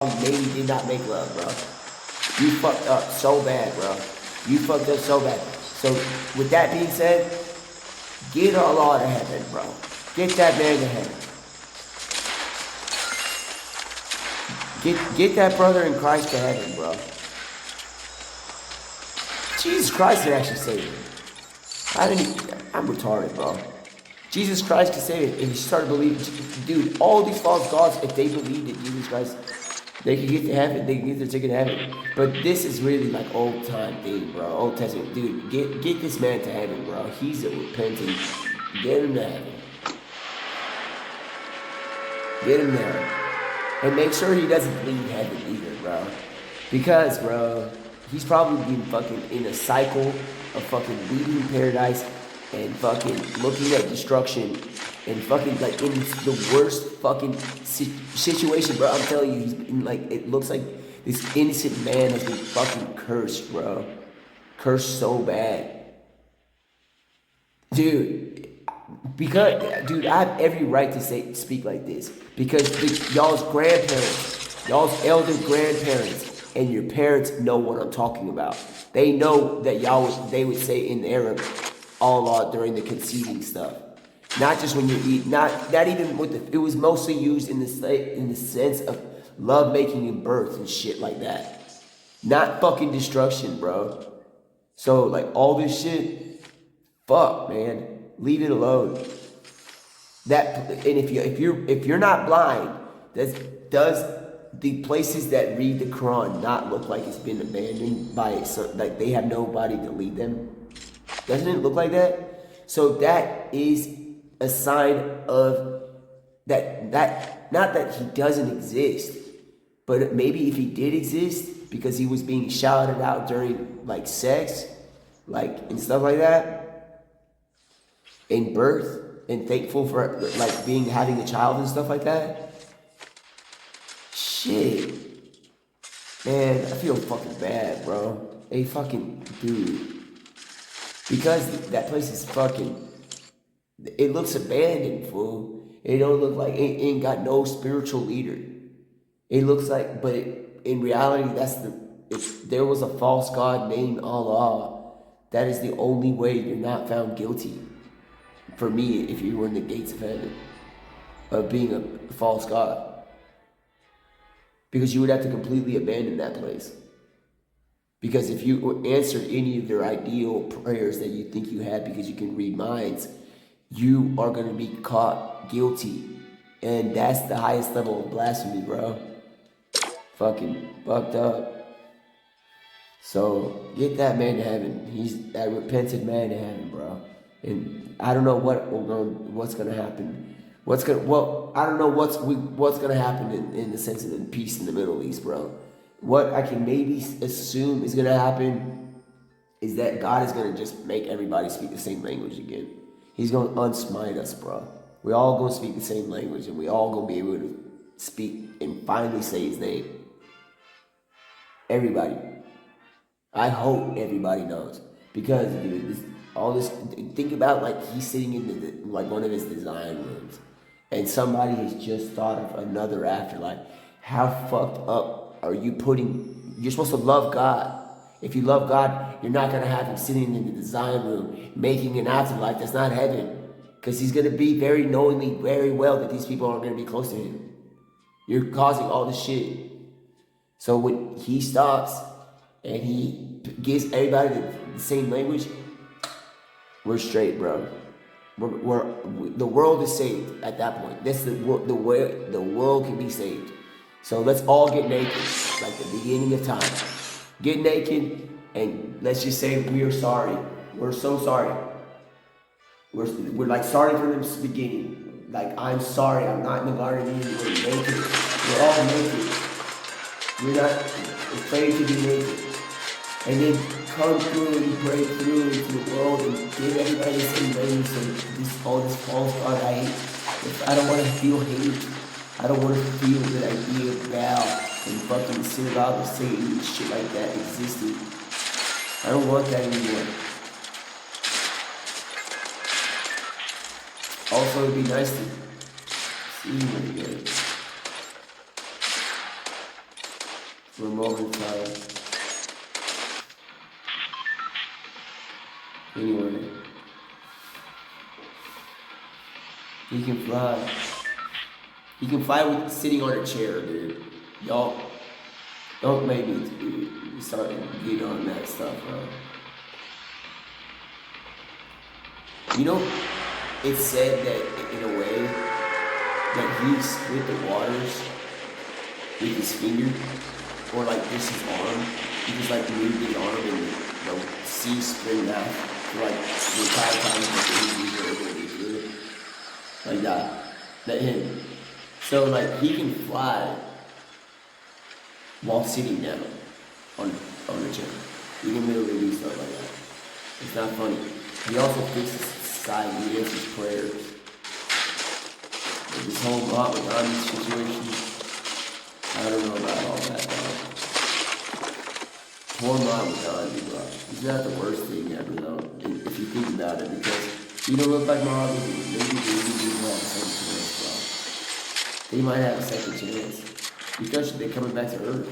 maybe did not make love, bro. You fucked up so bad, bro. You fucked up so bad. So, with that being said, get Allah to heaven, bro. Get that man to heaven. Get that brother in Christ to heaven, bro. Jesus Christ can actually save him. I'm retarded, bro. Jesus Christ can save it. If you start believing, dude, all these false gods, if they believed in Jesus Christ, they can get to heaven. They can get their ticket to heaven. But this is really like old time thing, bro. Old Testament, dude. Get this man to heaven, bro. He's a repentant. Get him to heaven. Get him there. And make sure he doesn't leave heaven either, bro. Because, bro, he's probably been fucking in a cycle of fucking leaving paradise and fucking looking at destruction and fucking like in the worst fucking situation, bro. I'm telling you, he's in like, it looks like this innocent man has been fucking cursed, bro. Cursed so bad. Dude, dude, I have every right to speak like this because y'all's grandparents, y'all's elder grandparents, and your parents know what I'm talking about. They know that they would say in Arab, Allah during the conceiving stuff, not just when you eat, not even with it was mostly used in the sense of love making and birth and shit like that, not fucking destruction, bro. So like all this shit, fuck, man. Leave it alone. And if you're not blind, does the places that read the Quran not look like it's been abandoned by like they have nobody to lead them? Doesn't it look like that? So that is a sign of that not that he doesn't exist, but maybe if he did exist because he was being shouted out during like sex, like and stuff like that. In birth and thankful for like having a child and stuff like that. Shit. Man, I feel fucking bad, bro. Hey, fucking dude. Because that place is fucking, it looks abandoned, fool. It don't look like, it ain't got no spiritual leader. It looks like, but in reality, there was a false god named Allah. That is the only way you're not found guilty. For me, if you were in the gates of heaven, of being a false god. Because you would have to completely abandon that place. Because if you answered any of their ideal prayers that you think you had because you can read minds, you are going to be caught guilty. And that's the highest level of blasphemy, bro. Fucking fucked up. So, get that man to heaven. He's that repentant man to heaven, bro. And I don't know what's gonna happen. I don't know what's gonna happen in the sense of the peace in the Middle East, bro. What I can maybe assume is gonna happen is that God is gonna just make everybody speak the same language again. He's gonna unsmite us, bro. We all gonna speak the same language, and we all gonna be able to speak and finally say His name. Everybody. I hope everybody knows because dude, all this. Think about like he's sitting in like one of his design rooms, and somebody has just thought of another afterlife. How fucked up are you putting? You're supposed to love God. If you love God, you're not gonna have him sitting in the design room making an afterlife. That's not heaven, because he's gonna be very knowingly, very well that these people aren't gonna be close to him. You're causing all this shit. So when he stops and he gives everybody the same language, we're straight, bro. The world is saved at that point. That's the way the world can be saved. So let's all get naked, like the beginning of time. Get naked and let's just say we are sorry. We're so sorry. We're like sorry from the beginning. Like I'm sorry, I'm not in the Garden of Eden. We're naked. We're all naked. We're not afraid to be naked. And then come through and break through into the world and give everybody the same language and all this false God I hate. I don't want to feel hate. I don't want to feel the idea of Baal and fucking synagogue of Satan and shit like that existed. I don't want that anymore. Also, it'd be nice to see him again. for a moment in time. Anyway, he can fly. He can fly with sitting on a chair, dude. Y'all don't make me start getting on that stuff, bro. You know, it's said that in a way that he split the waters with his finger, or like just his arm. He just like moved his arm and the sea split in half for like the entire time he was able to do it. Like that. That him. So like he can fly while sitting down on the chair. He can literally do stuff like that. It's not funny. He also fixes society. He answers prayers. Like this whole Mahatma Gandhi situation, I don't know about all that, bro. Poor Mahatma Gandhi, bro. He's not the worst thing ever, though, if you think about it, because he don't look like Mahatma Gandhi. Maybe he might have a second chance, bro. They might have a second chance. Because they're coming back to Earth.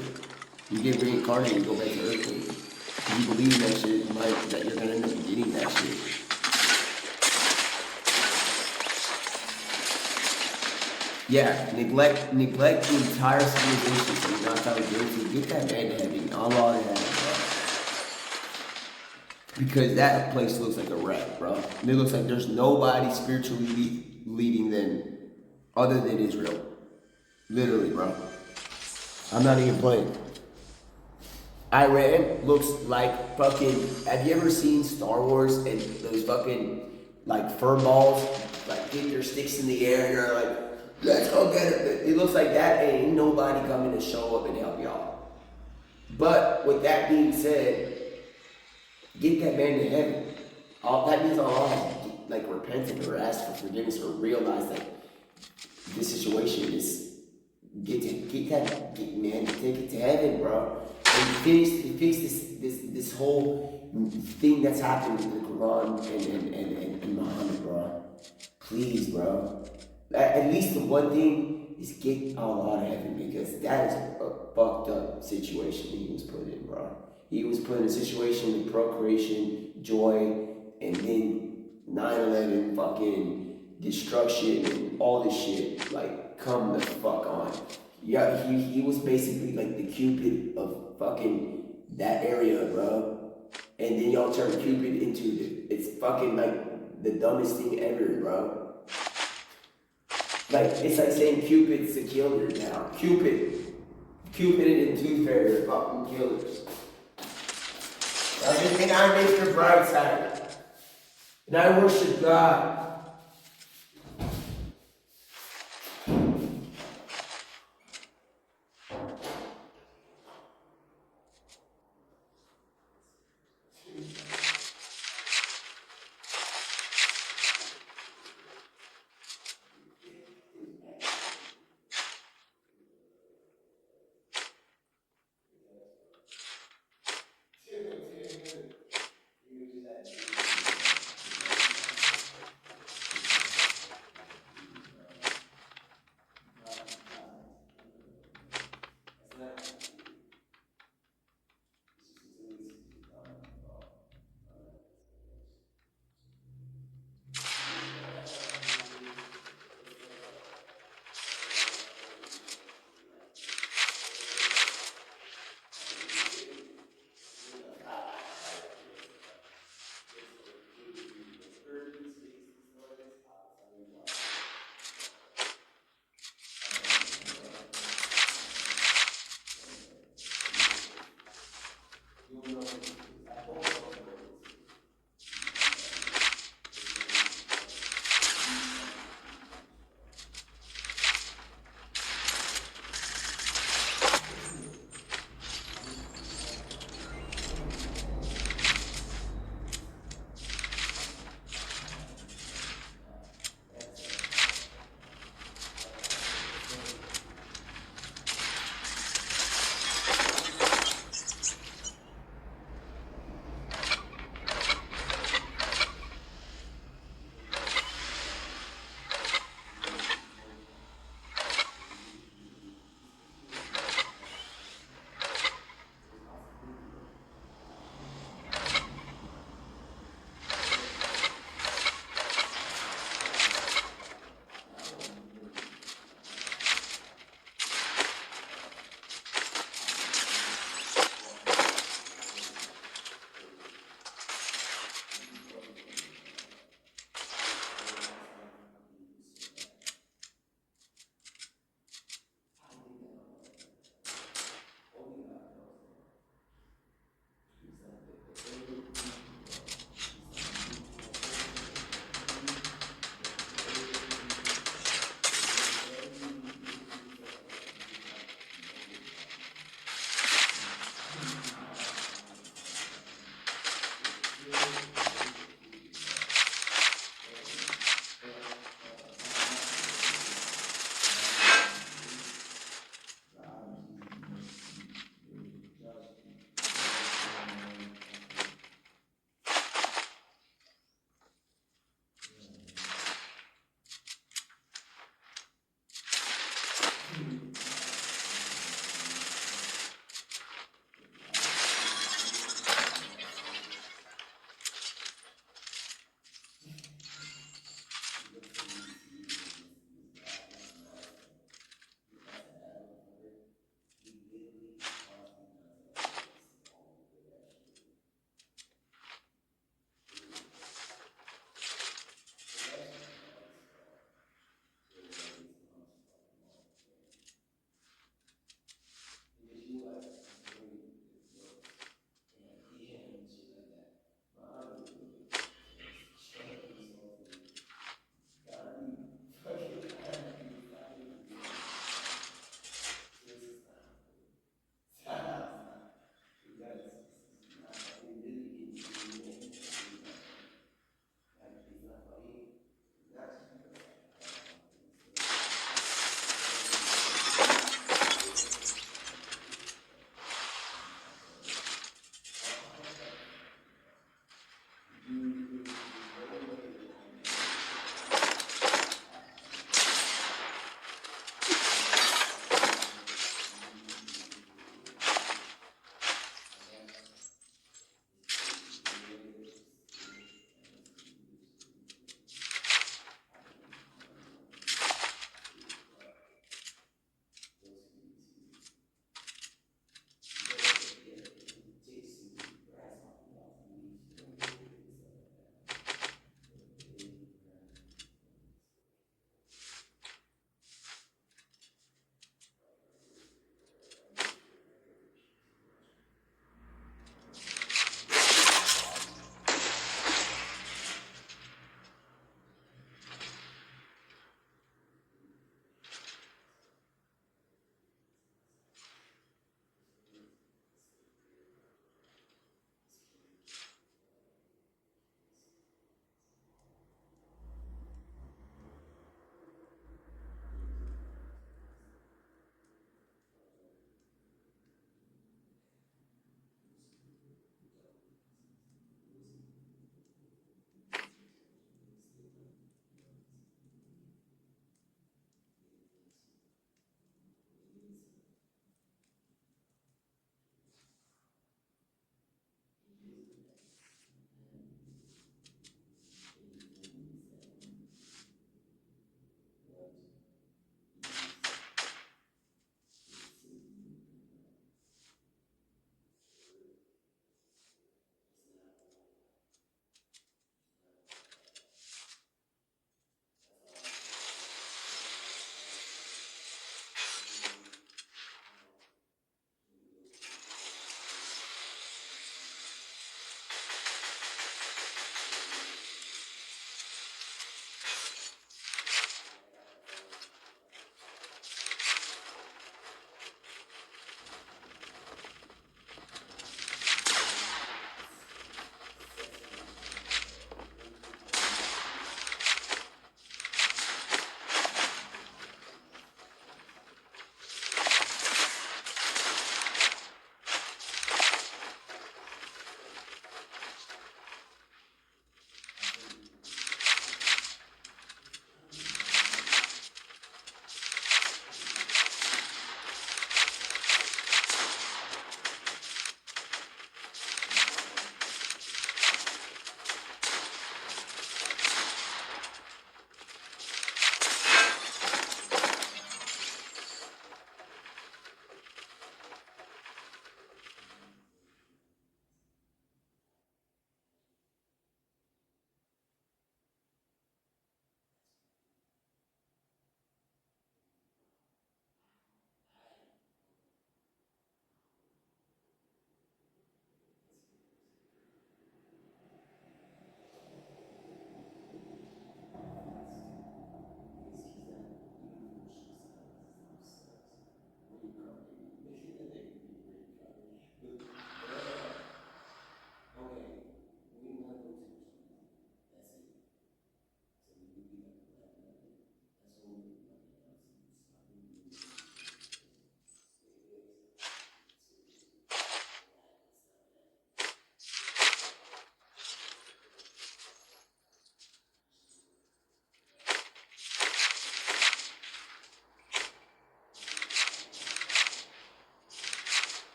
You get reincarnated, you go back to Earth. And if you believe in that shit, that you're gonna end up getting that shit. Yeah, neglect the entire civilization so you're not trying to do it. Get that man to heaven. Allah to heaven, bro. Because that place looks like a wreck, bro. And it looks like there's nobody spiritually leading them other than Israel. Literally, bro. I'm not even playing. Iran looks like fucking. Have you ever seen Star Wars and those fucking like fur balls like get their sticks in the air and they're like, let's go get it. It looks like that, and ain't nobody coming to show up and help y'all. But with that being said, get that man to heaven. That means all has to like repent or ask for forgiveness or realize that this situation is get man to take it to heaven, bro. And fix this whole thing that's happened with the Quran and Muhammad, bro. Please, bro. At least the one thing is get Allah to heaven, because that is a fucked up situation he was put in, bro. He was put in a situation with procreation, joy, and then 9/11 fucking destruction and all this shit. Like, come the fuck on. Yeah, he was basically like the Cupid of fucking that area, bro. And then y'all turn Cupid into it's fucking like the dumbest thing ever, bro. Like, it's like saying Cupid's a killer now. Cupid and Tooth Fairy are fucking killers. And I make your bright side. And I worship God.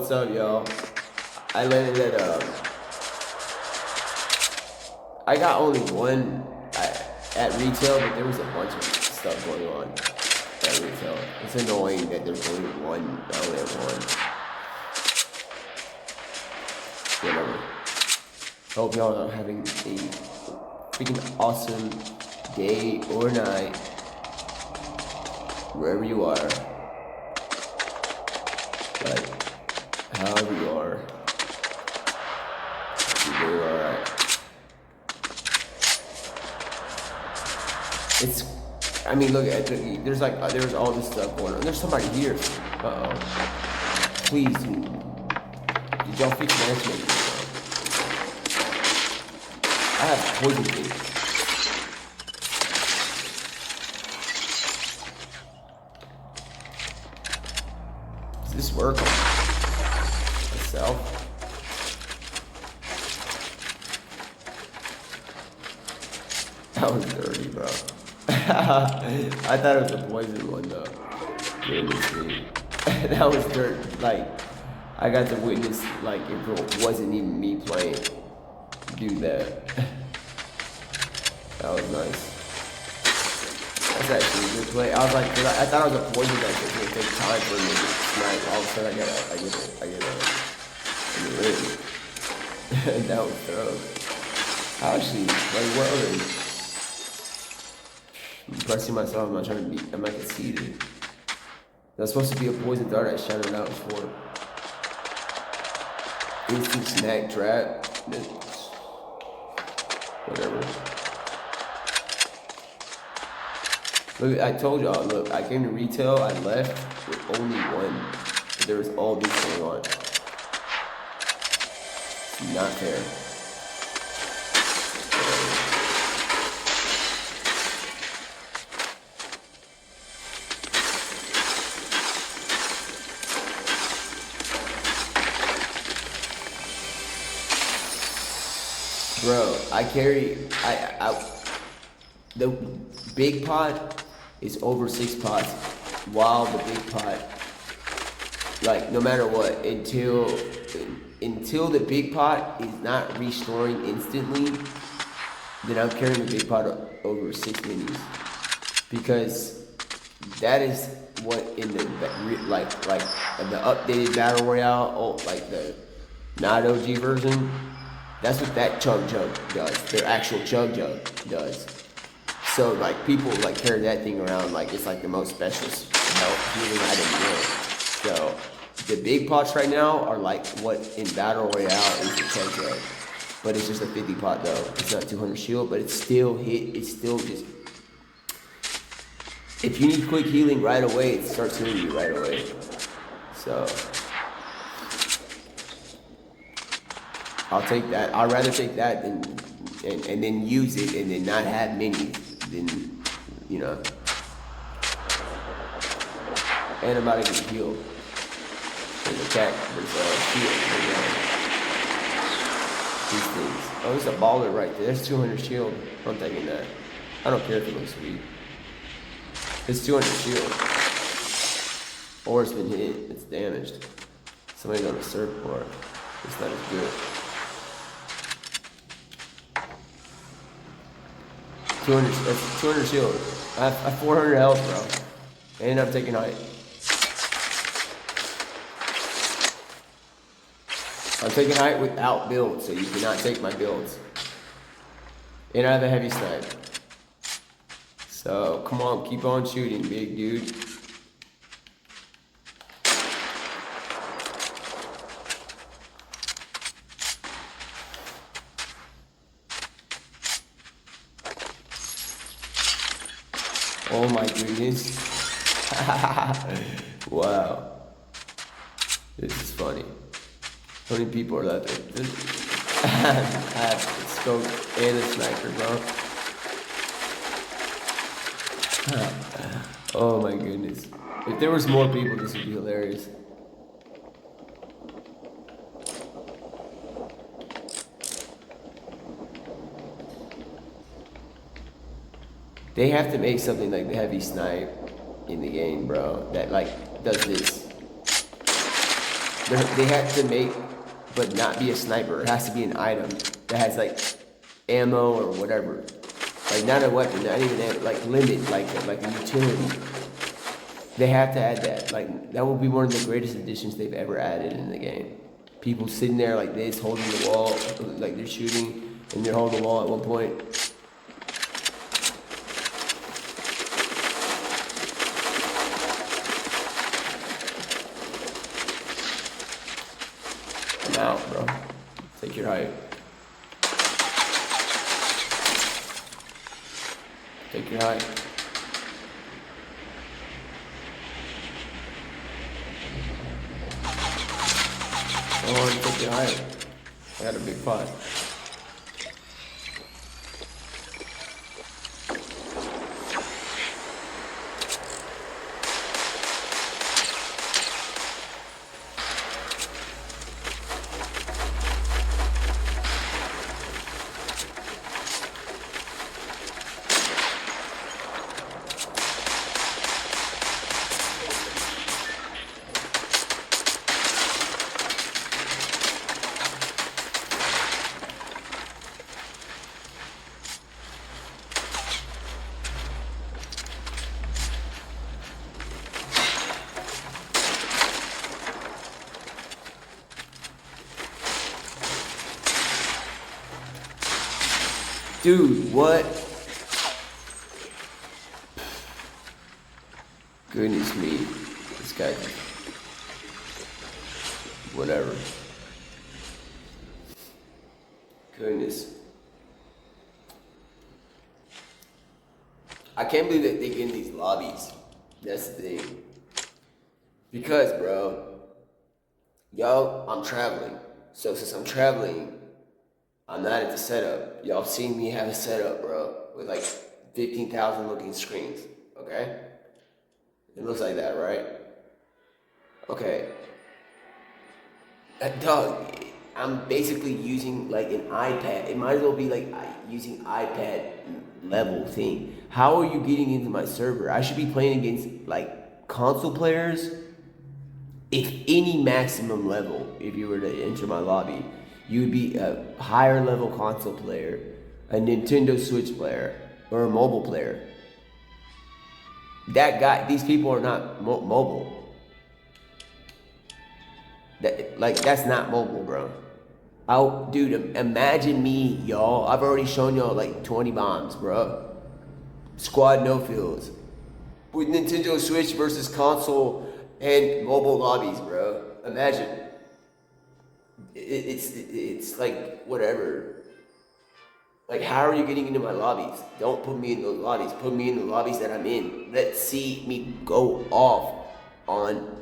what's up, y'all? I landed at I got only one at retail, but there was a bunch of stuff going on at retail. It's annoying that there's only one. I only have one. Whatever. Hope y'all are having a freaking awesome day or night, wherever you are. Like, however you are, you're doing alright. It's, I mean, look at it. There's all this stuff going on. There's somebody here. Uh-oh. Please, dude. Did y'all fix matchmaking? I have poison things. Does this work on myself? That was dirty, bro. I thought it was a poison one though. Goodness me. That was dirt. Like, I got to witness, like, if it wasn't even me playing, do that. That was nice. That's actually a good play. I was like, I thought it was a poison that was gonna take time for me to snipe. All of a sudden, I get a ring. That was dope. How is she? Like, what other? I'm pressing myself. I'm not trying to be. I'm not conceited. That's supposed to be a poison dart. I shouted out for. Instant snack trap. Whatever. Look, I told y'all, look, I came to retail, I left with only one. But there was all this going on. It's not fair. Bro, the big pot is over 6 pots, while the big pot, like, no matter what, until the big pot is not restoring instantly, then I'm carrying the big pot over 6 minis, because that is what in the like the updated battle royale, like the not OG version. That's what that chug jug does. Their actual chug jug does. So like people like carry that thing around like it's like the most special healing item in the world. So the big pots right now are like what in battle royale is the chug jug, but it's just a 50 pot though. It's not 200 shield, but it's still hit. It's still just. If you need quick healing right away, it starts healing you right away. So. I'll take that. I'd rather take that than and then use it and then not have many than, you know. And I'm about to get healed. There's attack. There's shield. These things. Oh, there's a baller right there. There's 200 shield. I'm taking that. I don't care if it looks sweet. It's 200 shield. Or it's been hit. It's damaged. Somebody's on a surfboard. It's not as good. 200 shield. I have 400 health, bro. And I'm taking height. I'm taking height without build, so you cannot take my builds. And I have a heavy snipe. So, come on, keep on shooting, big dude. Oh my goodness. Wow. This is funny. How many people are left? I have a scope and a sniper, bro. Oh my goodness. If there was more people, this would be hilarious. They have to make something like the heavy snipe in the game, bro. That like does this. They have to make, but not be a sniper. It has to be an item that has like ammo or whatever. Like not a weapon, not even like limit, like a utility. They have to add that. Like that will be one of the greatest additions they've ever added in the game. People sitting there like this, holding the wall, like they're shooting, and they're holding the wall at one point. I'm out, bro. Take your height. Take your height. Oh, take your height. I got a big pot. Dude, what? Goodness me. This guy. Whatever. Goodness. I can't believe that they get in these lobbies. That's the thing. Because, bro, I'm traveling. So since I'm traveling, I'm not at the setup. Y'all seen me have a setup, bro, with like 15,000 looking screens, okay? It looks like that, right? Okay. Dog, I'm basically using like an iPad. It might as well be like using iPad level thing. How are you getting into my server? I should be playing against like console players. If any maximum level, if you were to enter my lobby, you would be a higher level console player, a Nintendo Switch player, or a mobile player. These people are not mobile. That's not mobile, bro. Dude, imagine me, y'all. I've already shown y'all like 20 bombs, bro. Squad no fields. With Nintendo Switch versus console and mobile lobbies, bro. Imagine. It's like whatever. Like, how are you getting into my lobbies? Don't put me in those lobbies. Put me in the lobbies that I'm in. Let's see me go off on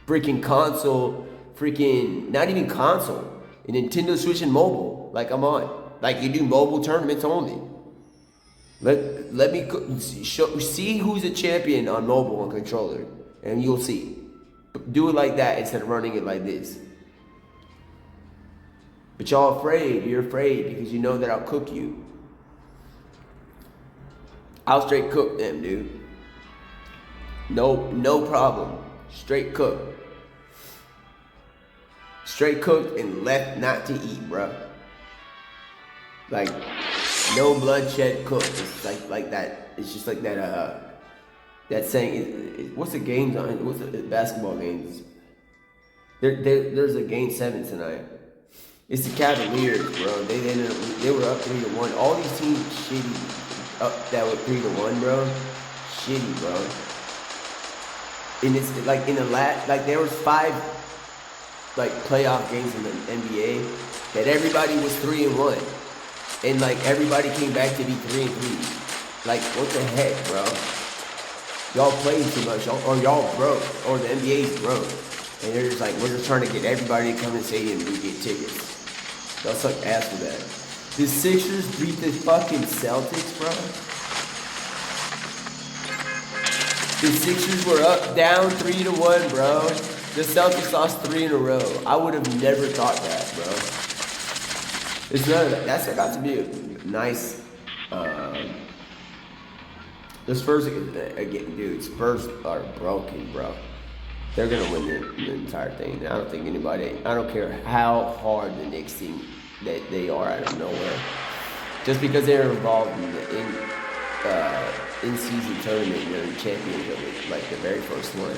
freaking console, not even console, a Nintendo Switch and mobile. Like I'm on. Like you do mobile tournaments only. Let me see who's a champion on mobile and controller, and you'll see. Do it like that instead of running it like this. But y'all afraid. You're afraid because you know that I'll cook you. I'll straight cook them, dude. No problem. Straight cook. Straight cooked and left not to eat, bro. Like no bloodshed cooked. It's like that. It's just like that. That saying. What's the games on? What's the basketball games? There's a game 7 tonight. It's the Cavaliers, bro. They were up 3-1. All these teams shitty up that were 3-1, bro. Shitty, bro. And it's like in the like there was 5 like playoff games in the NBA that everybody was 3-1, and like everybody came back to be 3-3. Like what the heck, bro? Y'all playing too much, or y'all broke, or the NBA's broke, and they're just like, we're just trying to get everybody to come to the stadium and we get tickets. Y'all suck ass for that. The Sixers beat the fucking Celtics, bro. The Sixers were down 3-1, bro. The Celtics lost 3 in a row. I would have never thought that, bro. It's none of that. That's got to be a nice. The Spurs again, dude. Spurs are broken, bro. They're gonna win the entire thing. I don't think anybody. I don't care how hard the Knicks team that they are out of nowhere. Just because they're involved in the in season tournament, they're in championship, like the very first one,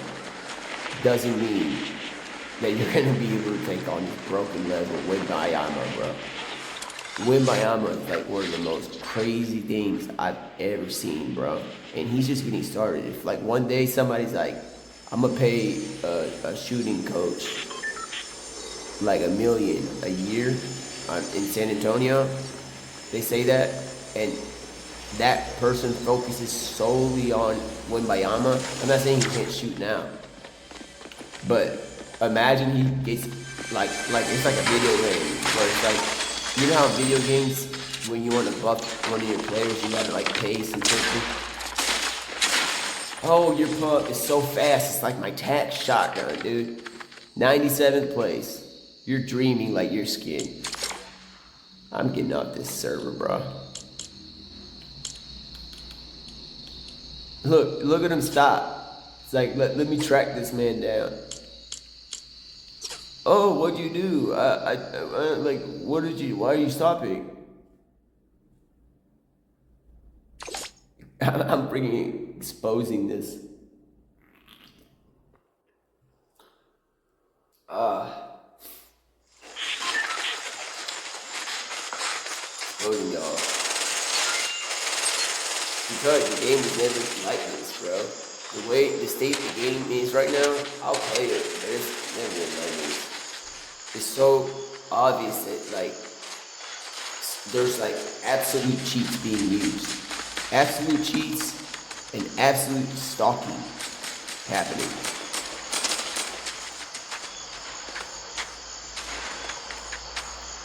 doesn't mean that you're gonna be able to take on this broken level Wimbayama, bro. Wimbayama is like one of the most crazy things I've ever seen, bro. And he's just getting started. If like one day somebody's like, I'm gonna pay a shooting coach like $1 million a year in San Antonio, they say that, and that person focuses solely on Wimbayama. I'm not saying he can't shoot now, but imagine he gets like it's like a video game where it's like, you know how in video games when you want to buff one of your players, you gotta like pay some something. Oh, your puck is so fast, it's like my tax shotgun, dude. 97th place. You're dreaming like you're skin. I'm getting off this server, bro. Look at him stop. It's like, let me track this man down. Oh, what'd you do? Like, why are you stopping? I'm exposing this. Exposing y'all. Because the game is never like this, bro. The state the game is right now, I'll play it, but it's never like this. It's so obvious that like there's like absolute cheats being used. Absolute cheats and absolute stalking happening.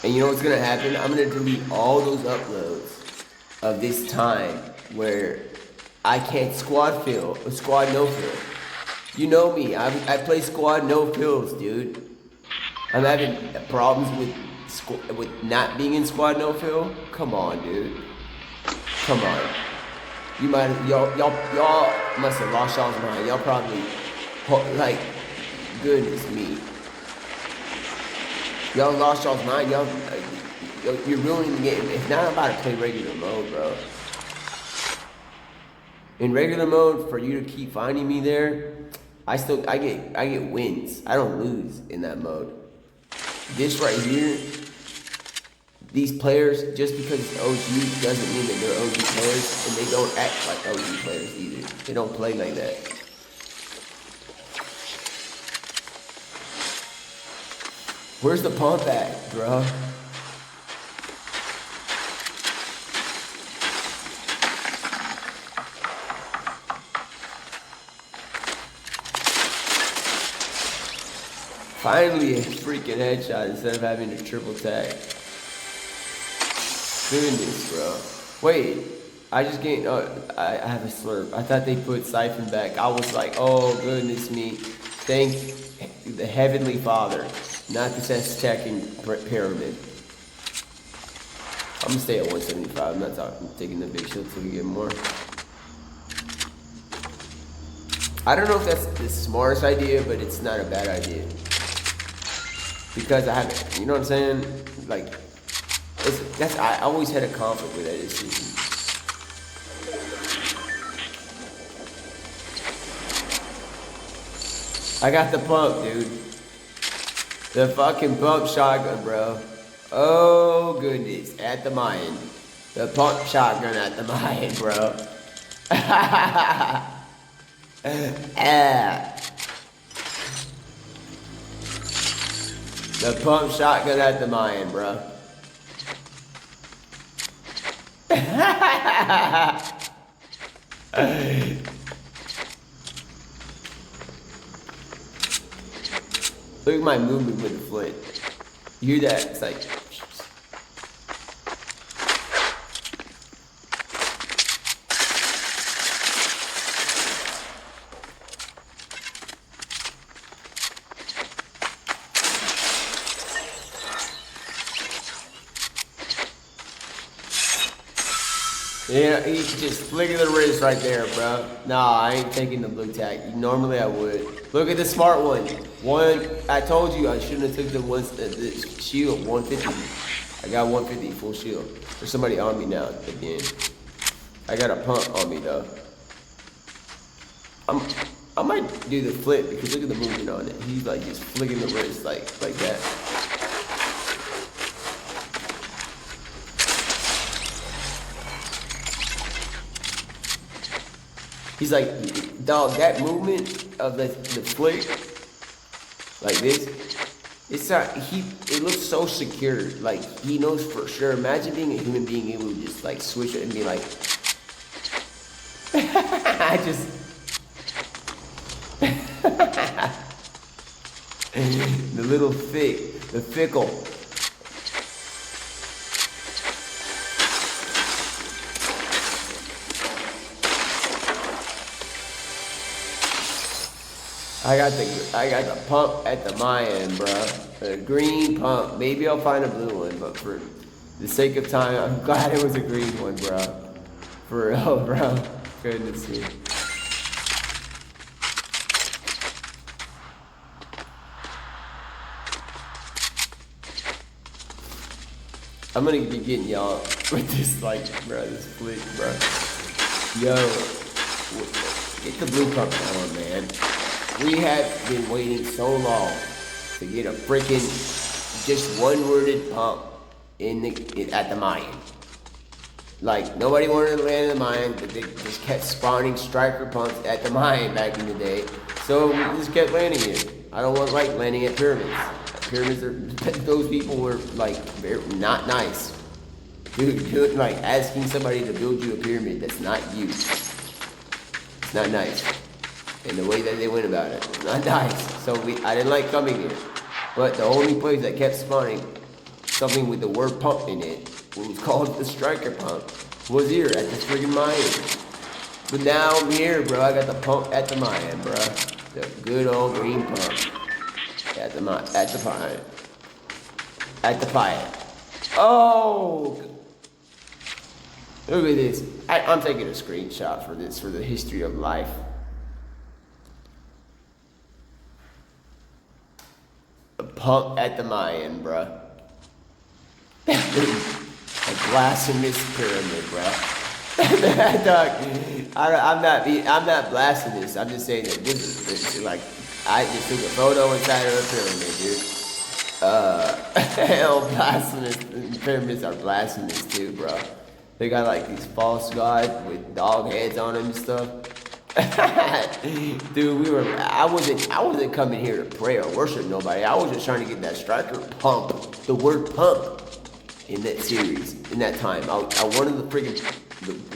And you know what's gonna happen? I'm gonna delete all those uploads of this time where I can't squad no fill. You know me, I play squad no fills, dude. I'm having problems with not being in squad no fill. Come on, dude. Come on. Y'all must have lost y'all's mind. Y'all probably like, goodness me. Y'all lost y'all's mind. You're ruining the game. It's not about to play regular mode, bro. In regular mode, for you to keep finding me there, I get wins. I don't lose in that mode. This right here, these players, just because it's OG doesn't mean that they're OG players, and they don't act like OG players either. They don't play like that. Where's the pump at, bro? Finally a freaking headshot instead of having a triple tag. Goodness, bro. Wait, I just gained, I have a slurp. I thought they put Siphon back. I was like, oh goodness me. Thank the Heavenly Father, not this attacking pyramid. I'm gonna stay at 175. I'm not taking the big shield till we get more. I don't know if that's the smartest idea, but it's not a bad idea. Because I haven't, you know what I'm saying? Like, I always had a conflict with that decision. I got the pump, dude. The fucking pump shotgun, bro. Oh, goodness. At the mine. The pump shotgun at the mine, bro. The pump shotgun at the mine, bro. Look at my movement with the flint. You hear that? It's like... Yeah, he just flick of the wrist right there, bro. Nah, I ain't taking the blue tag. Normally I would. Look at the smart one. I told you I shouldn't have took the shield 150. I got 150 full shield. There's somebody on me now again. I got a pump on me though. I might do the flip because look at the movement on it. He's like just flicking the wrist like that. He's like, dog, that movement of the flick, like this, it's not, it looks so secure. Like, he knows for sure. Imagine being a human being able to just like switch it and be like, I just, the little the fickle. I got the pump at the Mayan, bro. A green pump. Maybe I'll find a blue one, but for the sake of time, I'm glad it was a green one, bro. For real, bro. Goodness me. I'm gonna be getting y'all with this, like, bro, this flick, bro. Yo, get the blue pump on, man. We have been waiting so long to get a freaking just one-worded pump at the Mayan. Like, nobody wanted to land in the Mayan, but they just kept spawning striker pumps at the Mayan back in the day. So we just kept landing it. I don't want like landing at pyramids. Pyramids are, those people were like very not nice. Dude, like asking somebody to build you a pyramid that's not you. It's not nice. And the way that they went about it, not nice. So I didn't like coming here. But the only place that kept spawning something with the word pump in it, what was called the striker pump, was here at the friggin' Mayan. But now I'm here, bro. I got the pump at the Mayan, bro. The good old green pump at the Mayan. At the Mayan. Oh! Look at this. I'm taking a screenshot for this, for the history of life. A pump at the Mayan, bruh. A blasphemous pyramid, bruh. Dog, I'm not blasphemous. I'm just saying that this is like, I just took a photo inside of a pyramid, dude. Hell, blasphemous. Pyramids are blasphemous too, bro. They got like these false gods with dog heads on them and stuff. Dude, I wasn't coming here to pray or worship nobody. I was just trying to get that striker pump, the word pump, in that series, in that time. I wanted the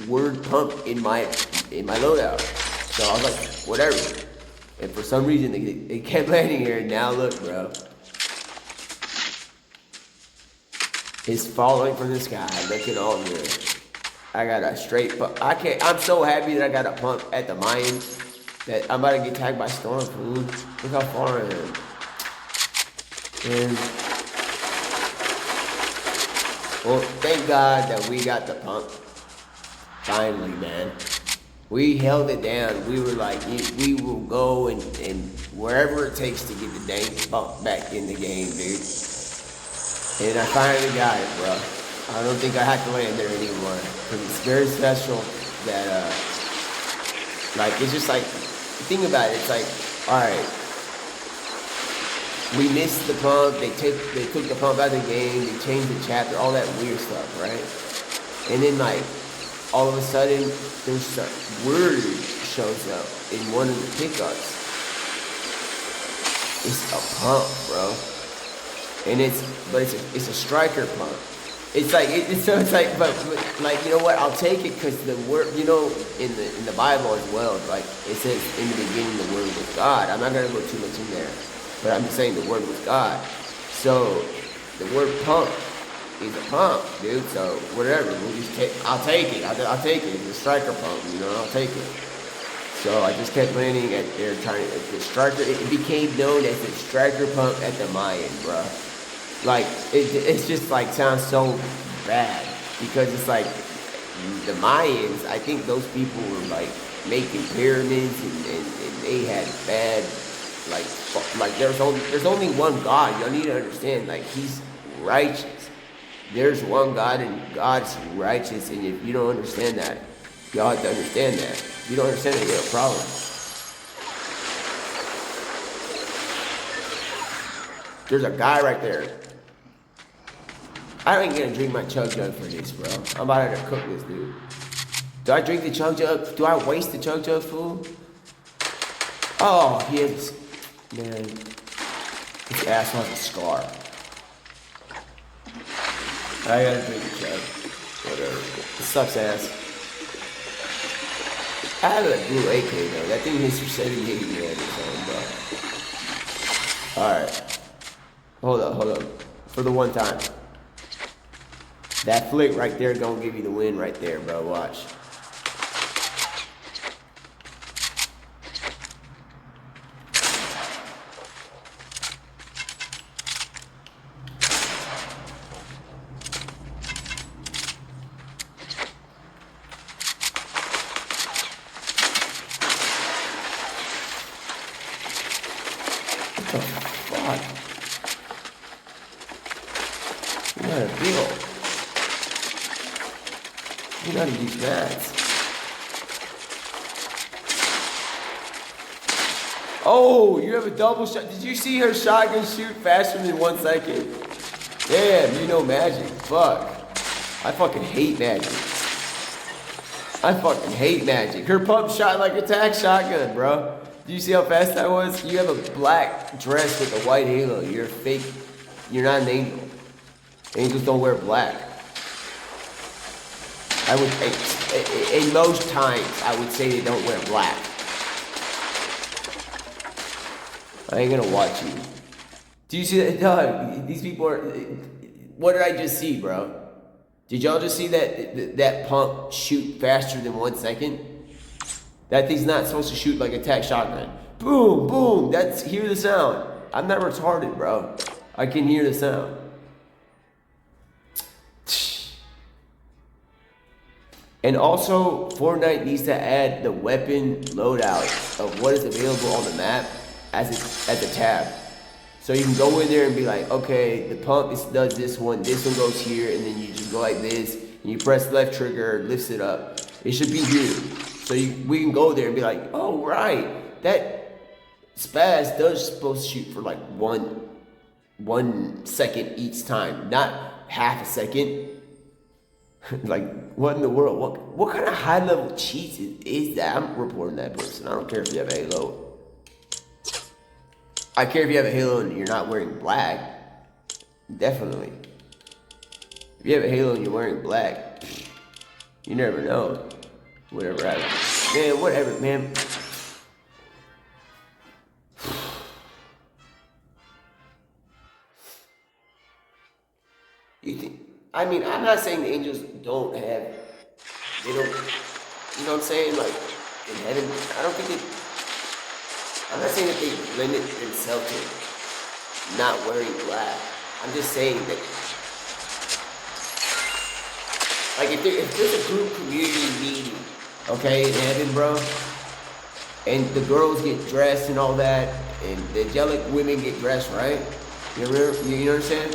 word pump in my loadout. So I was like, whatever. And for some reason, they kept landing here, and now look, bro. It's falling from the sky, looking all good. I got a straight pump. I'm so happy that I got a pump at the Mayan that I'm about to get tagged by Storm, food. Look how far I am. And, well, thank God that we got the pump. Finally, man. We held it down. We were like, we will go and wherever it takes to get the dang pump back in the game, dude. And I finally got it, bro. I don't think I have to land there anymore. Because it's very special that, like, it's just like, think about it. It's like, alright, we missed the pump. They took the pump out of the game. They changed the chapter, all that weird stuff, right? And then, like, all of a sudden, there's some word shows up in one of the pickups. It's a pump, bro. And it's a striker pump. It's like but like, you know what? I'll take it because the word, you know, in the Bible as well, like it says in the beginning the word was God. I'm not gonna go too much in there, but I'm just saying the word was God. So the word pump is a pump, dude. So whatever, I'll take it. I'll take it. It's a striker pump, you know. I'll take it. So I just kept landing at there trying the striker. It became known as the striker pump at the Mayan, bro. Like, it's just like sounds so bad because it's like the Mayans, I think those people were like making pyramids, and they had bad, like there's only one God. Y'all need to understand, like He's righteous. There's one God, and God's righteous. And if you don't understand that, y'all have to understand that. If you don't understand that, you have a problem. There's a guy right there. I ain't gonna drink my chug jug for this, bro. I'm about to cook this dude. Do I drink the chug jug? Do I waste the chug jug, fool? Oh, he has, man. His asshole has a scar. I gotta drink the chug. Whatever. It sucks ass. I have a blue AK though. That thing hits for 78 grand or something, bro. Alright. Hold up. For the one time. That flick right there gonna give you the win right there, bro. Watch. What the fuck? You got a deal. You gotta use mats. Oh, you have a double shot. Did you see her shotgun shoot faster than 1 second? Damn, you know magic. Fuck. I fucking hate magic. I fucking hate magic. Her pump shot like a tac shotgun, bro. Do you see how fast that was? You have a black dress with a white halo. You're fake. You're not an angel. Angels don't wear black. I would, in most times, I would say they don't wear black. I ain't gonna watch you. Do you see that? Dog, these people are, what did I just see, bro? Did y'all just see that pump shoot faster than 1 second? That thing's not supposed to shoot like a tac shotgun. Boom, boom, hear the sound. I'm not retarded, bro. I can hear the sound. And also, Fortnite needs to add the weapon loadout of what is available on the map as a tab. So you can go in there and be like, okay, the pump does this one goes here, and then you just go like this, and you press left trigger, lifts it up. It should be here. So we can go there and be like, oh right, that spaz does supposed to shoot for like one second each time, not half a second. Like, what in the world? What kind of high level cheats is that? I'm reporting that person. I don't care if you have a halo. I care if you have a halo and you're not wearing black. Definitely. If you have a halo and you're wearing black, you never know. Whatever happens. Man, whatever, man. You think? I mean, I'm not saying the angels don't have, they don't, you know what I'm saying? Like, in heaven, I don't think I'm not saying that they limit themselves to not wearing black. I'm just saying that, like, if there's a group community meeting, okay, in heaven, bro, and the girls get dressed and all that, and the angelic women get dressed, right? You know what I'm saying?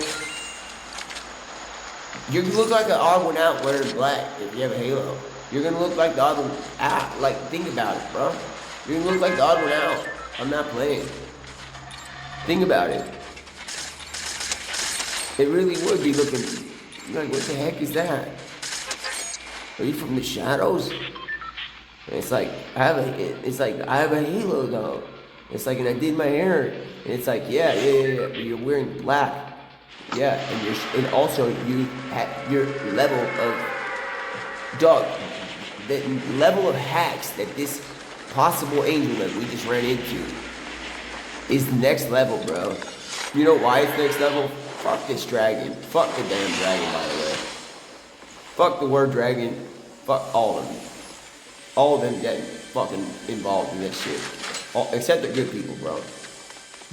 You look like an odd one out wearing black if you have a halo. You're gonna look like the odd one out. Like, think about it, bro. You're gonna look like the odd one out. I'm not playing. Think about it. It really would be looking like, what the heck is that? Are you from the shadows? And it's like I have a halo though. It's like, and I did my hair, and it's like, yeah. You're wearing black. Yeah, and also you have your level of the level of hacks that this possible angel that we just ran into is next level, bro. You know why it's next level? Fuck this dragon. Fuck the damn dragon, by the way. Fuck the word dragon. Fuck all of them. All of them getting fucking involved in this shit. Except the good people, bro.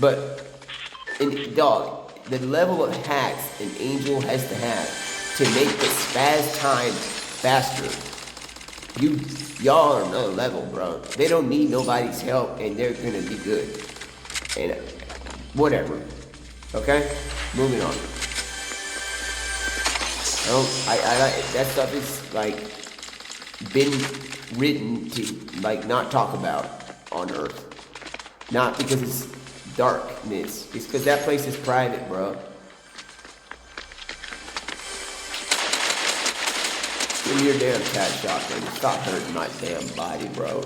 But, the level of hacks an angel has to have to make the spaz time faster. Y'all are another level, bro. They don't need nobody's help, and they're gonna be good. And whatever. Okay, moving on. That stuff is like been written to like not talk about on Earth. Not because it's darkness. It's because that place is private, bro. Give me your damn cat shotgun. Stop hurting my damn body, bro.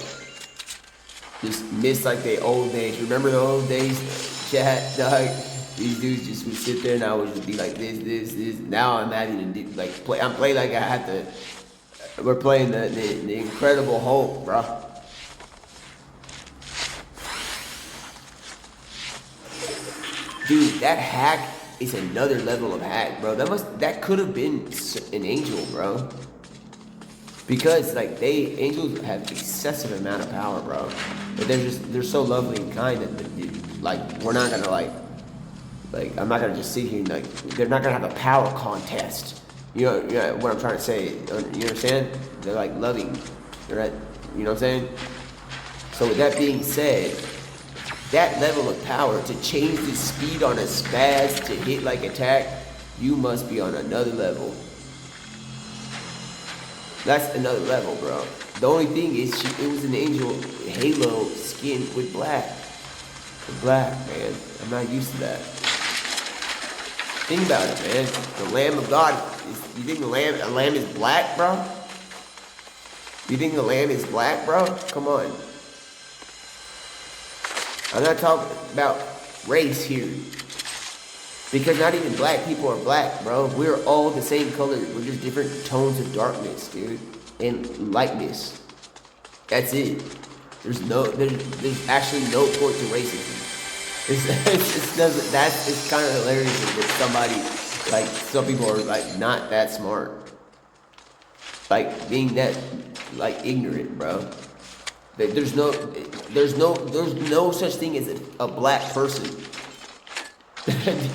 Just miss like the old days. Remember the old days, chat, dog? These dudes just would sit there and I would just be like this. Now I'm having to do, like play. I'm playing like I have to. We're playing the Incredible Hulk, bro. Dude, that hack is another level of hack, bro. That could have been an angel, bro. Because like angels have excessive amount of power, bro. But they're so lovely and kind that like we're not gonna like I'm not gonna just sit here and like they're not gonna have a power contest. You know what I'm trying to say? You understand? They're like loving. They're at, you know what I'm saying? So with that being said, that level of power to change the speed on a spaz to hit like attack, you must be on another level. That's another level, bro. The only thing is, it was an angel halo skin with black. With black, man. I'm not used to that. Think about it, man. The Lamb of God. You think a lamb is black, bro? You think the lamb is black, bro? Come on. I'm not talking about race here. Because not even black people are black, bro. We're all the same color. We're just different tones of darkness, dude. And lightness. That's it. There's actually no point to racism. It's kind of hilarious that somebody, like, some people are, like, not that smart. Like, being that, like, ignorant, bro. There's no such thing as a black person.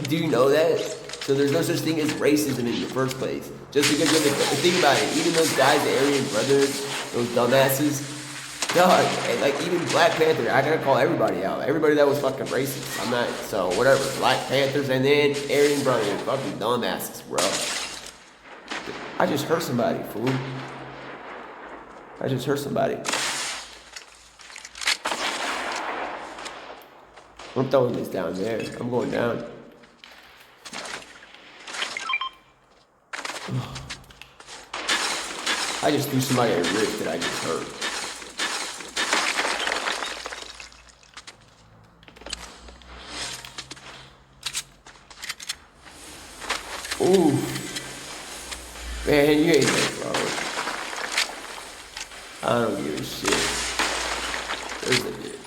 Do you know that? So there's no such thing as racism in the first place. Just because you have to think about it, even those guys, the Aryan brothers, those dumbasses, dog, and like even Black Panther, I gotta call everybody out. Everybody that was fucking racist. I'm not, so whatever. Black Panthers and then Aryan brothers, fucking dumbasses, bro. I just hurt somebody, fool. I just hurt somebody. I'm throwing this down there. I'm going down. I just threw somebody a wrist that I just hurt. Ooh. Man, you ain't that, bro. I don't give a shit.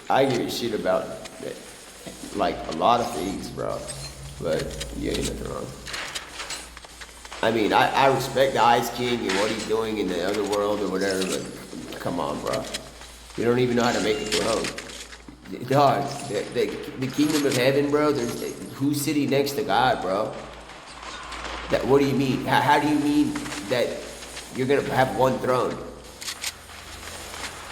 I give a shit about like a lot of things, bro. But you ain't nothing wrong. I mean, I respect the Ice King and what he's doing in the other world or whatever, but come on, bro. You don't even know how to make a throne. Dog, the kingdom of heaven, bro, who's sitting next to God, bro? What do you mean? How do you mean that you're going to have one throne?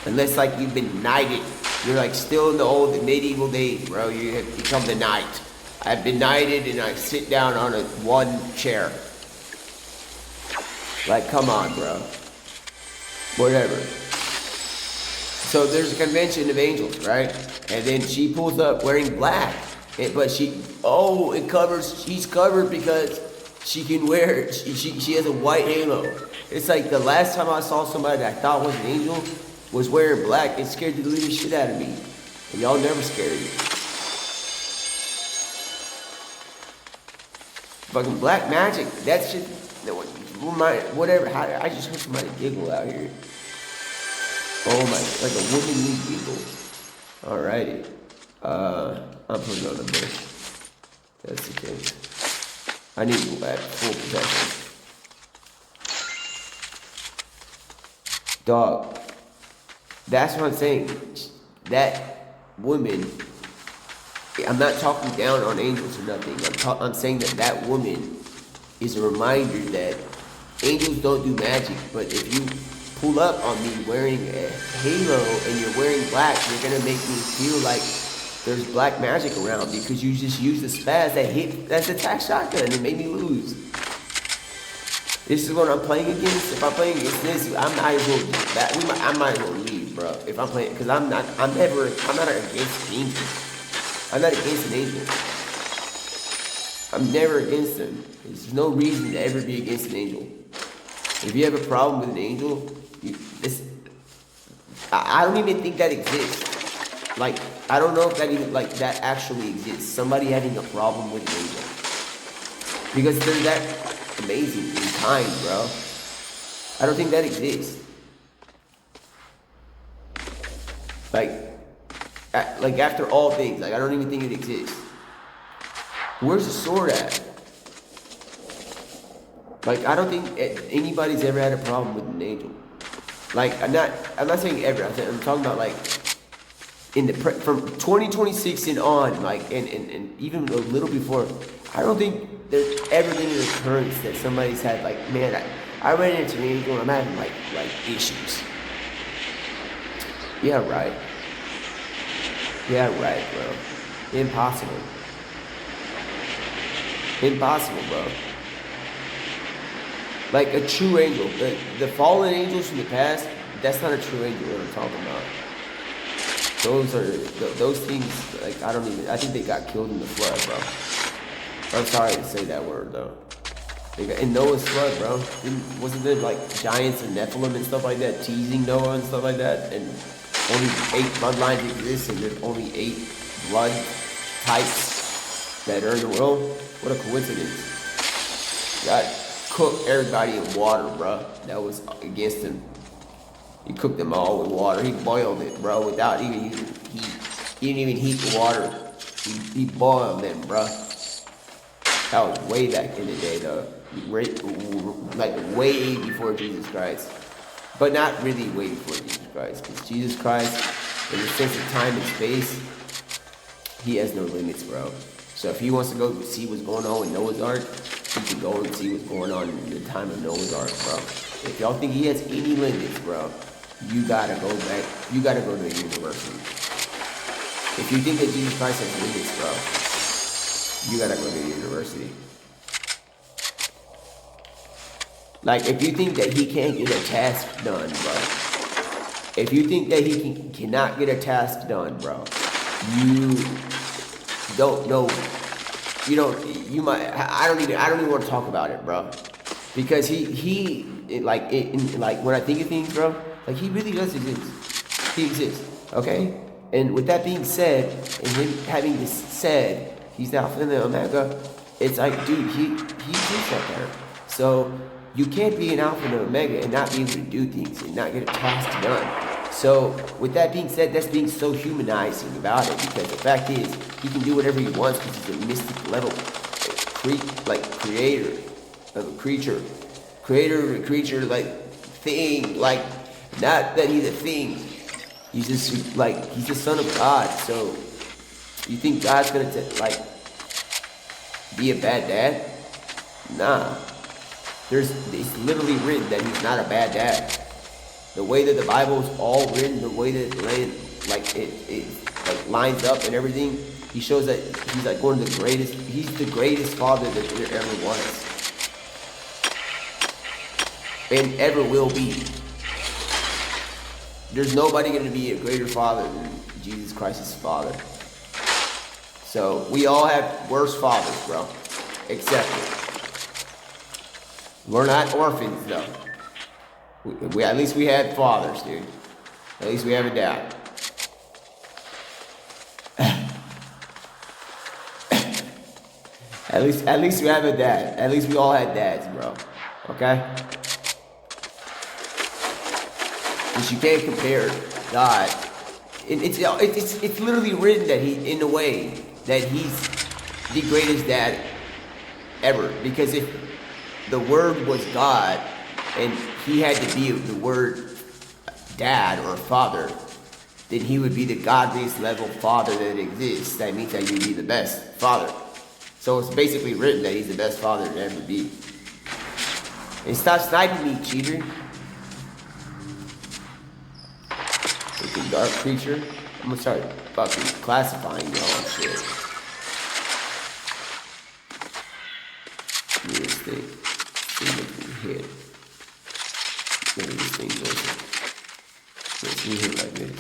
Unless, like, you've been knighted. You're, like, still in the medieval days, bro. You have become the knight. I've been knighted and I sit down on one chair. Like, come on, bro. Whatever. So there's a convention of angels, right? And then she pulls up wearing black. But she's covered because she can wear, she has a white halo. It's like the last time I saw somebody that I thought was an angel was wearing black. It scared the living shit out of me. And y'all never scared me. Fucking black magic. That shit. Whatever. I just heard somebody giggle out here. Oh my, like a womanly giggle. Alrighty. I'm putting on the bush. That's the case. I need to go back full protection. Dog. That's what I'm saying. That woman, I'm not talking down on angels or nothing. I'm saying that woman is a reminder that angels don't do magic, but if you pull up on me wearing a halo and you're wearing black, you're gonna make me feel like there's black magic around because you just used the spaz that's attack shotgun and made me lose. This is what I'm playing against. If I'm playing against this, I might as well leave, bro. If I'm playing, because I'm not against an angel. I'm not against an angel. I'm never against them. There's no reason to ever be against an angel. If you have a problem with an angel, I don't even think that exists. Like, I don't know if that actually exists. Somebody having a problem with an angel. Because they're that amazing and kind, bro. I don't think that exists. Like after all things, I don't even think it exists. Where's the sword at? I don't think anybody's ever had a problem with an angel. I'm not saying ever. I'm talking about from 2026 and on, and even a little before. I don't think there's ever been an occurrence that somebody's had man, I ran into an angel and I'm having issues. Yeah, right. Yeah, right, bro. Impossible. Impossible, bro. A true angel. The fallen angels from the past, that's not a true angel that I'm talking about. Those things, I think they got killed in the flood, bro. I'm sorry to say that word, though. In Noah's flood, bro. Wasn't there giants and Nephilim and stuff like that, teasing Noah and stuff like that? And only 8 bloodlines exist, and there's only 8 blood types that are in the world? What a coincidence. God cooked everybody in water, bro. That was against him. He cooked them all with water. He boiled it, bro, without even using heat. He didn't even heat the water. He boiled them, bro. That was way back in the day, though. Way before Jesus Christ. But not really way before Jesus Christ. Because Jesus Christ, in the sense of time and space, he has no limits, bro. So if he wants to go see what's going on with Noah's Ark, he can go and see what's going on in the time of Noah's Ark, bro. If y'all think he has any limits, bro, you gotta go back. You gotta go to the university. If you think that Jesus Christ has limits, bro, you gotta go to the university. If you think that he can't get a task done, bro. If you think that he cannot get a task done, bro, you don't know. You might. I don't even want to talk about it, bro. Because when I think of things, bro, he really does exist. He exists, okay? And with that being said, and him having this said, he's the Alpha and the Omega, it's dude, he exists out there. So you can't be an Alpha and an Omega and not be able to do things and not get a task done. So with that being said, that's being so humanizing about it, because the fact is, he can do whatever he wants because he's a mystic level creator of a creature. Creator of a creature, thing, not that he's a thing. He's just, he's the son of God. So, you think God's gonna, be a bad dad? Nah. It's literally written that he's not a bad dad. The way that the Bible's all written, the way that it lines up and everything, he shows that he's one of the greatest, he's the greatest father that there ever was. And ever will be. There's nobody going to be a greater father than Jesus Christ's father. So, we all have worse fathers, bro. Accept it. We're not orphans, though. At least we had fathers, dude. At least we have a dad. At least we have a dad. At least we all had dads, bro. Okay? Because you can't compare God. It's literally written that in a way that he's the greatest dad ever. Because if the Word was God and he had to be the word dad or father, then he would be the godliest level father that exists. That means that he would be the best father. So it's basically written that he's the best father to ever be. And stop sniping me, cheater. Freaking dark creature. I'm gonna start fucking classifying y'all and shit. Give me this thing. This thing makes me hit. Look at this thing goes. Makes me hit like this.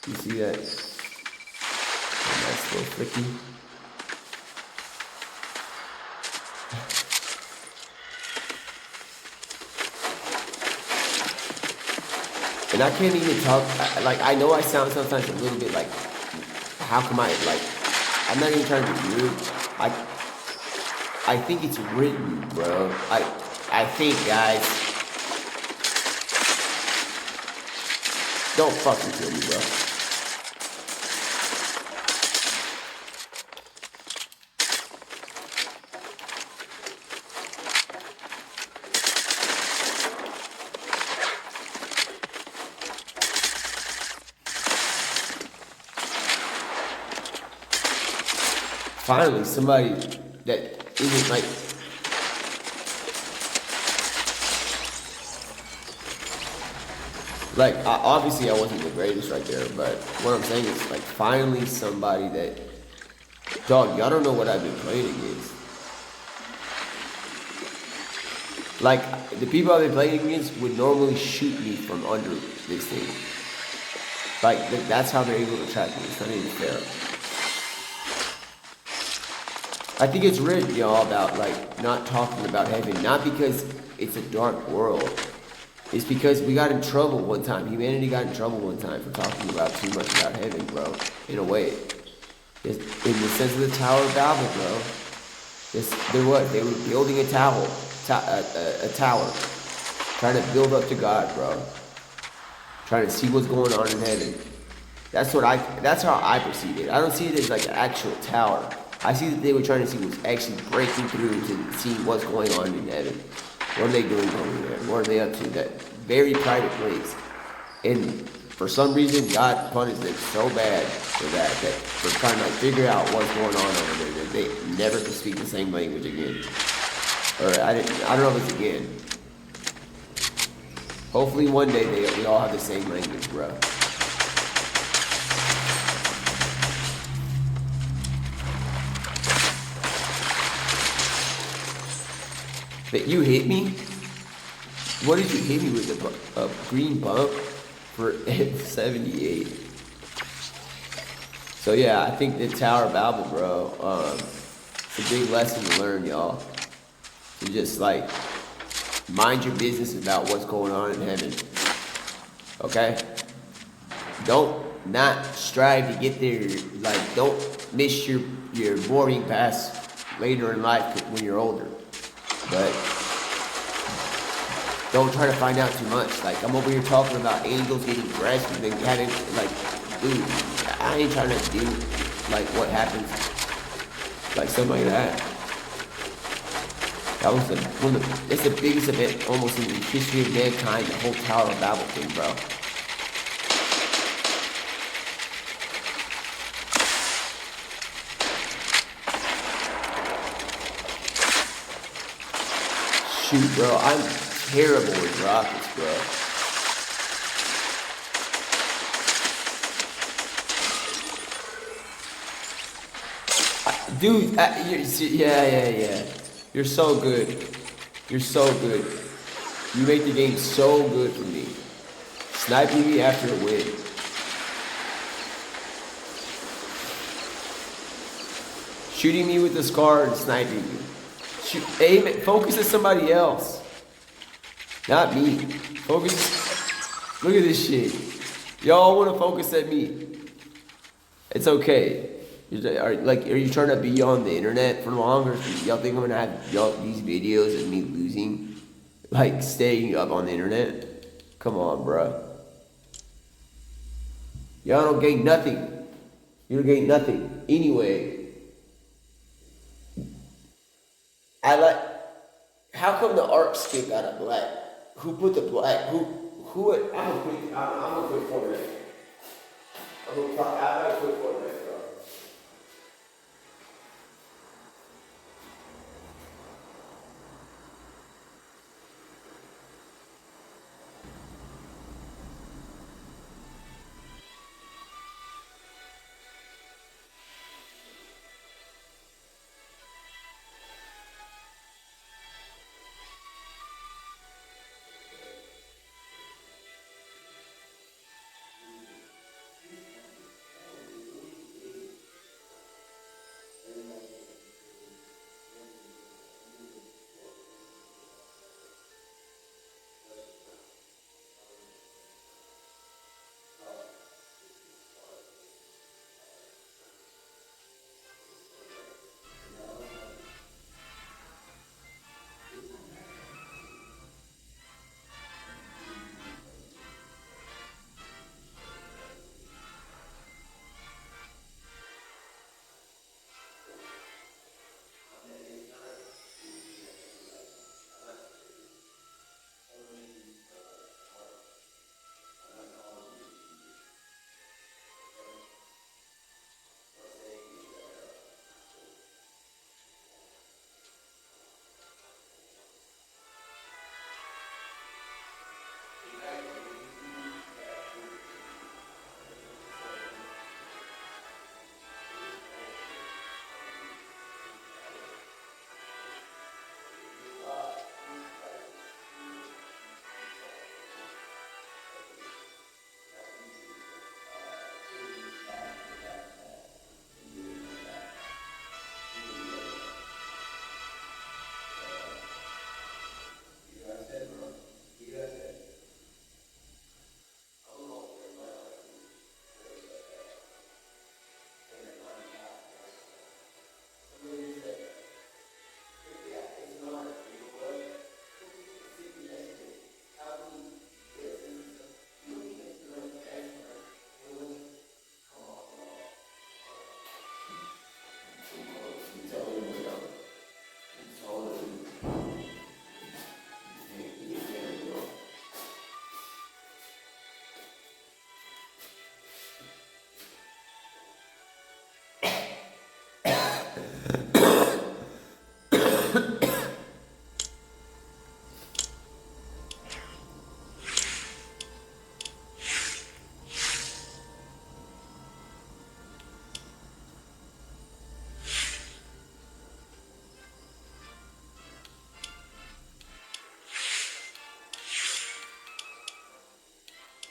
You see that? And that's still flicky. And I can't even talk, I know I sound sometimes a little bit like, how come I'm not even trying to be rude. I think it's written, bro. I think, guys. Don't fucking kill me, bro. Finally, somebody that isn't obviously I wasn't the greatest right there, but what I'm saying is finally somebody that, dog, y'all don't know what I've been playing against. The people I've been playing against would normally shoot me from under this thing. That's how they're able to track me. It's not even fair. I think it's written, y'all, about not talking about heaven, not because it's a dark world. It's because we got in trouble one time. Humanity got in trouble one time for talking about too much about heaven, bro. In a way, in the sense of the Tower of Babel, bro. They were building a tower, trying to build up to God, bro. Trying to see what's going on in heaven. That's how I perceive it. I don't see it as an actual tower. I see that they were trying to see what's actually breaking through to see what's going on in heaven. What are they doing over there? What are they up to? That very private place. And for some reason, God punished them so bad for that for trying to figure out what's going on over there, that they never could speak the same language again. Or I don't know if it's again. Hopefully one day we all have the same language, bro. That you hit me? What did you hit me with? A green bump for 78? So yeah, I think the Tower of Babel, bro, it's a big lesson to learn, y'all. To just mind your business about what's going on in heaven. Okay? Don't not strive to get there. Don't miss your boarding pass later in life when you're older. But don't try to find out too much. I'm over here talking about angels getting dressed and then having, dude, I ain't trying to do, what happens, something like that. That was it's the biggest event almost in the history of mankind, the whole Tower of Babel thing, bro. Shoot, bro, I'm terrible with rockets, bro. Dude, yeah. You're so good. You're so good. You make the game so good for me. Sniping me after a win. Shooting me with the scar and sniping me. Aim it. Focus at somebody else. Not me. Focus. Look at this shit. Y'all want to focus at me. It's okay. Are you trying to be on the internet for long, or y'all think I'm gonna have these videos of me losing, staying up on the internet? Come on, bro. Y'all don't gain nothing. You don't gain nothing. Anyway, how come the art skip out of black? Who put the black? I'm gonna quit Fortnite. I'm gonna quit Fortnite, bro.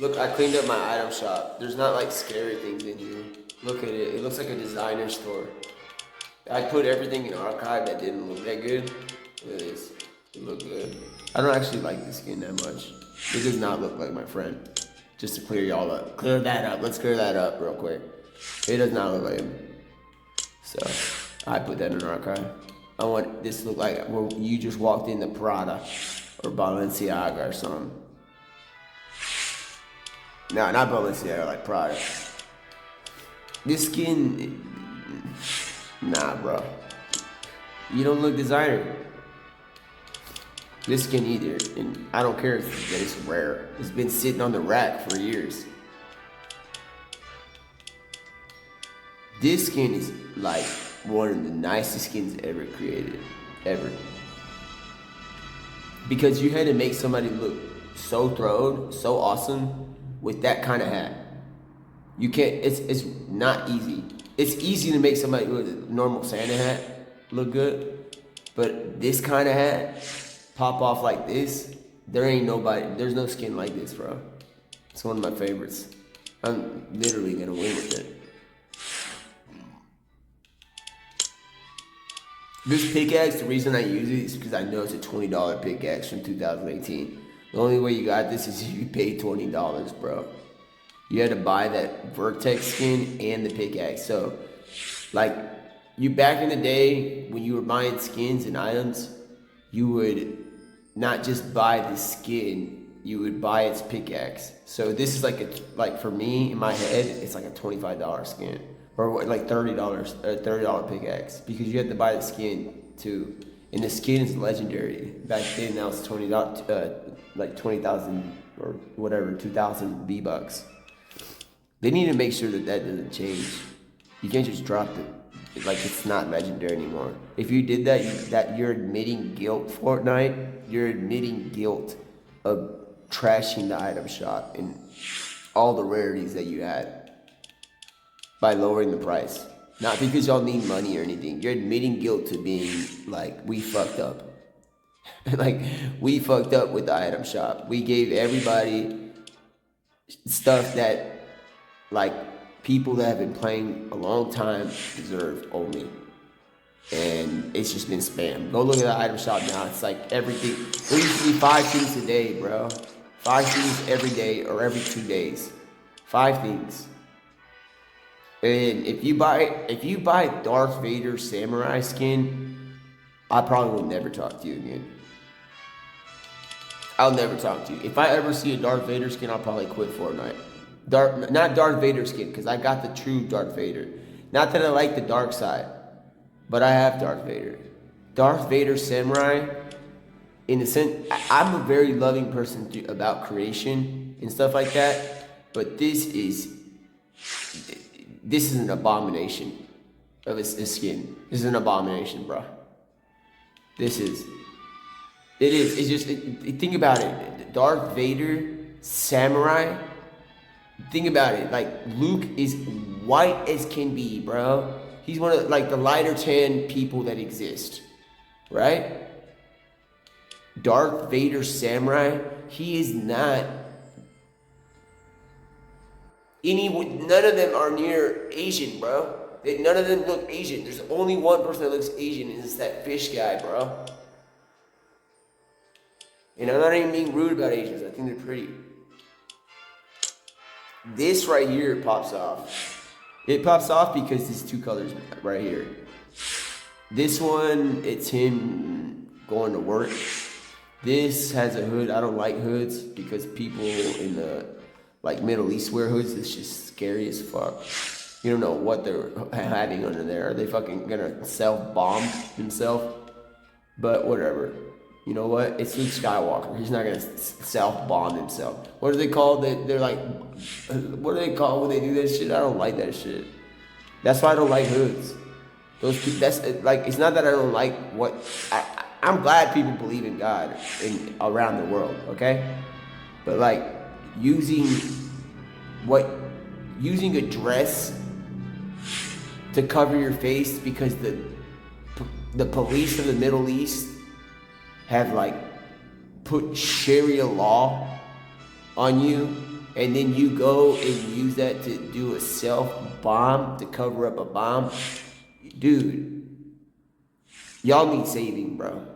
Look, I cleaned up my item shop. There's not like scary things in here. Look at it. It looks like a designer store. I put everything in archive that didn't look that good. Look at this. It looked good. I don't actually like this skin that much. It does not look like my friend. Just to clear y'all up. Clear that up. Let's clear that up real quick. It does not look like him. So, I put that in archive. I want this to look like where you just walked into Prada or Balenciaga or something. No, not Balenciaga, like Prada. This skin, nah, bro. You don't look designer. This skin either, and I don't care if it's rare. It's been sitting on the rack for years. This skin is like one of the nicest skins ever created, ever. Because you had to make somebody look so throwed, so awesome with that kind of hat. You can't, it's not easy. It's easy to make somebody with a normal Santa hat look good, but this kind of hat, pop off like this, there's no skin like this, bro. It's one of my favorites. I'm literally gonna win with it. This pickaxe, the reason I use it is because I know it's a $20 pickaxe from 2018. The only way you got this is if you paid $20, bro. You had to buy that Vertex skin and the pickaxe. So, like, you back in the day when you were buying skins and items, you would not just buy the skin, you would buy its pickaxe. So this is like for me in my head, it's like a $25 skin. Or like $30, a $30 pickaxe, because you have to buy the skin too, and the skin is legendary. Back then, that was like 20,000 or whatever, 2,000 V-bucks. They need to make sure that doesn't change. You can't just drop it like it's not legendary anymore. If you did that, you're admitting guilt, Fortnite. You're admitting guilt of trashing the item shop and all the rarities that you had. By lowering the price. Not because y'all need money or anything. You're admitting guilt to being like, we fucked up. Like, we fucked up with the item shop. We gave everybody stuff that, like, people that have been playing a long time deserve only. And it's just been spam. Go look at the item shop now. It's like everything. There used to be 5 things a day, bro. 5 things every day or every 2 days. 5 things. And if you buy Darth Vader samurai skin, I probably will never talk to you again. I'll never talk to you. If I ever see a Darth Vader skin, I'll probably quit Fortnite. Not Darth Vader skin, because I got the true Darth Vader. Not that I like the dark side, but I have Darth Vader. Darth Vader samurai, in a sense, I'm a very loving person about creation and stuff like that, but this is an abomination of a skin. This is an abomination, bro. It is. It's just, think about it. Darth Vader, samurai. Think about it. Like, Luke is white as can be, bro. He's one of, like, the lighter tan people that exist. Right? Darth Vader, samurai. He is not... none of them are near Asian, bro. None of them look Asian. There's only one person that looks Asian, and it's that fish guy, bro. And I'm not even being rude about Asians. I think they're pretty. This right here pops off. It pops off because these 2 colors right here. This one, it's him going to work. This has a hood. I don't like hoods because people in the like Middle East wear hoods. It's just scary as fuck. You don't know what they're having under there. Are they fucking gonna self-bomb himself? But whatever. You know what? It's Luke Skywalker. He's not gonna self-bomb himself. What do they call that? They're like, what do they call when they do that shit? I don't like that shit. That's why I don't like hoods. Those people, that's like, it's not that I don't like what, I'm glad people believe in God around the world, okay? But like, using a dress to cover your face because the police of the Middle East have like put Sharia law on you and then you go and use that to do a self bomb to cover up a bomb, dude, y'all need saving, bro.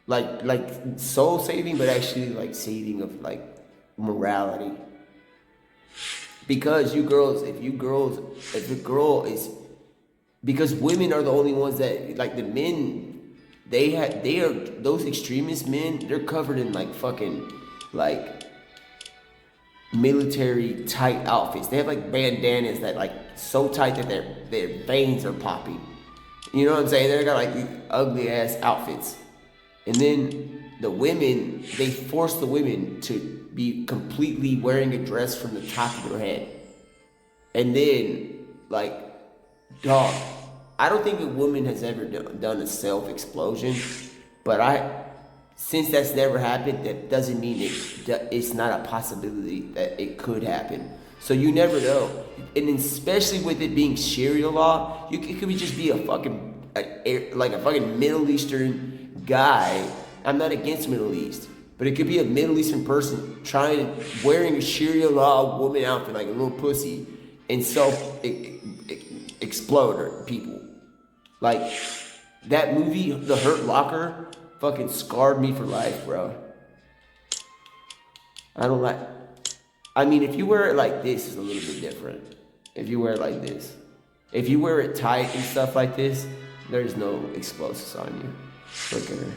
Like soul saving, but actually like saving of like morality. Because if a girl is, because women are the only ones that, like the men, they are, those extremist men, they're covered in like fucking like military tight outfits. They have like bandanas that like so tight that their veins are popping. You know what I'm saying? They got like these ugly ass outfits. And then the women, they force the women to be completely wearing a dress from the top of their head. And then, like, dog, I don't think a woman has ever done a self-explosion, but since that's never happened, that doesn't mean it's not a possibility that it could happen. So you never know. And especially with it being Sharia law, it could just be a fucking Middle Eastern guy. I'm not against Middle East, but it could be a Middle Eastern person wearing a Sharia law woman outfit like a little pussy and explode people. Like that movie, The Hurt Locker, fucking scarred me for life, bro. I mean, if you wear it like this, it's a little bit different. If you wear it like this. If you wear it tight and stuff like this, there's no explosives on you. Look at her.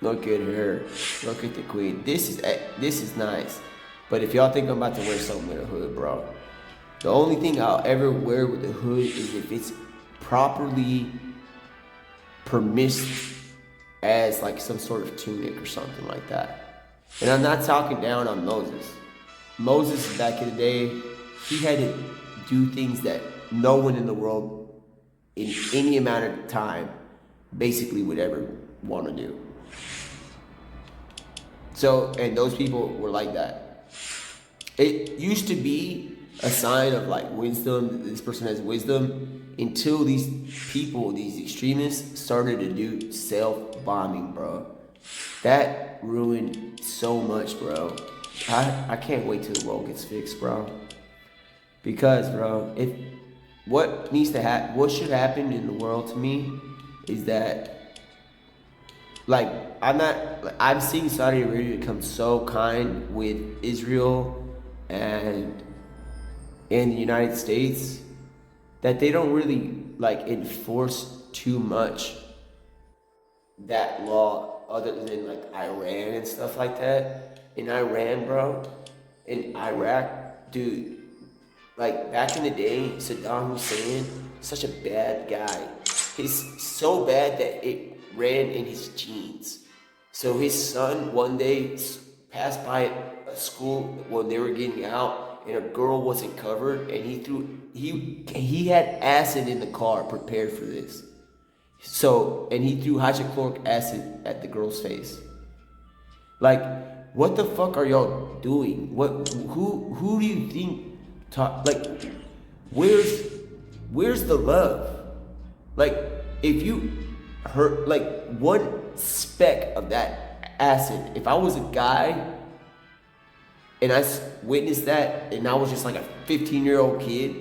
Look at her. Look at the queen. This is nice. But if y'all think I'm about to wear something with a hood, bro, the only thing I'll ever wear with a hood is if it's properly permissed as like some sort of tunic or something like that. And I'm not talking down on Moses. Moses, back in the day, he had to do things that no one in the world in any amount of time basically would ever want to do. So, and those people were like that. It used to be a sign of like wisdom, this person has wisdom, until these people, these extremists, started to do self-bombing, bro. That ruined so much, bro. I can't wait till the world gets fixed, bro. Because, bro, what should happen in the world to me is that, like, I'm seeing Saudi Arabia become so kind with Israel and in the United States that they don't really like enforce too much that law other than like Iran and stuff like that. In Iran, bro, in Iraq, dude, like back in the day, Saddam Hussein, such a bad guy. He's so bad that it ran in his genes. So his son one day passed by a school when they were getting out, and a girl wasn't covered, and he had acid in the car prepared for this. So, and he threw hydrochloric acid at the girl's face. Like, what the fuck are y'all doing? Who do you think like, where's the love? Like, if you hurt like one speck of that acid, if I was a guy and I witnessed that, and I was just like a 15-year-old kid,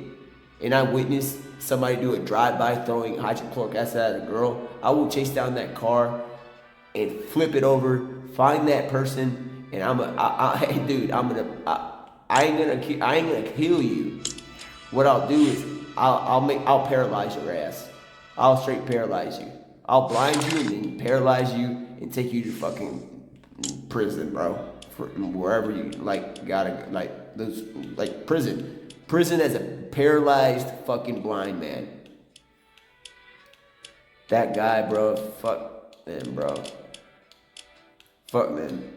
and I witnessed somebody do a drive-by throwing hydrochloric acid at a girl, I will chase down that car and flip it over, find that person, and I ain't gonna kill you. What I'll do is I'll paralyze your ass. I'll straight paralyze you. I'll blind you and then paralyze you and take you to fucking prison, bro. Wherever you gotta those prison as a paralyzed fucking blind man. That guy, bro, fuck them, bro. Fuck them.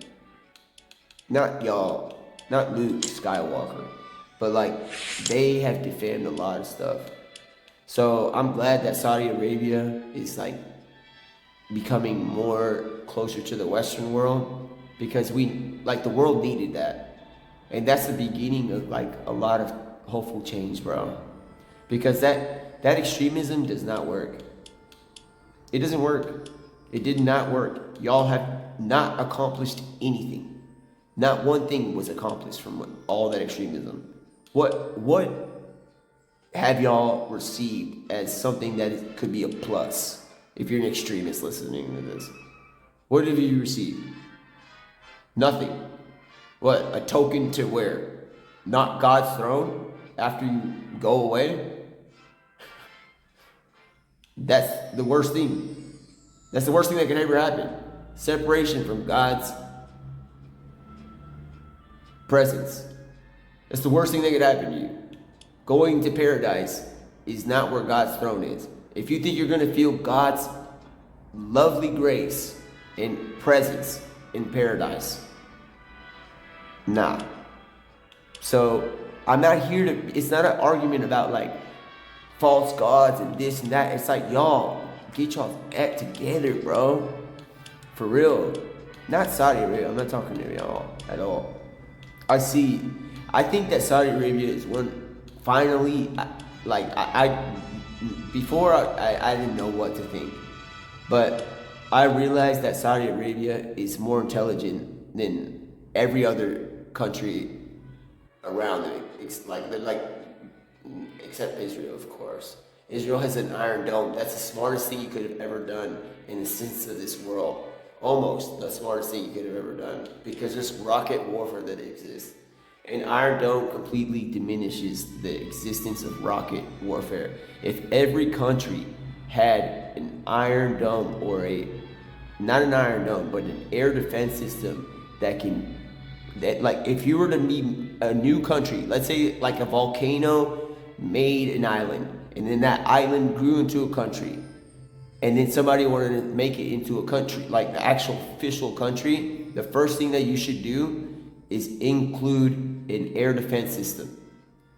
Not y'all, not Luke Skywalker, but like they have defamed a lot of stuff. So I'm glad that Saudi Arabia is like becoming more closer to the Western world, because the world needed that. And that's the beginning of like a lot of hopeful change, bro. Because that extremism does not work. It doesn't work. It did not work. Y'all have not accomplished anything. Not one thing was accomplished from all that extremism. What have y'all received as something that could be a plus if you're an extremist listening to this? What have you received? Nothing. What? A token to where? Not God's throne after you go away? That's the worst thing. That's the worst thing that could ever happen. Separation from God's presence. That's the worst thing that could happen to you. Going to paradise is not where God's throne is. If you think you're going to feel God's lovely grace and presence in paradise, nah. So I'm not here to, it's not an argument about like false gods and this and that. It's like, y'all, get y'all act together, bro. For real. Not Saudi Arabia. I'm not talking to y'all at all. I think that Saudi Arabia is one, finally, before I didn't know what to think. But I realized that Saudi Arabia is more intelligent than every other country around it. It's except Israel, of course. Israel has an Iron Dome. That's the smartest thing you could have ever done in the sense of this world. Almost the smartest thing you could have ever done, because there's rocket warfare that exists. An Iron Dome completely diminishes the existence of rocket warfare. If every country had an Iron Dome, or not an Iron Dome, but an air defense system that like if you were to meet a new country, let's say like a volcano made an island, and then that island grew into a country, and then somebody wanted to make it into a country, like the actual official country, the first thing that you should do is include an air defense system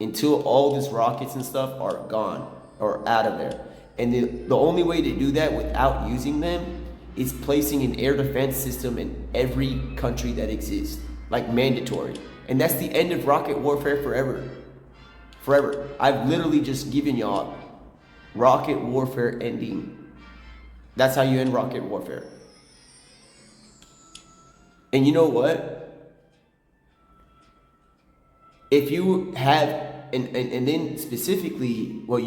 until all these rockets and stuff are gone or out of there. And the only way to do that without using them is placing an air defense system in every country that exists, like mandatory. And that's the end of rocket warfare forever. Forever. I've literally just given y'all rocket warfare ending. That's how you end rocket warfare. And you know what? If you have, and then specifically what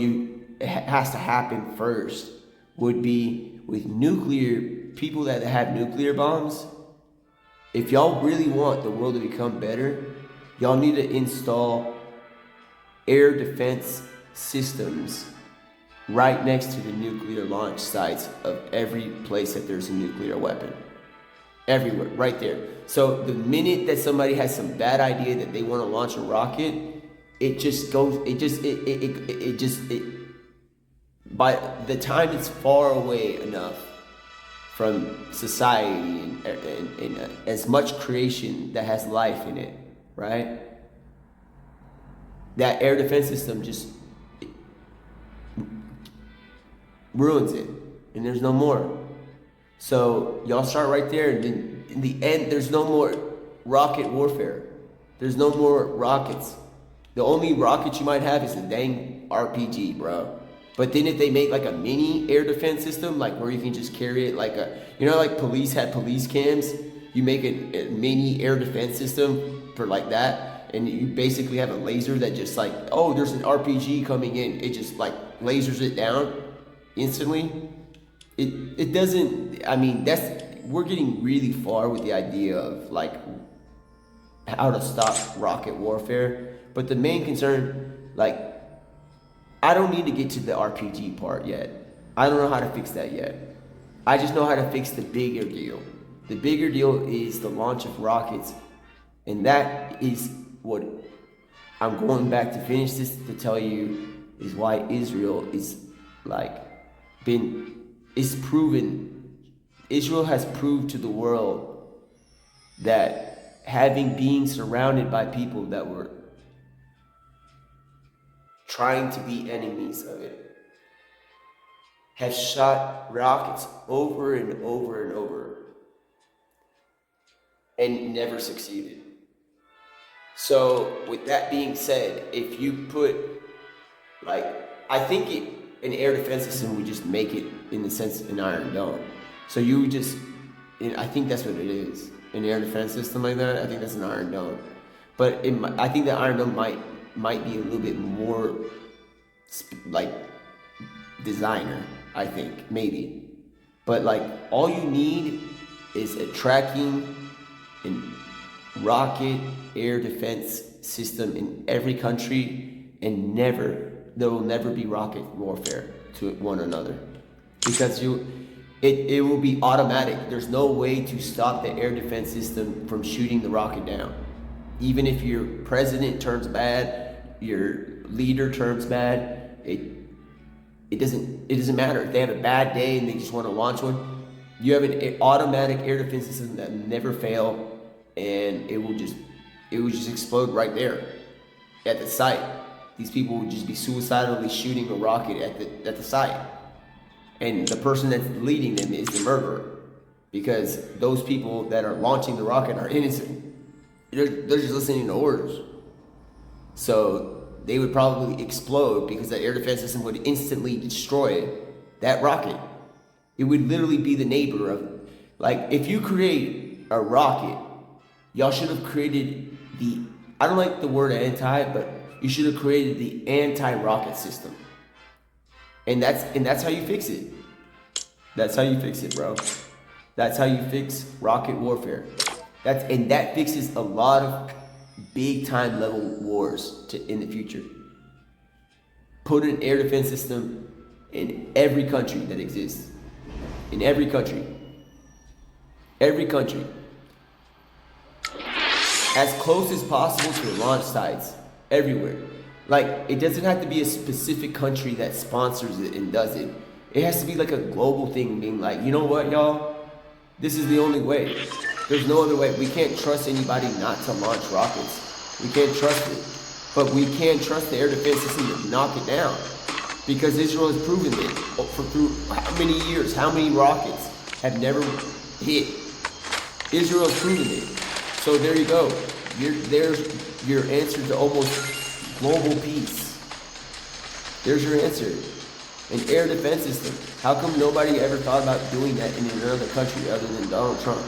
has to happen first would be with people that have nuclear bombs. If y'all really want the world to become better, y'all need to install air defense systems right next to the nuclear launch sites of every place that there's a nuclear weapon. Everywhere, right there. So the minute that somebody has some bad idea that they want to launch a rocket, by the time it's far away enough from society and as much creation that has life in it, right? That air defense system just ruins it, and there's no more. So y'all start right there, and then in the end, there's no more rocket warfare. There's no more rockets. The only rocket you might have is a dang RPG, bro. But then if they make like a mini air defense system, like where you can just carry it like like police had police cams, you make a mini air defense system for like that, and you basically have a laser that just like, oh, there's an RPG coming in. It just like lasers it down instantly. It doesn't, we're getting really far with the idea of like how to stop rocket warfare. But the main concern, like, I don't need to get to the RPG part yet. I don't know how to fix that yet. I just know how to fix the bigger deal. The bigger deal is the launch of rockets. And that is what I'm going back to finish this to tell you is why Israel is like Israel has proved to the world that being surrounded by people that were trying to be enemies of it have shot rockets over and over and over and never succeeded. So with that being said, if you put I think an air defense system would just make it in the sense an Iron Dome. So you just I think that's what it is. An air defense system like that. I think that's an Iron Dome. But I think the Iron Dome might be a little bit more like designer. I think maybe, but like all you need is a tracking and rocket air defense system in every country, and there will never be rocket warfare to one another, because it will be automatic. There's no way to stop the air defense system from shooting the rocket down. Even if your president turns bad, your leader turns bad, it doesn't matter. If they have a bad day and they just want to launch one, you have an automatic air defense system that never fail, and it will just explode right there at the site. These people would just be suicidally shooting a rocket at the site, and the person that's leading them is the murderer, because those people that are launching the rocket are innocent. They're just listening to orders. So they would probably explode because that air defense system would instantly destroy that rocket. It would literally be the neighbor of, like, if you create a rocket, y'all should have created I don't like the word anti, but you should have created the anti-rocket system. And that's how you fix it. That's how you fix it, bro. That's how you fix rocket warfare. That fixes a lot of big time level wars in the future. Put an air defense system in every country that exists. In every country. Every country. As close as possible to the launch sites. Everywhere. Like, it doesn't have to be a specific country that sponsors it and does it. It has to be like a global thing, being like, you know what, y'all? This is the only way. There's no other way. We can't trust anybody not to launch rockets. We can't trust it. But we can trust the air defense system to knock it down. Because Israel has proven it through how many years, how many rockets have never hit. Israel has proven it. So there you go. There's your answer to almost global peace. There's your answer. An air defense system. How come nobody ever thought about doing that in another country other than Donald Trump?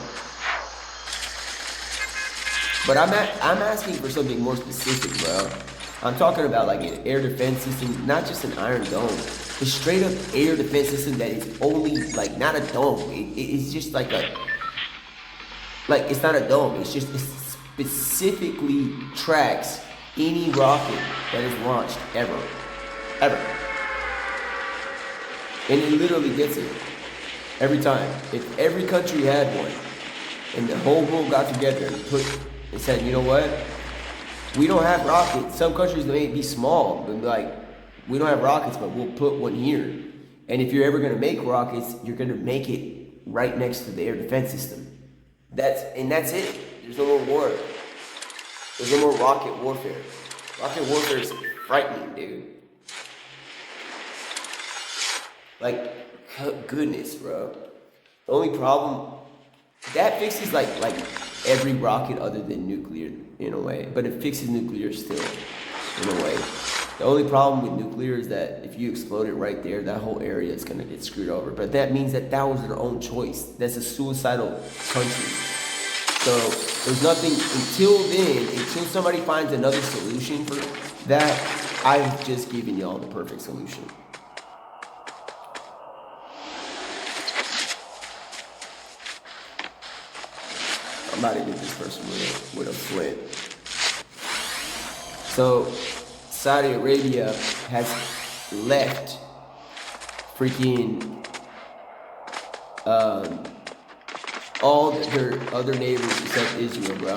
But I'm asking for something more specific, bro. I'm talking about like an air defense system, not just an Iron Dome. A straight up air defense system that is only like not a dome. It's just like it's not a dome. It specifically tracks any rocket that is launched ever. And it literally gets it every time. If every country had one, and the whole world got together and said, you know what? We don't have rockets. Some countries may be small, but like, we don't have rockets, but we'll put one here. And if you're ever gonna make rockets, you're gonna make it right next to the air defense system. That's it. There's no more war. There's no more rocket warfare. Rocket warfare is frightening, dude. Like, goodness, bro. The only problem, that fixes like every rocket other than nuclear in a way, but it fixes nuclear still in a way. The only problem with nuclear is that if you explode it right there, that whole area is gonna get screwed over. But that means that was their own choice. That's a suicidal country. So there's nothing until somebody finds another solution for that. I've just given y'all the perfect solution. I'm about to get this person with a flint. So Saudi Arabia has left freaking all their other neighbors except Israel, bro.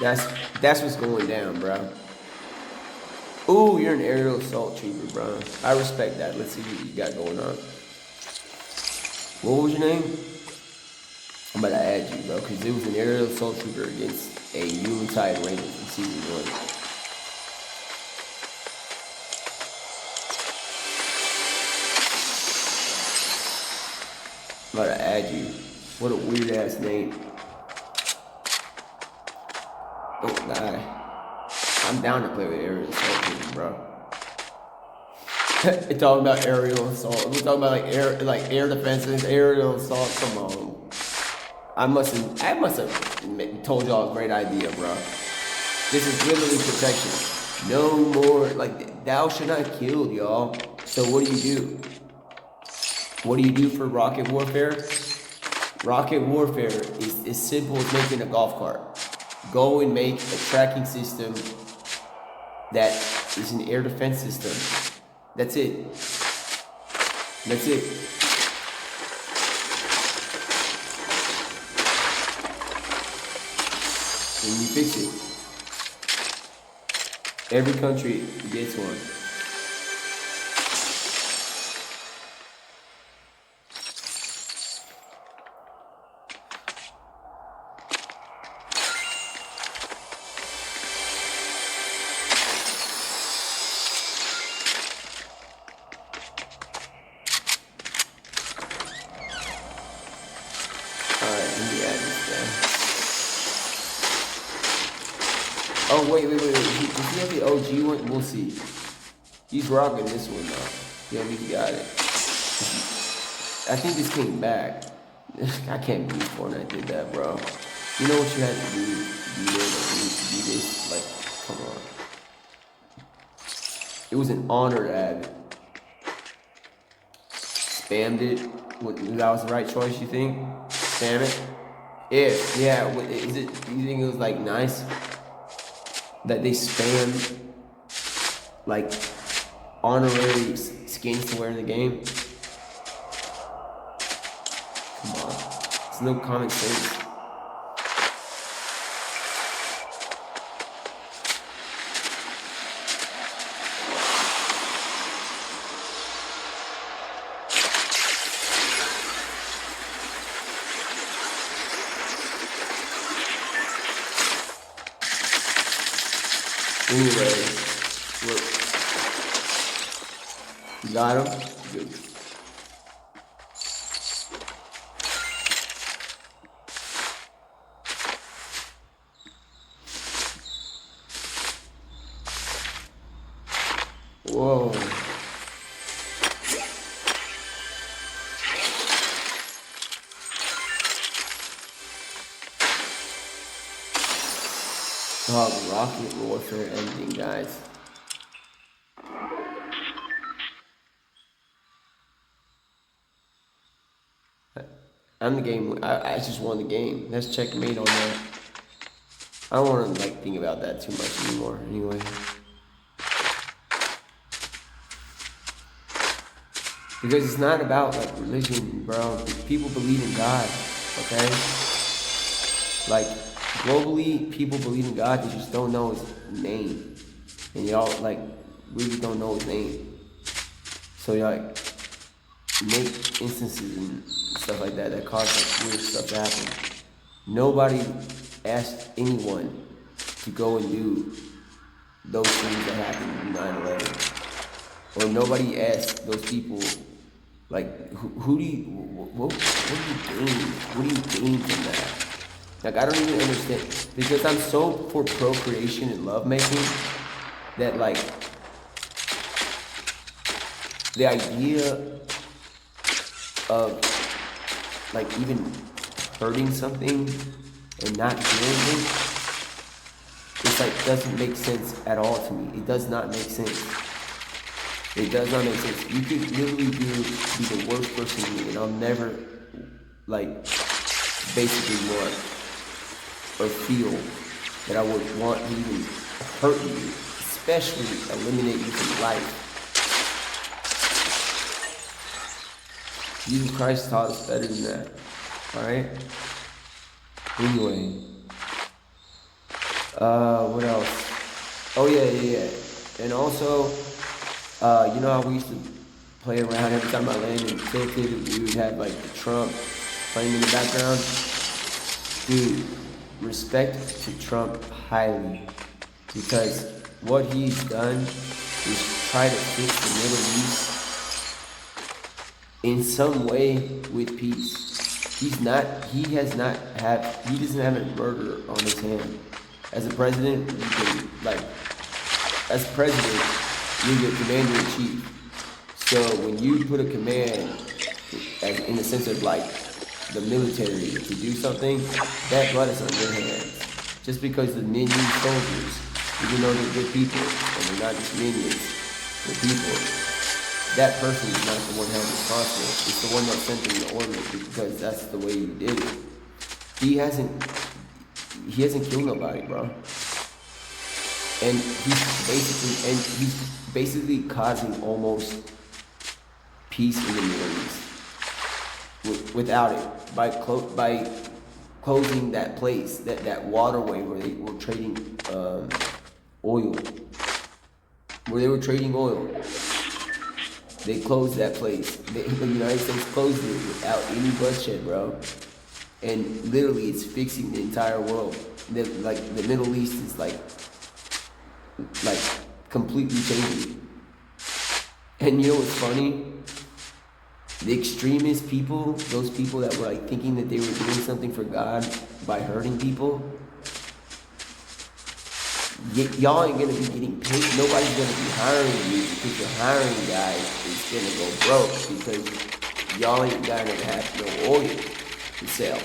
That's what's going down, bro. Ooh, you're an aerial assault trooper, bro. I respect that. Let's see what you got going on. What was your name? I'm about to add you, bro, because it was an aerial assault trooper against a Yuletide Ranger from season 1. I'm about to add you. What a weird ass name. Oh, nah. I'm down to play with aerial assault trooper, bro. We're talking about aerial assault. We're talking about like air defenses, aerial assault. Come on. I must have told y'all a great idea, bro. This is literally protection. No more, like, thou should not kill, y'all. So what do? What do you do for rocket warfare? Rocket warfare is as simple as making a golf cart. Go and make a tracking system that is an air defense system. That's it. That's it. And you fix it. Every country gets one. Alright, let me add this down. Oh, wait. Does he have the OG one? We'll see. He's rocking this one now. Yeah, we got it. I think this came back. I can't believe Fortnite did that, bro. You know what you had to do to be able to do this? Like, come on. It was an honor to have it. Spammed it. That was the right choice, you think? Spam it? Yeah. Is it? Do you think it was like nice that they spammed like honorary skins to wear in the game? Come on, it's no common sense. Anyway, look. You got him? Good. Whoa. Oh, rocket warfare ending, guys. I'm the game. I just won the game. That's checkmate on that. I don't want to think about that too much anymore. Anyway. Because it's not about religion, bro. People believe in God, okay? Like, globally, people believe in God. They just don't know His name, and y'all really don't know His name. So y'all make instances and stuff like that cause weird stuff to happen. Nobody asked anyone to go and do those things that happened in 9/11, or nobody asked those people. What do you gain from that? I don't even understand, because I'm so for procreation and lovemaking that the idea of even hurting something and not doing it, it's doesn't make sense at all to me. It does not make sense. It does not make sense. You could literally be the worst person in me, and I'll never basically want or feel that I would want to even hurt you, especially eliminate you from life. Jesus Christ taught us better than that. Alright? Anyway. What else? Oh yeah. And also, you know how we used to play around every time I landed and tilted, we would have the Trump playing in the background? Dude, respect to Trump highly, because what he's done is try to fix the Middle East in some way with peace. He doesn't have a murder on his hand. As a president, you're the commander-in-chief. So when you put a command, as in the sense of like the military to do something, that blood is on your hands. Just because the minion soldiers, even though they're good people and they're not just minions, they're people, that person is not the one held responsible. It's the one that sent them the order because that's the way you did it. He hasn't killed nobody, bro. And he's basically causing almost peace in the Middle East without it by closing that place, that waterway where they were trading oil. Where they were trading oil, they closed that place. The United States closed it without any bloodshed, bro. And literally, it's fixing the entire world. The Middle East is like completely changing. And you know what's funny? The extremist people, those people that were like thinking that they were doing something for God by hurting people, y'all ain't gonna be getting paid. Nobody's gonna be hiring you because your hiring guy is gonna go broke because y'all ain't gonna have no oil to sell.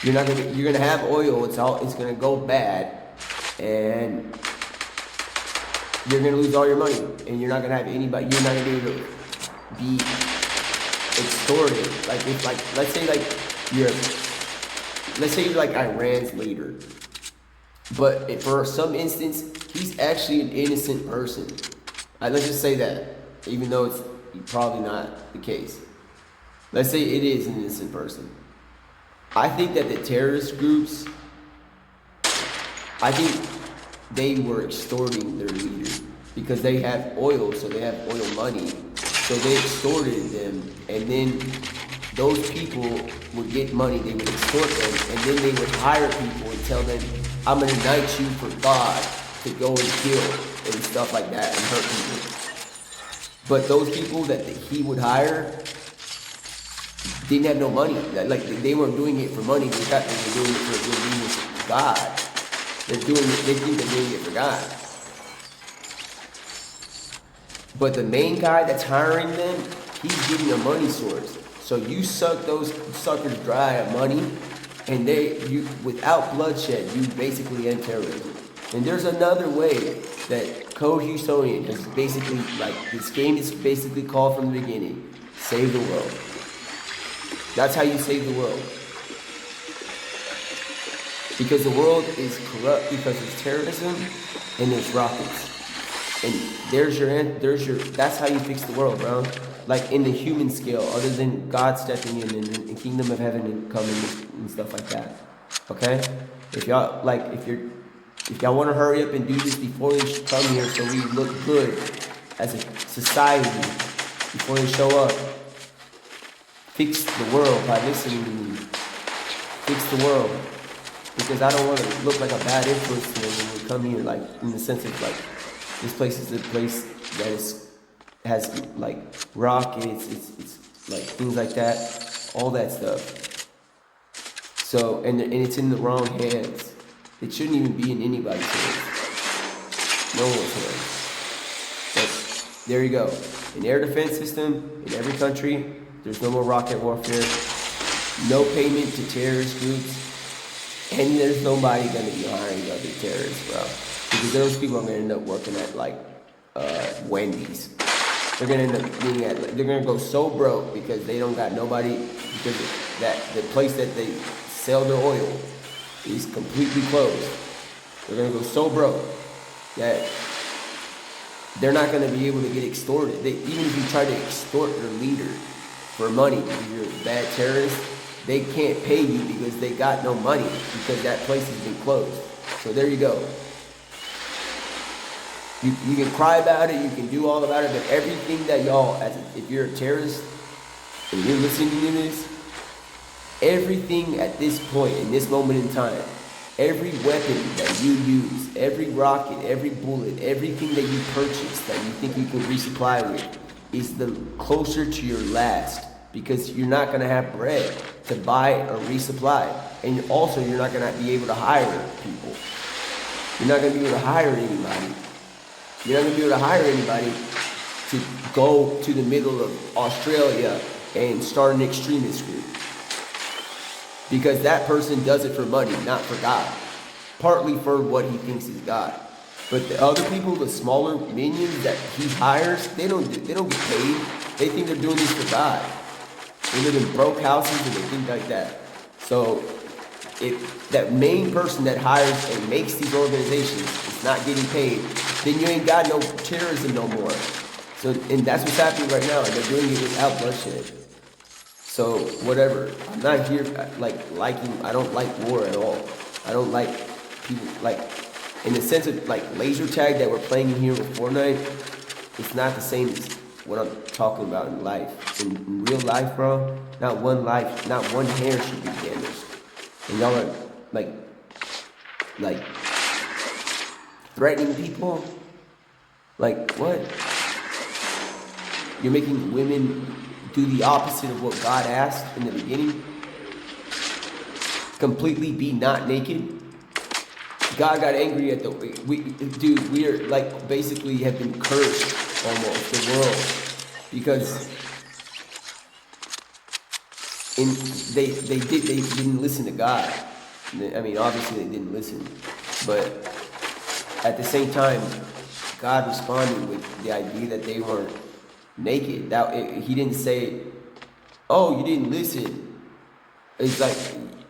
You're gonna have oil. It's gonna go bad, and you're gonna lose all your money, and you're not gonna have anybody. You're not gonna be able to be extorted. Let's say you're like Iran's leader, but for some instance, he's actually an innocent person. Let's just say that, even though it's probably not the case. Let's say it is an innocent person. I think that the terrorist groups, I think they were extorting their leader because they have oil, so they have oil money. So they extorted them, and then those people would get money, they would extort them, and then they would hire people and tell them, I'm gonna knight you for God to go and kill and stuff like that and hurt people. But those people that he would hire didn't have no money. Like they weren't doing it for money, they were doing it for obedience to God. They think they're doing it for God. But the main guy that's hiring them, he's getting a money source. So you suck those suckers dry of money, and without bloodshed, you basically end terrorism. And there's another way that Code Houstonian has basically, this game is basically called from the beginning, save the world. That's how you save the world. Because the world is corrupt because there's terrorism and there's rockets. And that's how you fix the world, bro. Like in the human scale, other than God stepping in and the kingdom of heaven and coming and stuff like that. Okay? If y'all want to hurry up and do this before they come here so we look good as a society, before they show up, fix the world by listening to me. Fix the world. Because I don't want to look like a bad influence to them when we come here, like in the sense of like, this place is a place that has like rockets, it's like things like that, all that stuff. So, and it's in the wrong hands. It shouldn't even be in anybody's hands. No one's hands. But there you go. An air defense system in every country. There's no more rocket warfare. No payment to terrorist groups. And there's nobody going to be hiring other terrorists, bro. Because those people are going to end up working at, Wendy's. They're going to end up being they're going to go so broke because they don't got nobody, because the place that they sell their oil is completely closed. They're going to go so broke that they're not going to be able to get extorted. Even if you try to extort your leader for money because you're a bad terrorist, they can't pay you because they got no money because that place has been closed. So there you go. You can cry about it, you can do all about it, but everything that y'all, if you're a terrorist and you're listening to this, everything at this point, in this moment in time, every weapon that you use, every rocket, every bullet, everything that you purchase that you think you can resupply with is the closer to your last, because you're not going to have bread to buy or resupply. And also, you're not going to be able to hire people. You're not going to be able to hire anybody. You're not going to be able to hire anybody to go to the middle of Australia and start an extremist group. Because that person does it for money, not for God. Partly for what he thinks is God. But the other people, the smaller minions that he hires, they don't get paid. They think they're doing this for God. They live in broke houses and they think like that. So if that main person that hires and makes these organizations is not getting paid, then you ain't got no terrorism no more. So, and that's what's happening right now. They're doing it without bloodshed. So whatever. I'm not here I don't like war at all. I don't like people in the sense of laser tag that we're playing in here with Fortnite. It's not the same as what I'm talking about in life. In real life, bro, not one hair should be damaged. And y'all are like threatening people. Like what? You're making women do the opposite of what God asked in the beginning. Completely be not naked. God got angry at we are basically have been cursed almost, the world, because they didn't listen to God. I mean, obviously they didn't listen, but at the same time, God responded with the idea that they weren't naked. He didn't say, "Oh, you didn't listen." It's like,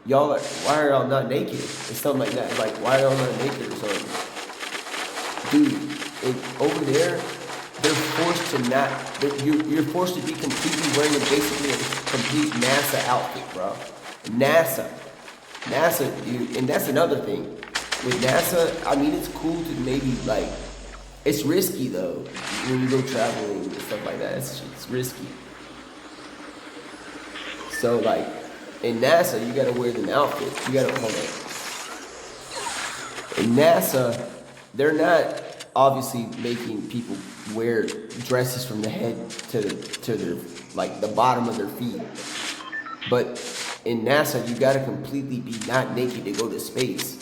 y'all why are y'all not naked? It's something like that. Like, why are y'all not naked or something? Dude, over there, they're forced to not. You're forced to be completely wearing basically a complete NASA outfit, bro. NASA, dude, and that's another thing. With NASA, I mean, it's cool to maybe it's risky though when you go traveling and stuff like that. It's risky. So in NASA, you gotta wear them outfits. You gotta hold on. In NASA, they're not obviously making people wear dresses from the head to their the bottom of their feet. But in NASA, you gotta completely be not naked to go to space.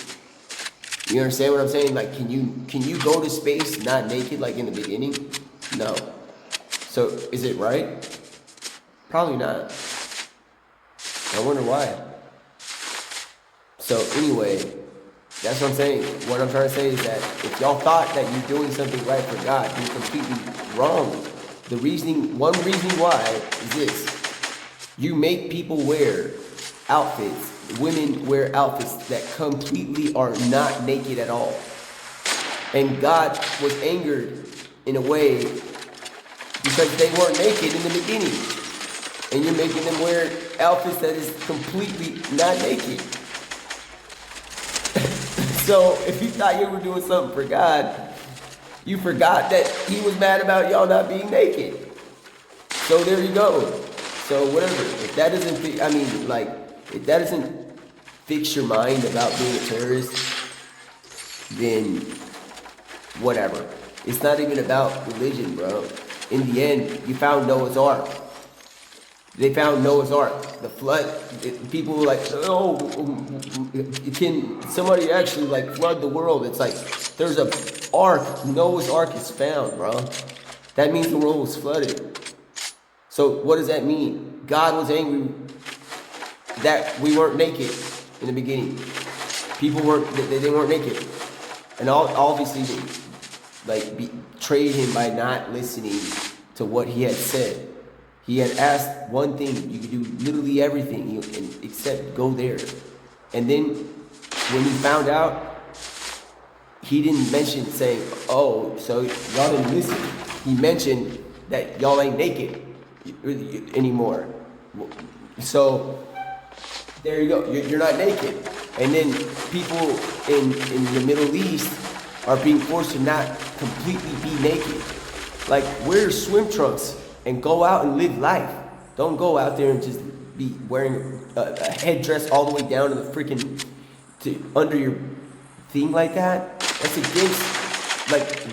You understand what I'm saying? Can you go to space not naked in the beginning? No. So is it right? Probably not. I wonder why. So anyway, that's what I'm saying. What I'm trying to say is that if y'all thought that you're doing something right for God, you're completely wrong. One reason why is this. You make people wear outfits. Women wear outfits that completely are not naked at all. And God was angered in a way because they weren't naked in the beginning. And you're making them wear outfits that is completely not naked. So if you thought you were doing something for God, you forgot that he was mad about y'all not being naked. So there you go. So whatever. If that doesn't fix your mind about being a terrorist, then whatever. It's not even about religion, bro. In the end, you found Noah's Ark. They found Noah's Ark. The flood, people were like, oh, can somebody actually flood the world? It's there's a ark. Noah's Ark is found, bro. That means the world was flooded. So what does that mean? God was angry that we weren't naked in the beginning. People they weren't naked. And obviously they betrayed him by not listening to what he had said. He had asked one thing. You could do literally everything except go there. And then when he found out, he didn't mention saying, oh, so y'all didn't listen. He mentioned that y'all ain't naked anymore. So there you go. You're not naked. And then people in the Middle East are being forced to not completely be naked. Wear swim trunks and go out and live life. Don't go out there and just be wearing a headdress all the way down to the freaking under your thing like that. That's against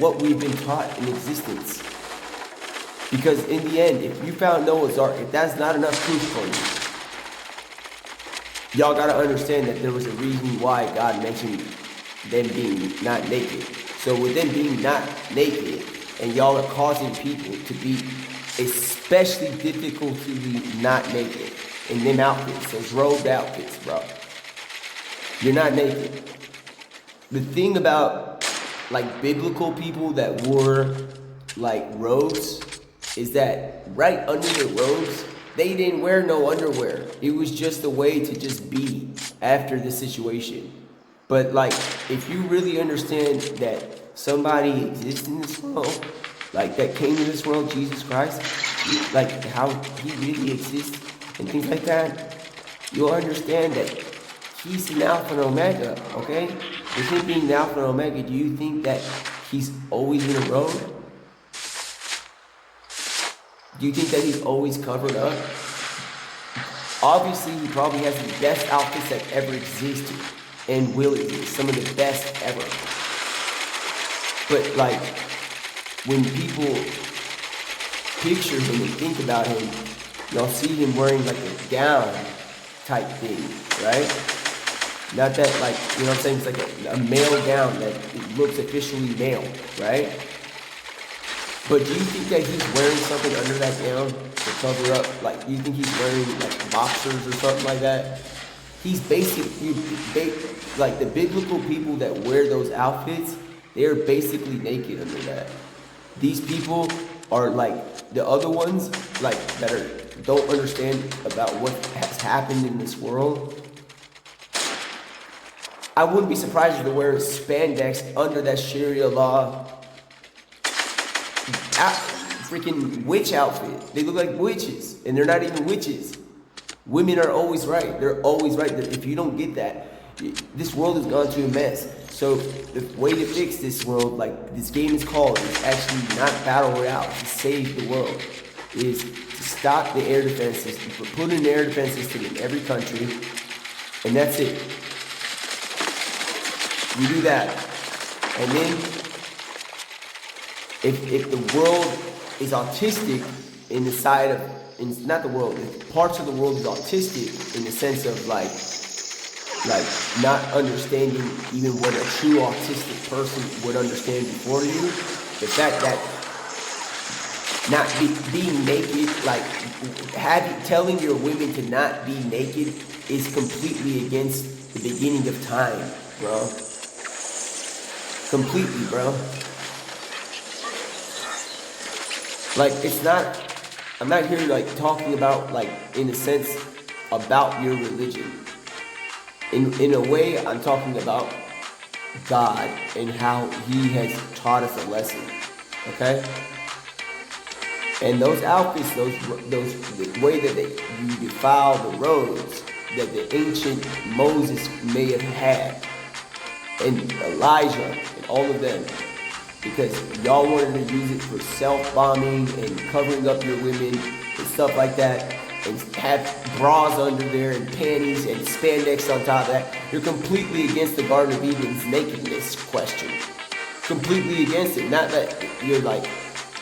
what we've been taught in existence. Because in the end, if you found Noah's Ark, if that's not enough proof for you, y'all gotta understand that there was a reason why God mentioned them being not naked. So with them being not naked, and y'all are causing people to be especially difficultly not naked in them outfits, those robed outfits, bro. You're not naked. The thing about like biblical people that wore like robes is that right under the robes, they didn't wear no underwear. It was just a way to just be after the situation. But like, if you really understand that somebody exists in this world, like that came to this world, Jesus Christ, like how he really exists and things like that, you'll understand that he's an Alpha and Omega, okay? With him being the Alpha and Omega, do you think that he's always in a robe? Do you think that he's always covered up? Obviously, he probably has the best outfits that ever existed and will exist. Some of the best ever. But like, when people picture him and think about him, y'all see him wearing like a gown type thing, right? Not that like, you know what I'm saying, it's like a male gown that looks officially male, right? But do you think that he's wearing something under that gown to cover up? Like, do you think he's wearing like boxers or something like that? He's basically, like the biblical people that wear those outfits, they're basically naked under that. These people are like the other ones, like that don't understand about what has happened in this world. I wouldn't be surprised if they wear spandex under that Sharia law freaking witch outfit. They look like witches, and they're not even witches. Women are always right. They're always right. If you don't get that, this world has gone to a mess. So the way to fix this world, like this game is called, is actually not battle royale to save the world. Is to stop the air defense system, put an air defense system in every country, and that's it. You do that, and then if the world is autistic in the side of, not the world, if parts of the world is autistic in the sense of like not understanding even what a true autistic person would understand before you, the fact that not being naked, like telling your women to not be naked is completely against the beginning of time, bro. Completely, bro. Like, it's not, I'm not here like talking about like in a sense about your religion. In a way, I'm talking about God and how he has taught us a lesson, okay? And those outfits, the way that you defile the robes that the ancient Moses may have had, and Elijah and all of them, because y'all wanted to use it for self-bombing and covering up your women and stuff like that, and have bras under there and panties and spandex on top of that. You're completely against the Garden of Eden's nakedness question. Completely against it. Not that you're like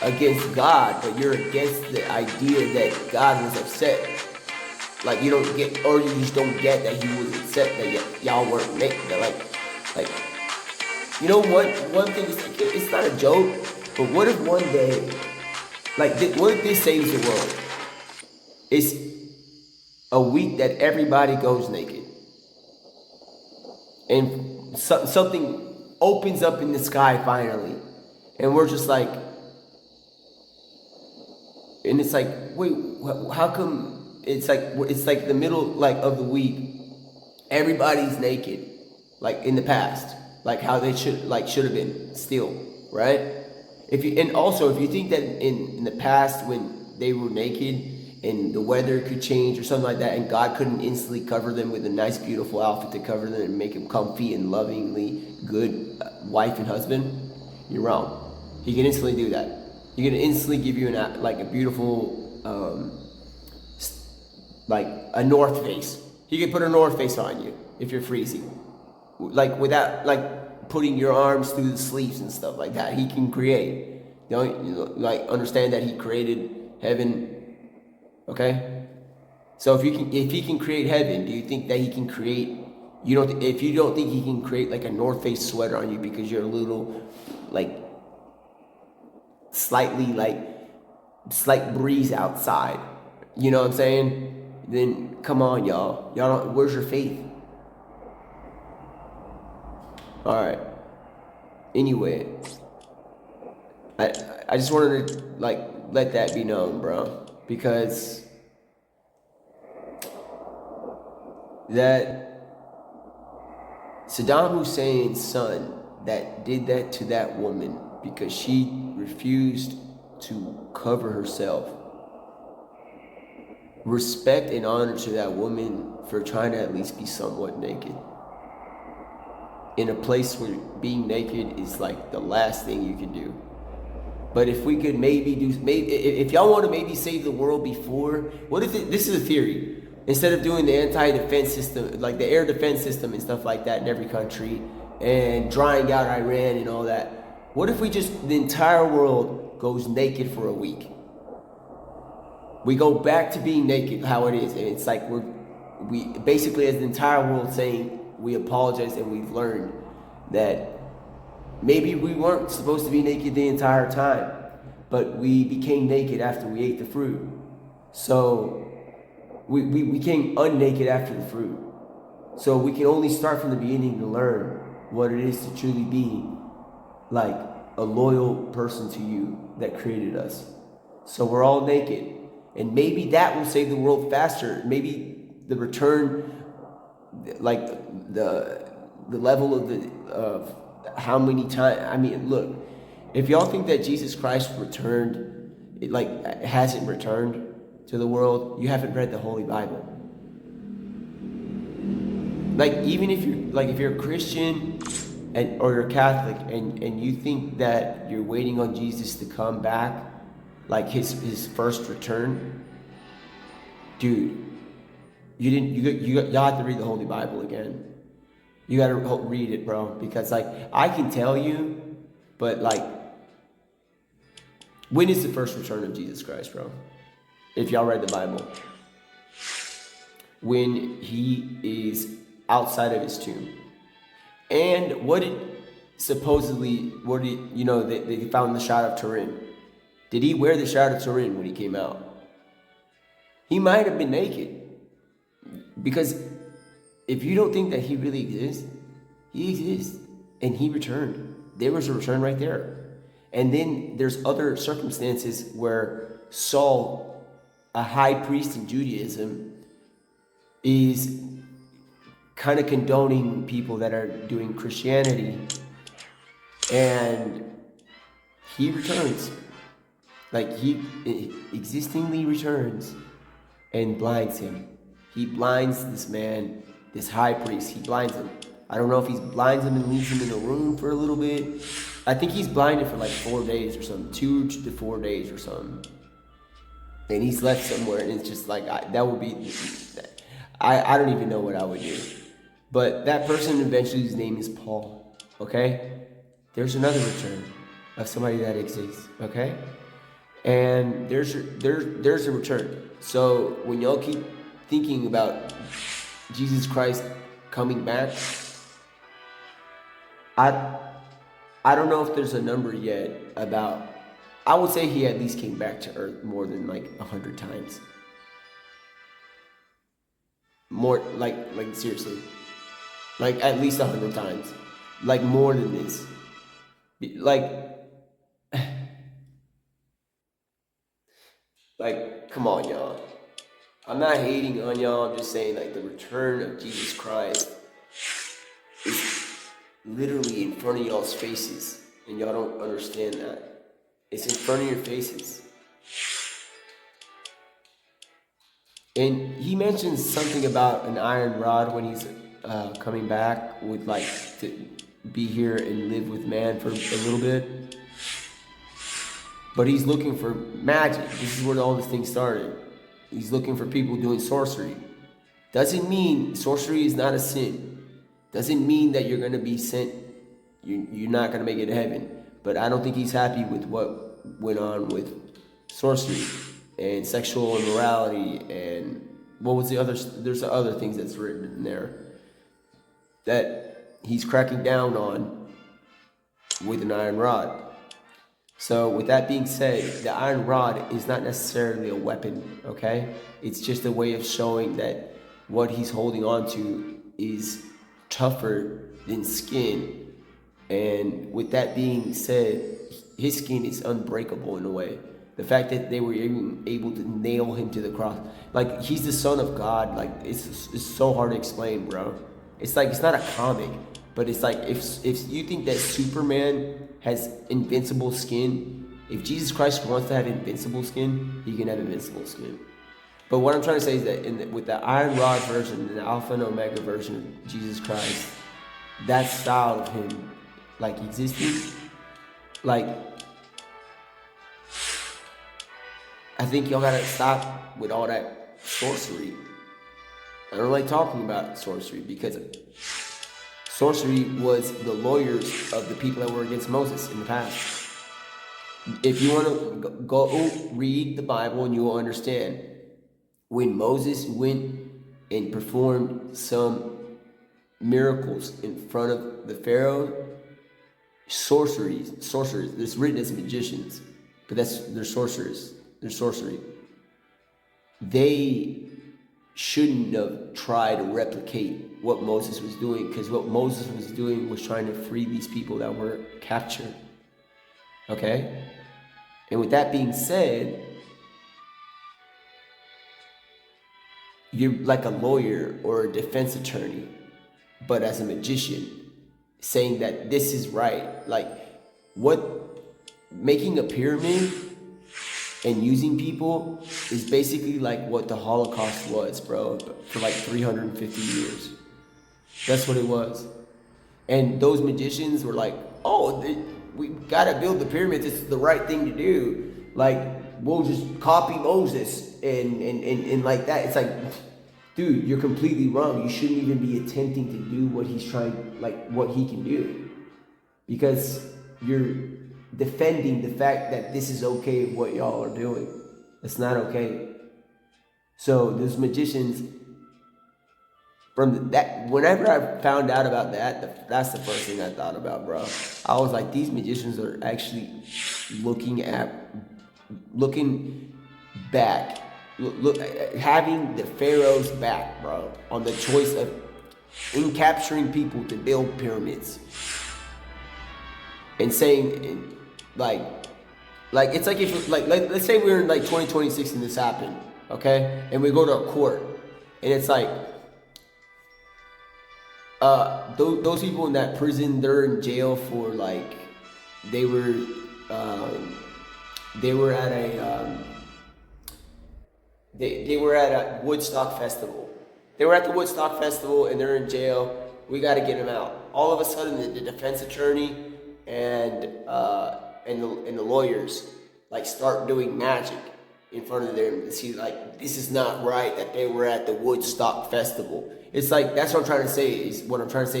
against God, but you're against the idea that God was upset. Like you don't get, or you just don't get that he was upset that y'all weren't naked. Like, you know what? One thing is, like, it's not a joke, but what if one day, like, what if this saves the world? It's a week that everybody goes naked, and something opens up in the sky finally, and we're just like, and it's like, wait, how come? It's like the middle like of the week, everybody's naked, like in the past, like how they should have been still, right? If you think that in the past when they were naked and the weather could change or something like that, and God couldn't instantly cover them with a nice beautiful outfit to cover them and make them comfy and lovingly good wife and husband, you're wrong. He can instantly do that. He can instantly give you a beautiful like a North Face. He can put a North Face on you if you're freezing, like without like putting your arms through the sleeves and stuff like that. He can create. Like understand that he created heaven. Okay, so if he can create heaven, do you think that he can create? If you don't think he can create like a North Face sweater on you because you're a little like slightly like slight breeze outside, you know what I'm saying? Then come on, y'all don't, where's your faith? All right. Anyway, I I just wanted to like let that be known, bro, because that Saddam Hussein's son that did that to that woman because she refused to cover herself. Respect and honor to that woman for trying to at least be somewhat naked. In a place where being naked is like the last thing you can do. But if we could maybe do, maybe if y'all want to maybe save the world before, what if this is a theory? Instead of doing the anti-defense system, like the air defense system and stuff like that in every country, and drying out Iran and all that, what if we just, the entire world goes naked for a week? We go back to being naked how it is, and it's like we basically as the entire world saying we apologize and we've learned that maybe we weren't supposed to be naked the entire time, but we became naked after we ate the fruit. So we became unnaked after the fruit. So we can only start from the beginning to learn what it is to truly be like a loyal person to you that created us. So we're all naked. And maybe that will save the world faster. Maybe the return, like the level of how many times. I mean, look, if y'all think that Jesus Christ returned, it like hasn't returned to the world, you haven't read the Holy Bible. Like even if you're a Christian or you're Catholic and you think that you're waiting on Jesus to come back, like his first return, dude, y'all have to read the Holy Bible again. You gotta read it, bro, because like I can tell you, but like, when is the first return of Jesus Christ, bro? If y'all read the Bible, when he is outside of his tomb, and what did they found the shroud of Turin? Did he wear the shroud of Turin when he came out? He might have been naked. Because if you don't think that he really exists, he exists. And he returned. There was a return right there. And then there's other circumstances where Saul, a high priest in Judaism, is kind of condoning people that are doing Christianity. And he returns. Like he existingly returns and blinds him. He blinds this man, this high priest. He blinds him. I don't know if he blinds him and leaves him in a room for a little bit. I think he's blinded for like 4 days or something, 2 to 4 days or something. And he's left somewhere, and it's just like that would be. I don't even know what I would do. But that person eventually, his name is Paul. Okay, there's another return of somebody that exists. Okay. And there's a return. So when y'all keep thinking about Jesus Christ coming back, I don't know if there's a number yet about. I would say he at least came back to earth more than like 100 times. More like seriously, like at least 100 times, like more than this, like. Like, come on, y'all. I'm not hating on y'all. I'm just saying, like, the return of Jesus Christ is literally in front of y'all's faces, and y'all don't understand that. It's in front of your faces. And he mentions something about an iron rod when he's coming back, would like to be here and live with man for a little bit. But he's looking for magic. This is where all this thing started. He's looking for people doing sorcery. Doesn't mean sorcery is not a sin. Doesn't mean that you're going to be sent. You're not going to make it to heaven. But I don't think he's happy with what went on with sorcery and sexual immorality and what was the other? There's the other things that's written in there that he's cracking down on with an iron rod. So with that being said, the iron rod is not necessarily a weapon, okay? It's just a way of showing that what he's holding on to is tougher than skin. And with that being said, his skin is unbreakable in a way. The fact that they were even able to nail him to the cross, like he's the son of God, like it's so hard to explain, bro. It's like it's not a comic, but it's like if you think that Superman has invincible skin, if Jesus Christ wants to have invincible skin, he can have invincible skin. But what I'm trying to say is that with the Iron Rod version, the Alpha and Omega version of Jesus Christ, that style of him, like existing, like I think y'all gotta stop with all that sorcery. I don't like talking about sorcery because sorcery was the lawyers of the people that were against Moses in the past. If you want to go read the Bible, and you will understand when Moses went and performed some miracles in front of the Pharaoh, sorcerers, it's written as magicians, but they're sorcerers, they're sorcery. They shouldn't have tried to replicate what Moses was doing, because what Moses was doing was trying to free these people that were captured. Okay? And with that being said, you're like a lawyer or a defense attorney, but as a magician, saying that this is right. Like, what, making a pyramid and using people is basically like what the Holocaust was, bro, for like 350 years. That's what it was. And those magicians were like, oh, we gotta build the pyramids, it's the right thing to do. Like, we'll just copy Moses and like that. It's like, dude, you're completely wrong. You shouldn't even be attempting to do what he's trying, like what he can do. Because you're defending the fact that this is okay what y'all are doing. It's not okay. So those magicians, whenever I found out about that's the first thing I thought about, bro. I was like, these magicians are actually looking back, having the Pharaoh's back, bro, on the choice of capturing people to build pyramids, and saying, like it's like if let's say we're in like 2026 and this happened, okay, and we go to a court, and it's like those people in that prison, they're in jail for like they were at a they were at a Woodstock festival. They were at the Woodstock festival and they're in jail. We got to get them out. All of a sudden, the defense attorney and the lawyers like start doing magic in front of them to see like this is not right that they were at the Woodstock festival. It's like that's what I'm trying to say is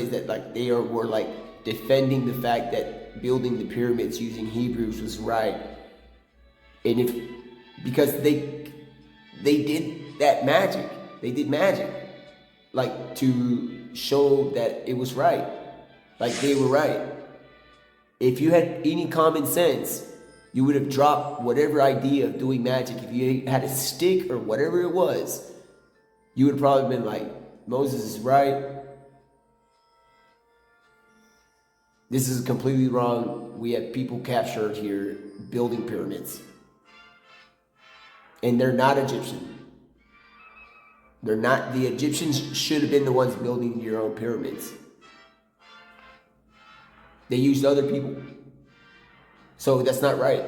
that like were like defending the fact that building the pyramids using Hebrews was right, and because they did that magic, they did magic like to show that it was right, like they were right. If you had any common sense, you would have dropped whatever idea of doing magic. If you had a stick or whatever it was, you would have probably been like, Moses is right. This is completely wrong. We have people captured here building pyramids. And they're not Egyptian. They're not, the Egyptians should have been the ones building your own pyramids. They used other people. So that's not right.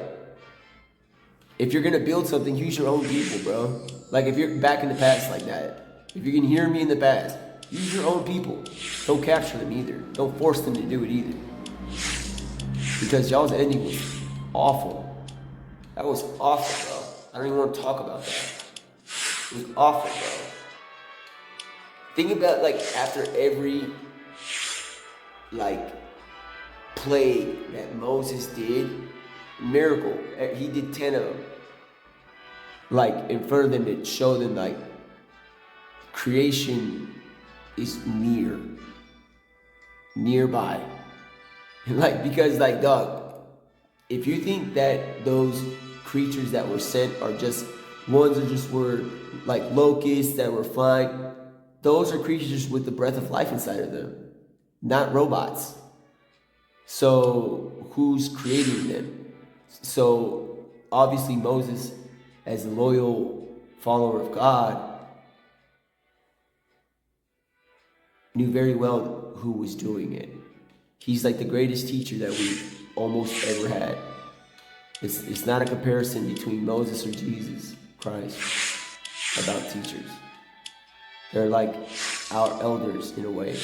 If you're gonna build something, use your own people, bro. Like if you're back in the past like that, if you can hear me in the past, use your own people. Don't capture them either. Don't force them to do it either. Because y'all's ending was awful. That was awful, bro. I don't even want to talk about that. It was awful, bro. Think about like after every like plague that Moses did, miracle, he did 10 of them. Like in front of them to show them like creation is nearby. Like because like dog, If you think that those creatures that were sent are just ones that just were like locusts that were flying, those are creatures with the breath of life inside of them, not robots. So who's creating them? So obviously Moses, as a loyal follower of God, knew very well who was doing it. He's like the greatest teacher that we've almost ever had. It's not a comparison between Moses or Jesus Christ about teachers. They're like our elders in a way.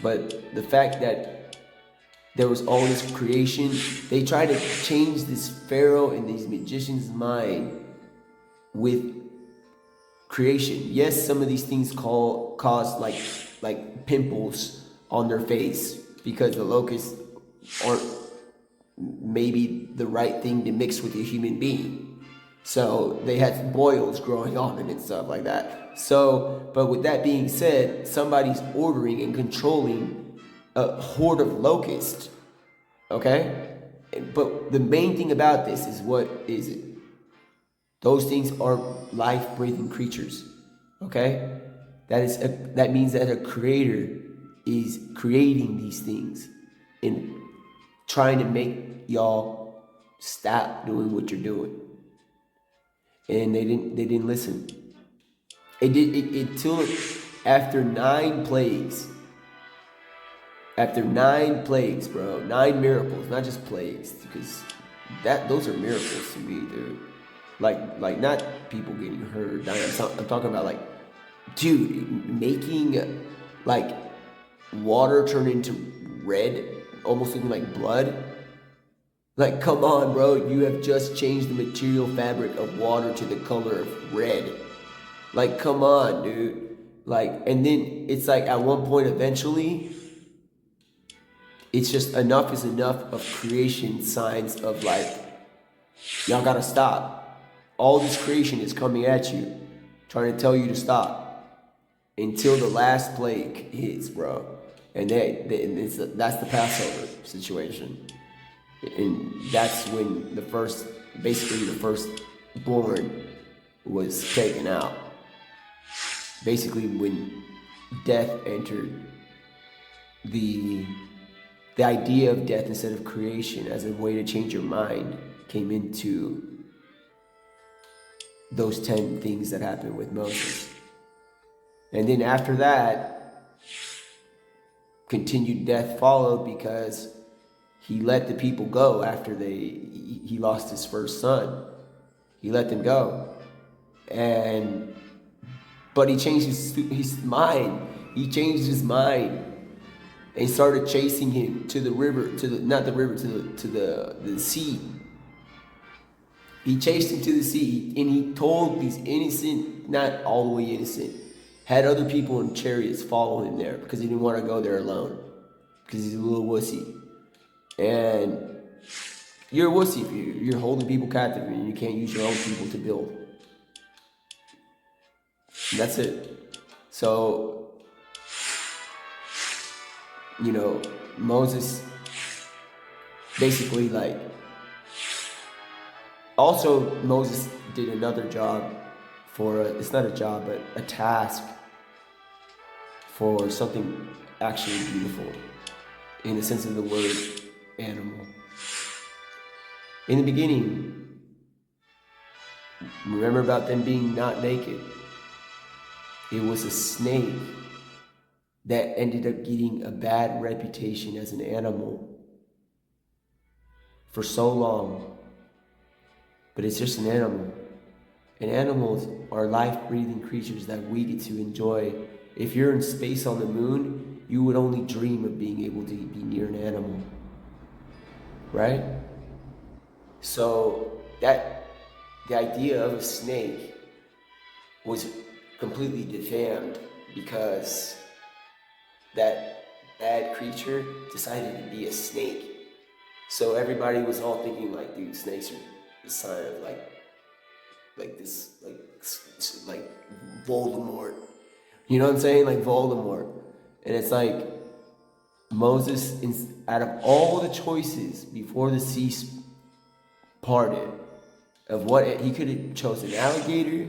But the fact that there was all this creation, they tried to change this Pharaoh and these magicians' mind with creation. Yes, some of these things cause like pimples on their face because the locusts aren't maybe the right thing to mix with a human being. So they had boils growing on them and stuff like that. So, but with that being said, somebody's ordering and controlling a horde of locusts. Okay? But the main thing about this is, what is it? Those things are life-breathing creatures. Okay? That means that a creator is creating these things and trying to make y'all stop doing what you're doing. And they didn't listen. It took after 9 plagues. After 9 plagues, bro, 9 miracles, not just plagues, because those are miracles to me, dude. Like not people getting hurt or dying. I'm talking about like, dude, making like water turn into red, almost looking like blood. Like, come on, bro, you have just changed the material fabric of water to the color of red. Like, come on, dude. Like, and then it's like at one point eventually, it's just enough is enough of creation signs of like, y'all gotta stop. All this creation is coming at you, trying to tell you to stop until the last plague hits, bro. And that's the Passover situation. And that's when the firstborn was taken out. Basically, when death entered, the idea of death instead of creation as a way to change your mind came into those 10 things that happened with Moses. And then after that, continued death followed because he let the people go after he lost his first son. He let them go. But he changed his mind. He changed his mind and started chasing him to the river, to the sea. He chased him to the sea, and he told these innocent, not all the way innocent, had other people in chariots follow him there because he didn't want to go there alone because he's a little wussy. And you're a wussy if you're holding people captive and you can't use your own people to build. And that's it. So, Moses basically also Moses did another job it's not a job, but a task for something actually beautiful in the sense of the word animal. In the beginning, remember about them being not naked. It was a snake that ended up getting a bad reputation as an animal for so long. But it's just an animal. And animals are life-breathing creatures that we get to enjoy. If you're in space on the moon, you would only dream of being able to be near an animal. Right? So the idea of a snake was completely defamed because that bad creature decided to be a snake. So everybody was all thinking like, dude, snakes are the sign of like Voldemort. You know what I'm saying? Like Voldemort. And it's like, Moses, out of all the choices before the sea parted, of what he could have chosen, an alligator,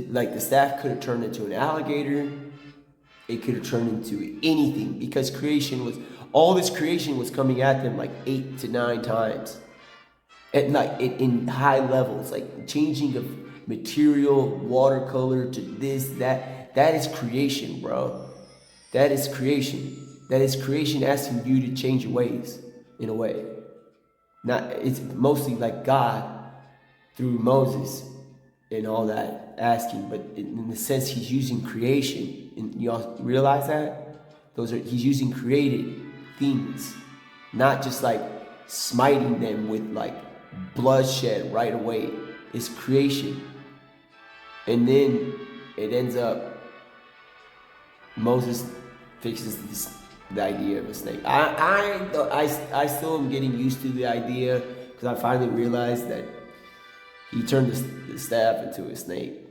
like the staff could have turned into an alligator. It could have turned into anything, because all this creation was coming at them like 8 to 9 times, at like in high levels, like changing of material, watercolor to this, that. That is creation, bro. That is creation. That is creation asking you to change your ways, in a way. Not, it's mostly like God through Moses and all that asking, but in the sense he's using creation. And y'all realize that? He's using created things, not just like smiting them with like bloodshed right away. It's creation. And then it ends up, Moses fixes the idea of a snake. I still am getting used to the idea, because I finally realized that he turned the staff into a snake.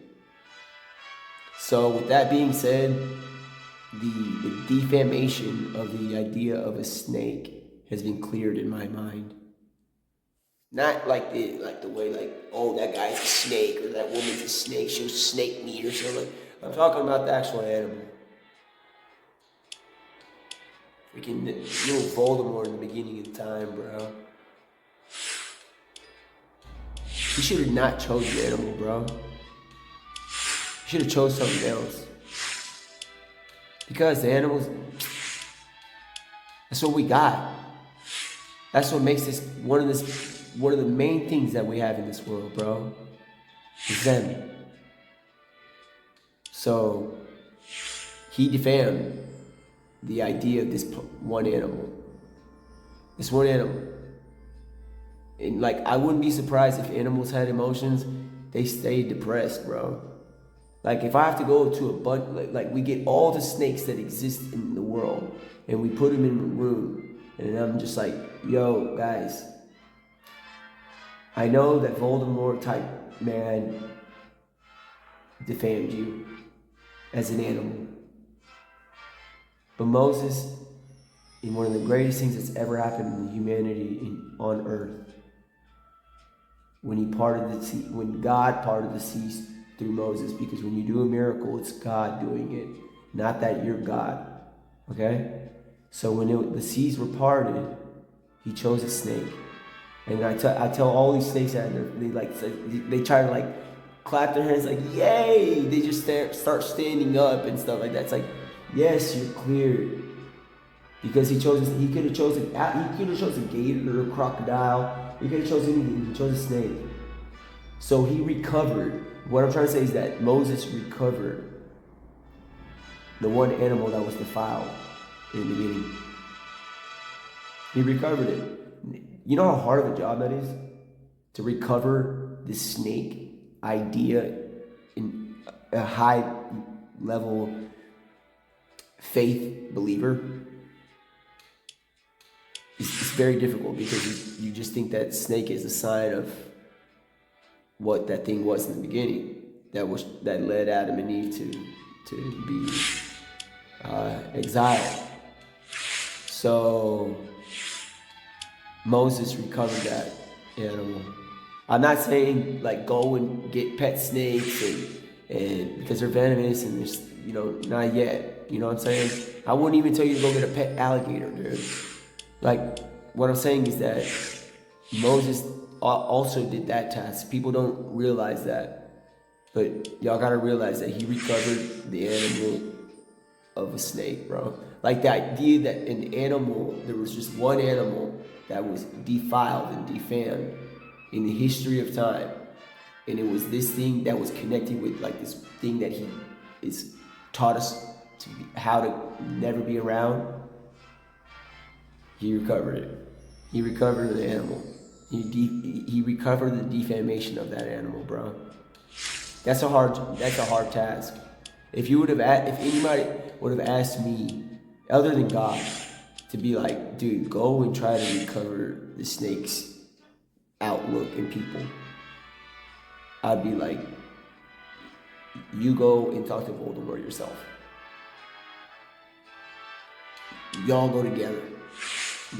So with that being said, the defamation of the idea of a snake has been cleared in my mind. Not like the way like, oh, that guy's a snake or that woman's a snake, she was snake meat or something. I'm talking about the actual animal. Freaking little Voldemort in the beginning of time, bro. He should have not chosen the animal, bro. He should have chose something else. Because the animals, that's what we got. That's what makes this one of the main things that we have in this world, bro. Is them. So he defamed the idea of this one animal. This one animal. And like, I wouldn't be surprised if animals had emotions, they stayed depressed, bro. Like, if I have to go to a bunch, like we get all the snakes that exist in the world and we put them in a room, and I'm just like, yo, guys, I know that Voldemort type man defamed you as an animal. But Moses, in one of the greatest things that's ever happened in humanity on earth, when God parted the seas through Moses, because when you do a miracle, it's God doing it, not that you're God. Okay? So when the seas were parted, he chose a snake. And I tell all these snakes out there, they try to like clap their hands like, yay! They just start standing up and stuff like that. It's like, yes, you're cleared. Because he could have chosen a gator or a crocodile. He could have chosen anything. He chose a snake. So he recovered. What I'm trying to say is that Moses recovered the one animal that was defiled in the beginning. He recovered it. You know how hard of a job that is? To recover the snake idea in a high level faith believer? It's very difficult, because you just think that snake is a sign of what that thing was in the beginning, that led Adam and Eve to be exiled. So Moses recovered that animal. I'm not saying like go and get pet snakes and because they're venomous and there's, not yet. You know what I'm saying? I wouldn't even tell you to go get a pet alligator, dude. Like, what I'm saying is that Moses also did that task. People don't realize that. But y'all gotta realize that he recovered the animal of a snake, bro. Like the idea that there was just one animal that was defiled and defamed in the history of time. And it was this thing that was connected with like this thing that he is taught us how to never be around. He recovered it. He recovered the animal. He recovered the defamation of that animal, bro. That's a hard task. If anybody would have asked me, other than God, to be like, dude, go and try to recover the snake's outlook in people, I'd be like, you go and talk to Voldemort yourself. Y'all go together.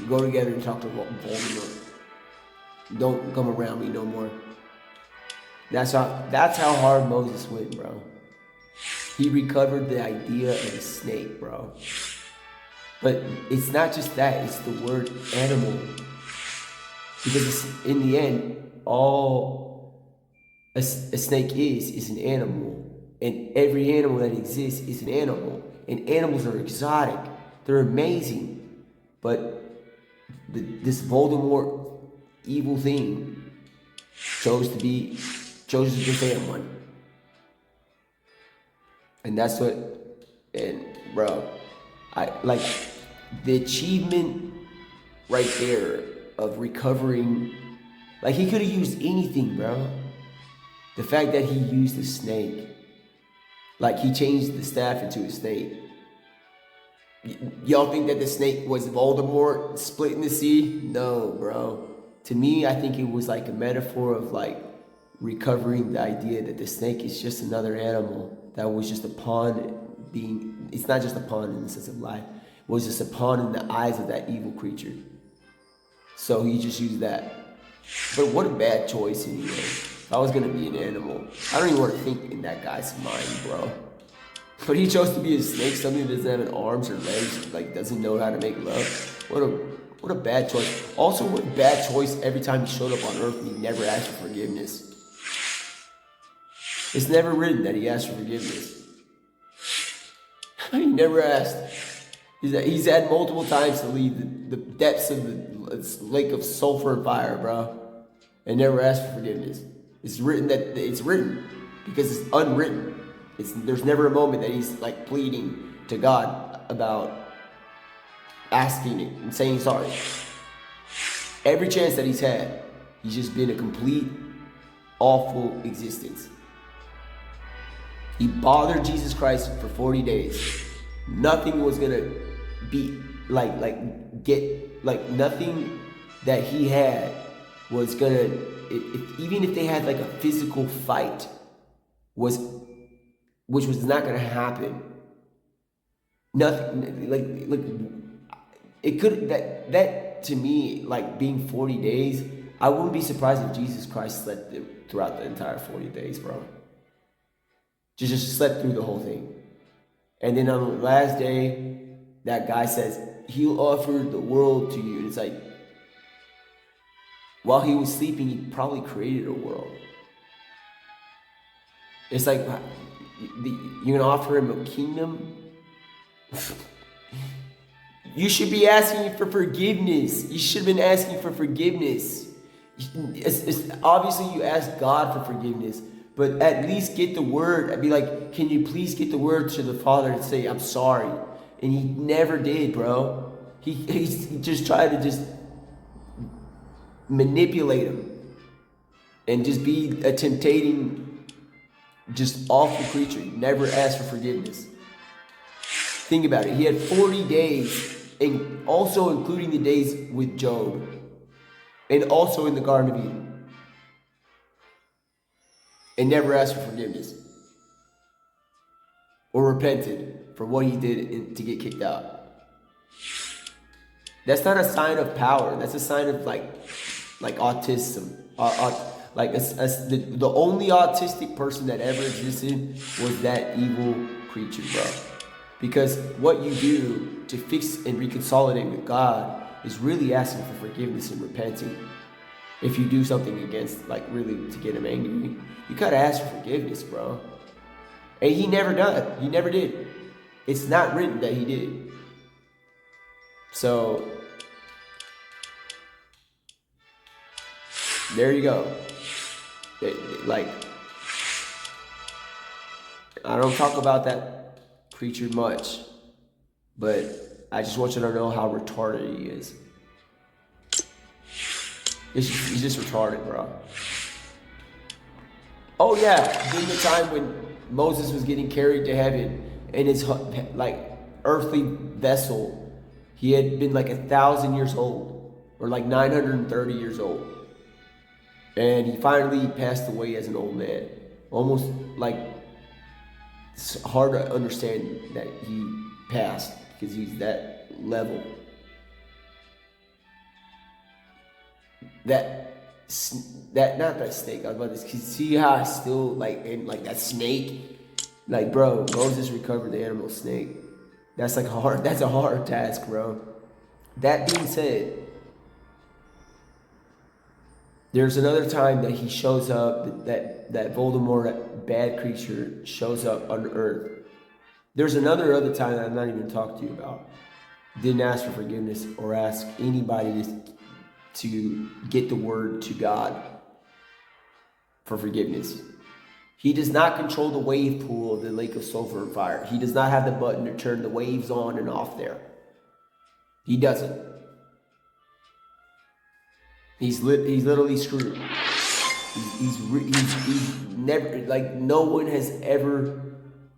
Go together and talk to Voldemort. Don't come around me no more. That's how hard Moses went, bro. He recovered the idea of a snake, bro. But it's not just that, it's the word animal. Because in the end, all a snake is an animal. And every animal that exists is an animal. And animals are exotic. They're amazing. But this Voldemort evil thing chose to defend one. And that's what, and bro, I like the achievement right there of recovering. Like, he could have used anything, bro. The fact that he used a snake, like he changed the staff into a snake. Y'all think that the snake was Voldemort splitting the sea? No, bro. To me, I think it was like a metaphor of like recovering the idea that the snake is just another animal that was just a pawn being, it's not just a pawn in the sense of life, it was just a pawn in the eyes of that evil creature. So he just used that. But what a bad choice anyway. If I was gonna be an animal, I don't even want to think in that guy's mind, bro. But he chose to be a snake, something that doesn't have arms or legs, like doesn't know how to make love. What a bad choice. Also, what a bad choice every time he showed up on Earth and he never asked for forgiveness. It's never written that he asked for forgiveness. He never asked. He's had multiple times to leave the depths of the lake of sulfur and fire, bro, and never asked for forgiveness. It's written because it's unwritten. There's never a moment that he's like pleading to God about asking it and saying sorry. Every chance that he's had, he's just been a complete awful existence. He bothered Jesus Christ for 40 days. Nothing was gonna be nothing that he had was gonna, even if they had like a physical fight, which was not gonna happen. Nothing, it could, that to me, like being 40 days, I wouldn't be surprised if Jesus Christ slept throughout the entire 40 days, bro. Just slept through the whole thing. And then on the last day, that guy says, he'll offer the world to you. And it's like, while he was sleeping, he probably created a world. It's like, you're gonna offer him a kingdom? You should be asking for forgiveness. You should have been asking for forgiveness. Obviously, you ask God for forgiveness, but at least get the word. I'd be like, can you please get the word to the Father and say, I'm sorry? And he never did, bro. He just tried to just manipulate him and just be a temptating, just awful creature. He never asked for forgiveness. Think about it. He had 40 days, and also including the days with Job, and also in the Garden of Eden, and never asked for forgiveness or repented for what he did to get kicked out. That's not a sign of power. That's a sign of like autism. The only autistic person that ever existed was that evil creature, bro. Because what you do to fix and reconsolidate with God is really asking for forgiveness and repenting. If you do something against, like really to get him angry, you gotta ask for forgiveness, bro. And he never did. He never did. It's not written that he did. So, there you go. Like, I don't talk about that creature much, but I just want you to know how retarded he is. He's just retarded, bro. Oh yeah, during the time when Moses was getting carried to heaven in his like earthly vessel, he had been like 1,000 years old, or like 930 years old, and he finally passed away as an old man. Almost like it's hard to understand that he passed because he's that level. That that not that snake. I was about to see how I still like in like that snake. Like, bro, Moses recovered the animal snake. That's like hard. That's a hard task, bro. That being said, there's another time that he shows up. That Voldemort, that bad creature, shows up on Earth. There's another other time that I'm not even talking to you about. Didn't ask for forgiveness or ask anybody to get the word to God for forgiveness. He does not control the wave pool of the lake of sulfur and fire. He does not have the button to turn the waves on and off there. He doesn't. He's literally screwed. He's never, like, no one has ever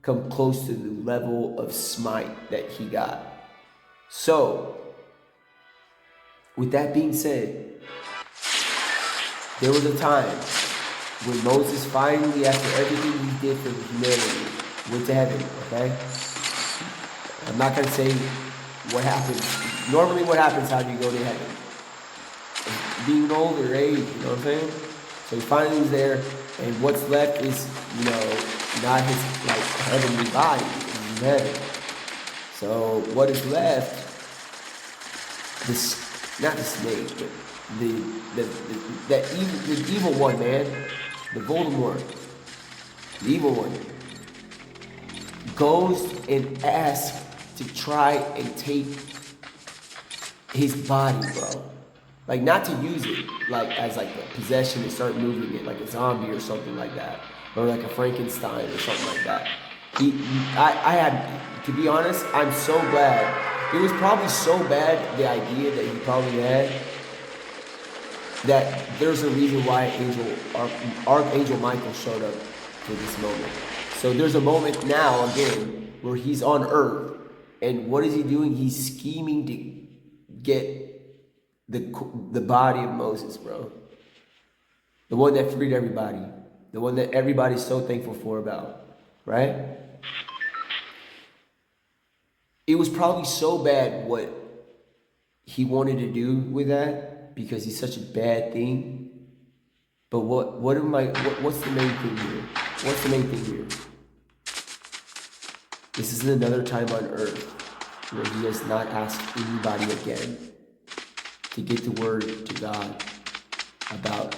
come close to the level of smite that he got. So, with that being said, there was a time when Moses finally, after everything he did for humanity, went to heaven, okay? I'm not going to say what happens. Normally what happens, how do you go to heaven? Being older age, you know what I'm saying? So he finally was there, and what's left is, you know, not his, like, heavenly body, in heaven. So what is left, this, not the snake, but the evil one, man, the Voldemort, the evil one, goes and asks to try and take his body, bro. Like, not to use it, like, as, like, a possession and start moving it, like a zombie or something like that. Or like a Frankenstein or something like that. I had, to be honest, I'm so glad. It was probably so bad, the idea that he probably had, that there's a reason why Archangel Michael showed up for this moment. So there's a moment now, again, where he's on Earth, and what is he doing? He's scheming to get the body of Moses, bro. The one that freed everybody. The one that everybody's so thankful for about, right? It was probably so bad what he wanted to do with that, because he's such a bad thing. But what's the main thing here? What's the main thing here? This is another time on Earth where he has not asked anybody again to get the word to God about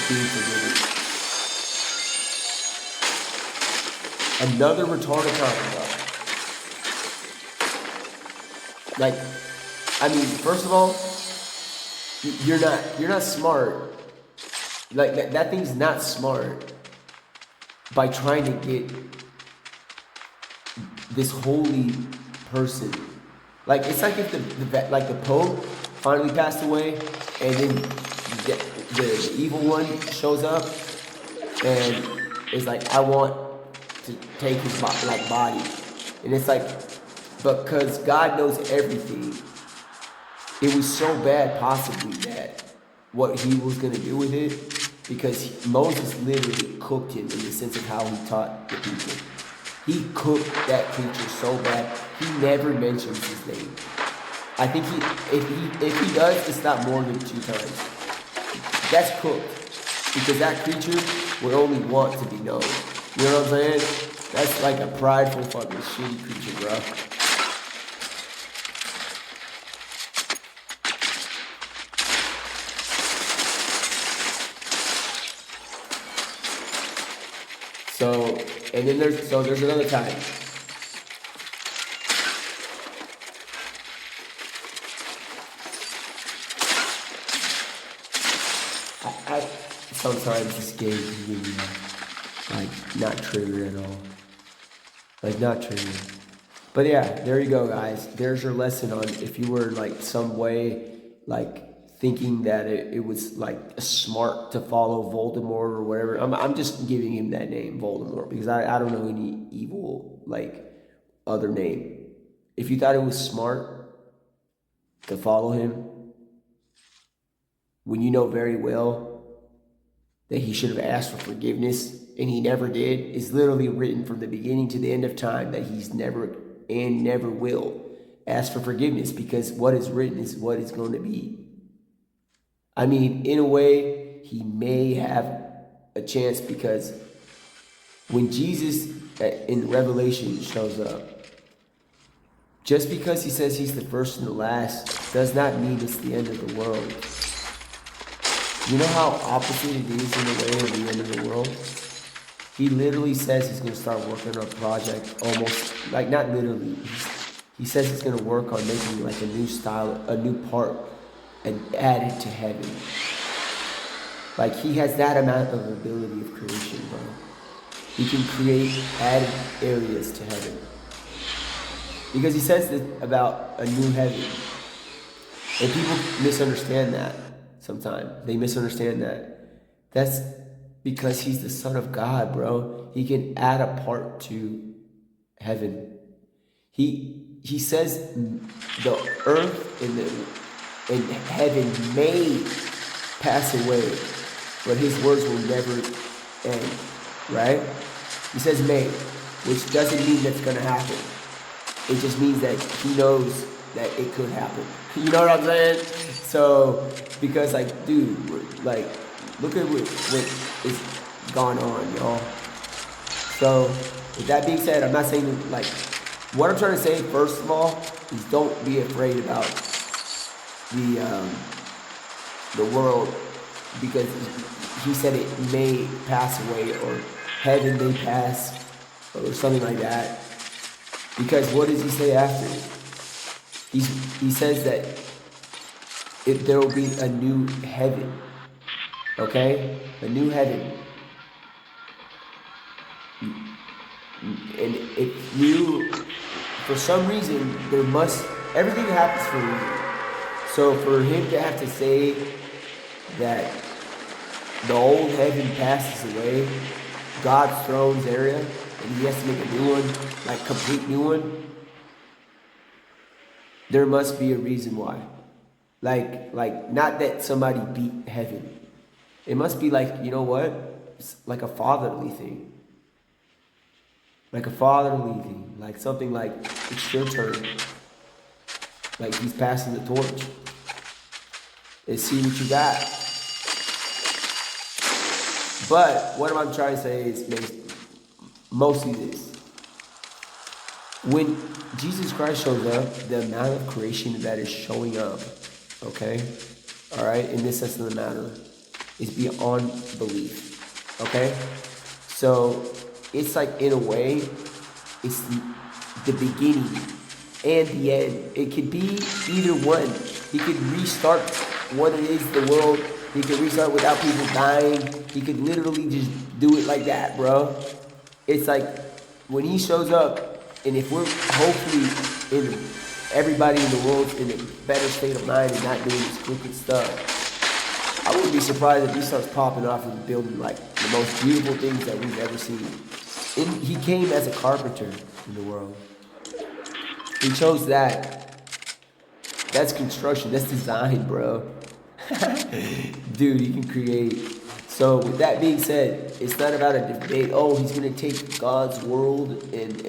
being forgiven. Another retarded time, bro. Like, I mean, first of all, you're not smart. Like, that thing's not smart by trying to get this holy person. Like, it's like if the Pope finally passed away, and then the evil one shows up and is like, I want to take his body. And it's like, but because God knows everything, it was so bad possibly that what he was going to do with it, because Moses literally cooked him in the sense of how he taught the people. He cooked that creature so bad, he never mentions his name. I think if he does, it's not more than 2 times. That's cooked, because that creature would only want to be known. You know what I'm saying? That's like a prideful fucking shitty creature, bro. So, and then there's another time. I sometimes this game is really like not trigger at all. Like, not trigger. But yeah, there you go, guys. There's your lesson on if you were like some way like thinking that it was like smart to follow Voldemort or whatever. I'm just giving him that name, Voldemort, because I don't know any evil like other name. If you thought it was smart to follow him, when you know very well that he should have asked for forgiveness and he never did is literally written from the beginning to the end of time, that he's never and never will ask for forgiveness, because what is written is what is going to be. I mean, in a way, he may have a chance, because when Jesus in Revelation shows up, just because he says he's the first and the last does not mean it's the end of the world. You know how opposite it is in the way of the end of the world? He literally says he's going to start working on a project, almost, like, not literally. He says he's going to work on making like a new style, a new part, and add it to heaven. Like, he has that amount of ability of creation, bro. He can create added areas to heaven. Because he says that about a new heaven. And people misunderstand that sometimes. They misunderstand that. That's because he's the Son of God, bro. He can add a part to heaven. He says the earth and heaven may pass away, but his words will never end, right? He says may, which doesn't mean that's going to happen. It just means that he knows that it could happen. You know what I'm saying? So, because, like, dude, like, look at what is going on, y'all. So, with that being said, I'm not saying that, like, what I'm trying to say, first of all, is don't be afraid about the world, because he said it may pass away, or heaven may pass, or something like that. Because what does he say after? He says that there will be a new heaven, okay? A new heaven. And if you, for some reason, everything happens for a reason. So for him to have to say that the old heaven passes away, God's throne's area, and he has to make a new one, like complete new one, there must be a reason why. Like not that somebody beat heaven. It must be like, you know what? It's like a fatherly thing. Like a fatherly thing. Like something like, it's your turn. Like he's passing the torch. And see what you got. But what I'm trying to say is mostly this. When Jesus Christ shows up, the amount of creation that is showing up, okay? All right? In this sense of the matter, is beyond belief, okay? So it's like, in a way, it's the beginning and the end. It could be either one. He could restart what it is, the world. He could restart without people dying. He could literally just do it like that, bro. It's like, when he shows up, and if we're hopefully everybody in the world's in a better state of mind and not doing this crooked stuff, I wouldn't be surprised if he starts popping off and building like the most beautiful things that we've ever seen. He came as a carpenter in the world. He chose that. That's construction. That's design, bro. Dude, he can create. So with that being said, it's not about a debate. Oh, he's gonna take God's world and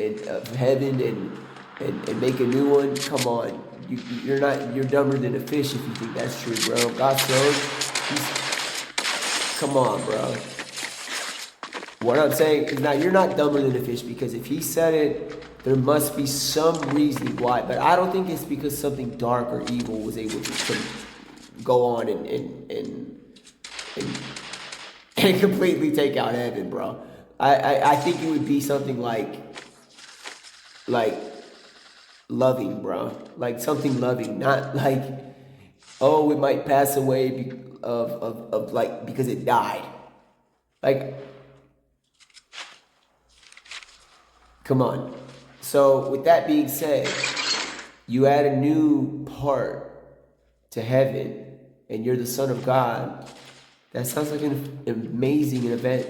heaven and make a new one. Come on, you're dumber than a fish if you think that's true, bro. God's throne. Come on, bro. What I'm saying is, you're not dumber than a fish, because if he said it, there must be some reason why. But I don't think it's because something dark or evil was able to go on and completely take out heaven, bro. I think it would be something like loving, bro. Like something loving, not like, oh, it might pass away of like because it died. Like, come on. So with that being said, you add a new part to heaven, and you're the Son of God. That sounds like an amazing event.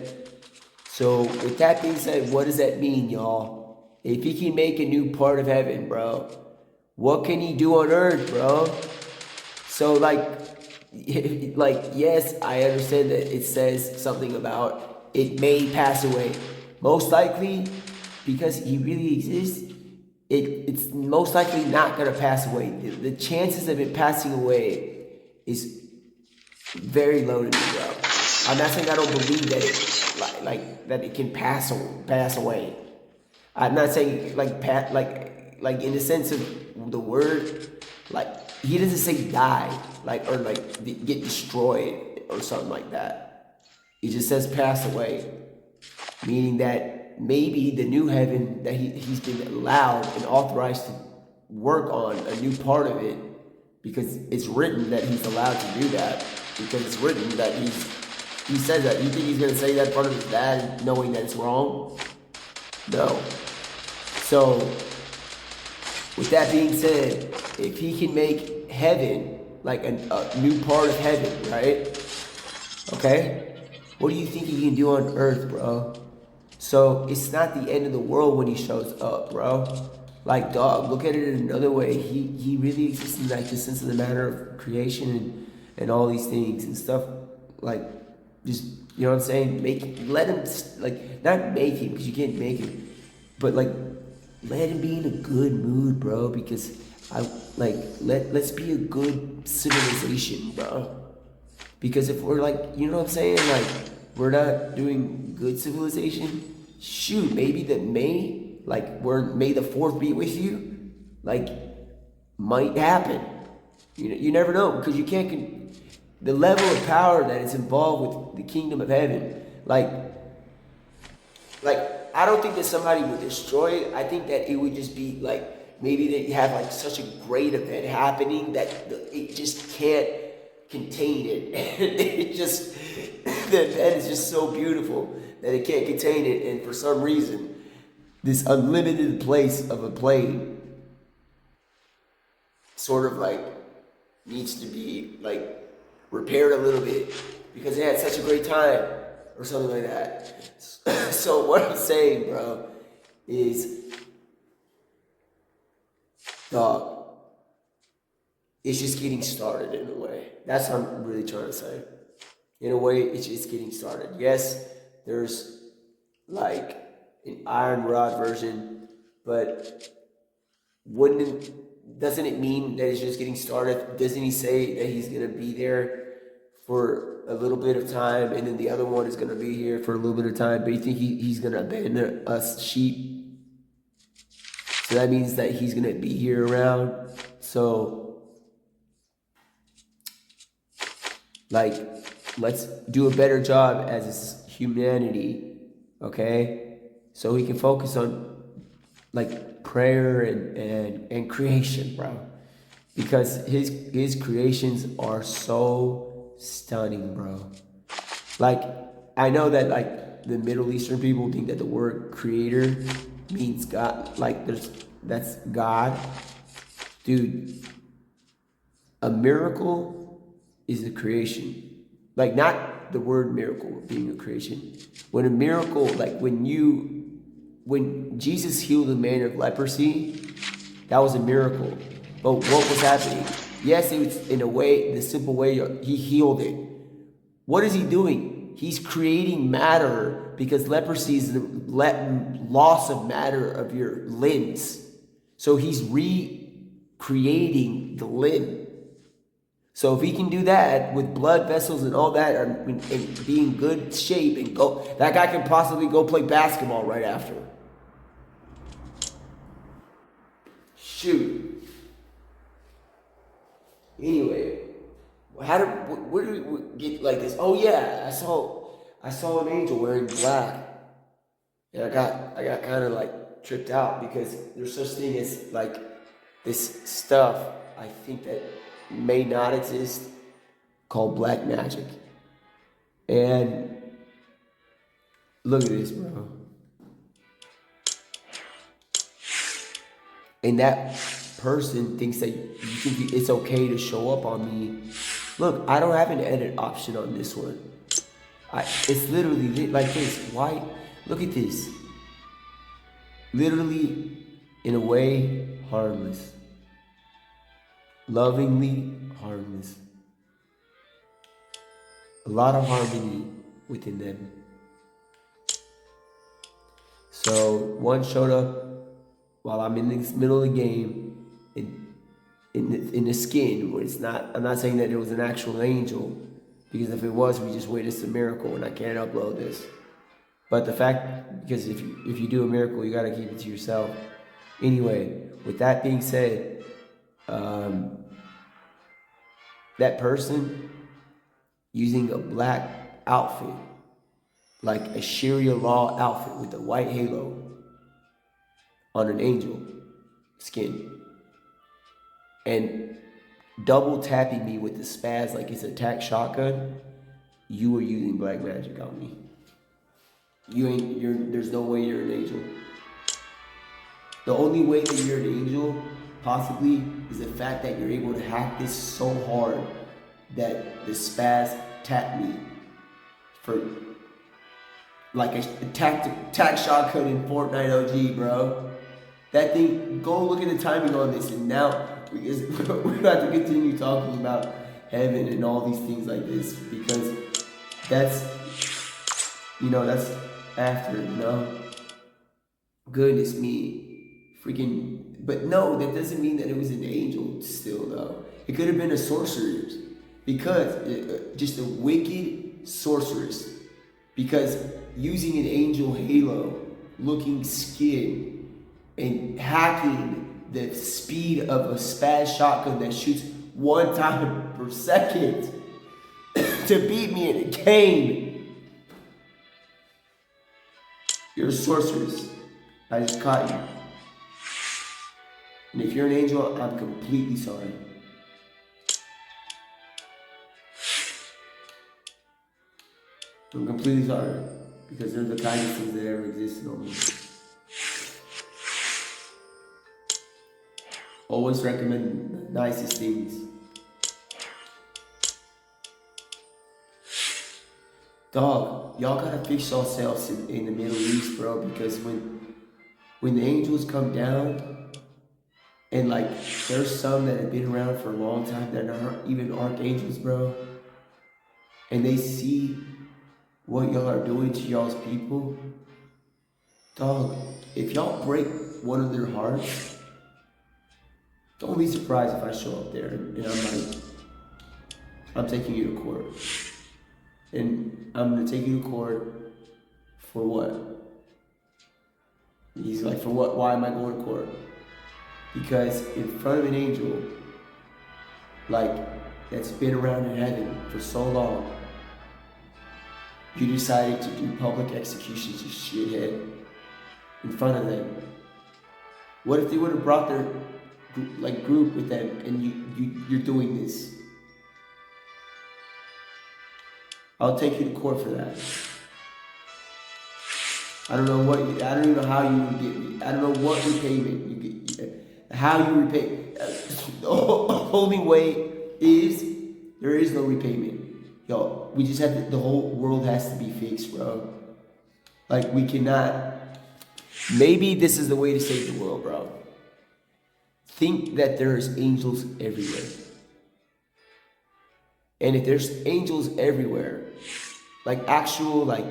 So with that being said, what does that mean, y'all? If he can make a new part of heaven, bro, what can he do on earth, bro? So like, like, yes, I understand that it says something about it may pass away. Most likely, because he really exists, it's most likely not going to pass away. The chances of it passing away is very low to me, bro. I'm not saying I don't believe that it like that it can pass away. I'm not saying like in the sense of the word, like he doesn't say die, like or like get destroyed or something like that. He just says pass away, meaning that maybe the new heaven that he's been allowed and authorized to work on a new part of it, because it's written that he's allowed to do that, because it's written that he says that. You think he's gonna say that part of his dad knowing that it's wrong? No. So, with that being said, if he can make heaven, like a new part of heaven, right? Okay? What do you think he can do on earth, bro? So, it's not the end of the world when he shows up, bro. Like, dog, look at it in another way. He really exists in like the sense of the matter of creation and all these things and stuff. Like, just, you know what I'm saying? Let him, like, not make him, because you can't make him, but like, let him be in a good mood, bro, because I like let's be a good civilization, bro. Because if we're like, you know what I'm saying, like we're not doing good civilization, shoot, maybe the May, like we're May the 4th be with you, like might happen. You never know, because you can't the level of power that is involved with the kingdom of heaven, like I don't think that somebody would destroy it. I think that it would just be like maybe they have like such a great event happening that it just can't contain it. It just the event is just so beautiful that it can't contain it, and for some reason, this unlimited place of a plane sort of like needs to be like repaired a little bit because they had such a great time or something like that. So what I'm saying, bro, is dog, it's just getting started in a way. That's what I'm really trying to say. In a way, it's just getting started. Yes, there's like an iron rod version, but doesn't it mean that it's just getting started? Doesn't he say that he's gonna be there for a little bit of time, and then the other one is gonna be here for a little bit of time? But you think he's gonna abandon us sheep? So that means that he's gonna be here around. So like, let's do a better job as humanity, okay? So we can focus on like prayer and creation, bro, because his creations are so stunning, bro. Like, I know that like the Middle Eastern people think that the word creator means God, like that's God. Dude, a miracle is a creation. Like, not the word miracle being a creation. When a miracle, like when Jesus healed the man of leprosy, that was a miracle. But what was happening? Yes, it was in a way, the simple way he healed it. What is he doing? He's creating matter, because leprosy is the loss of matter of your limbs. So he's recreating the limb. So if he can do that with blood vessels and all that, and be in good shape and go, that guy can possibly go play basketball right after. Shoot. Anyway, where do we get like this? Oh yeah, I saw an angel wearing black, and I got kind of like tripped out, because there's such thing as like this stuff I think that may not exist, called black magic. And look at this, bro. And that person thinks that you think it's okay to show up on me. Look, I don't have an edit option on this one. It's literally like this. Why? Look at this. Literally, in a way, harmless. Lovingly harmless. a lot of harmony within them. So one showed up while I'm in the middle of the game in the skin where it's not. I'm not saying that it was an actual angel, because if it was, we just witnessed a miracle, and I can't upload this. But the fact, because if you do a miracle, you gotta keep it to yourself. Anyway, with that being said, that person using a black outfit, like a Sharia law outfit with a white halo on an angel skin, and double tapping me with the spaz like it's a tack shotgun, you were using black magic on me. There's no way you're an angel. The only way that you're an angel, possibly, is the fact that you're able to hack this so hard that the spaz tapped me for like a tack shotgun in Fortnite OG, bro. That thing, go look at the timing on this, and now, because we're about to continue talking about heaven and all these things like this, because that's after. Goodness me, freaking, but no, that doesn't mean that it was an angel still, though. It could have been a sorceress, because, just a wicked sorceress, because using an angel halo looking skin and hacking the speed of a spaz shotgun that shoots 1 time per second to beat me in a game. You're a sorceress. I just caught you. And if you're an angel, I'm completely sorry. I'm completely sorry, because they're the kindest things that ever existed on me. Always recommend the nicest things. Dog, y'all gotta fix yourselves in the Middle East, bro, because when the angels come down, and like there's some that have been around for a long time that aren't even archangels, bro, and they see what y'all are doing to y'all's people, dog, if y'all break one of their hearts, don't be surprised if I show up there and I'm like, I'm taking you to court. And I'm gonna take you to court for what? He's like, for what? Why am I going to court? Because in front of an angel, like, that's been around in heaven for so long, you decided to do public executions, you shithead, in front of them. What if they would have brought their group with them, and you're doing this? I'll take you to court for that. I don't even know how you would get. I don't know what repayment you get. How you repay? The only way is there is no repayment. Yo, we just have to. The whole world has to be fixed, bro. Like, we cannot. Maybe this is the way to save the world, bro. Think that there's angels everywhere. And if there's angels everywhere, like actual, like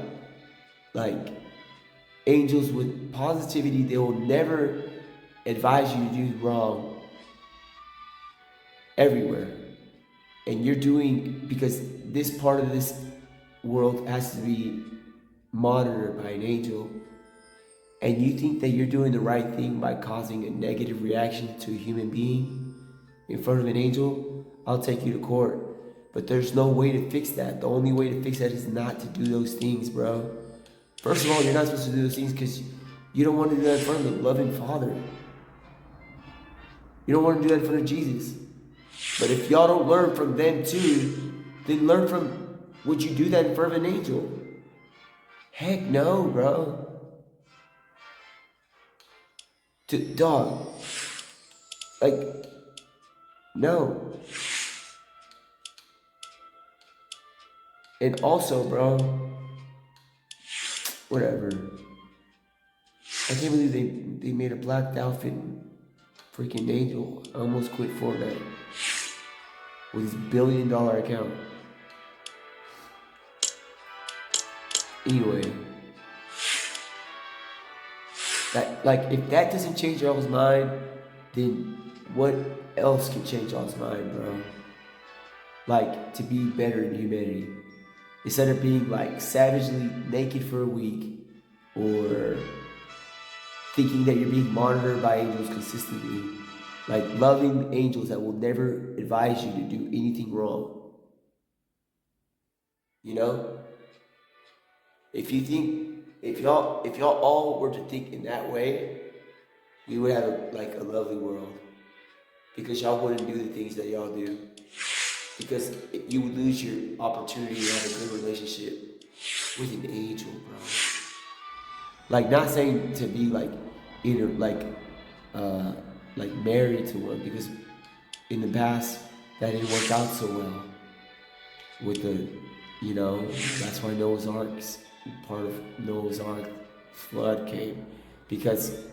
angels with positivity, they will never advise you to do wrong everywhere. And you're doing, because this part of this world has to be monitored by an angel, and you think that you're doing the right thing by causing a negative reaction to a human being in front of an angel, I'll take you to court. But there's no way to fix that. The only way to fix that is not to do those things, bro. First of all, you're not supposed to do those things because you don't want to do that in front of the loving Father. You don't want to do that in front of Jesus. But if y'all don't learn from them too, then learn from, would you do that in front of an angel? Heck no, bro. Dog. Like, no. And also, bro, whatever. I can't believe they made a black outfit freaking angel. I almost quit Fortnite with his $1 billion account. Anyway, that like if that doesn't change y'all's mind, then what else can change y'all's mind, bro? Like to be better in humanity. Instead of being like savagely naked for a week or thinking that you're being monitored by angels consistently, like loving angels that will never advise you to do anything wrong. You know? If you think if y'all all were to think in that way, we would have like a lovely world. Because y'all wouldn't do the things that y'all do. Because you would lose your opportunity to have a good relationship with an angel, bro. Like not saying to be like either like married to one, because in the past that didn't work out so well with the, you know, that's why part of Noah's Ark flood came, because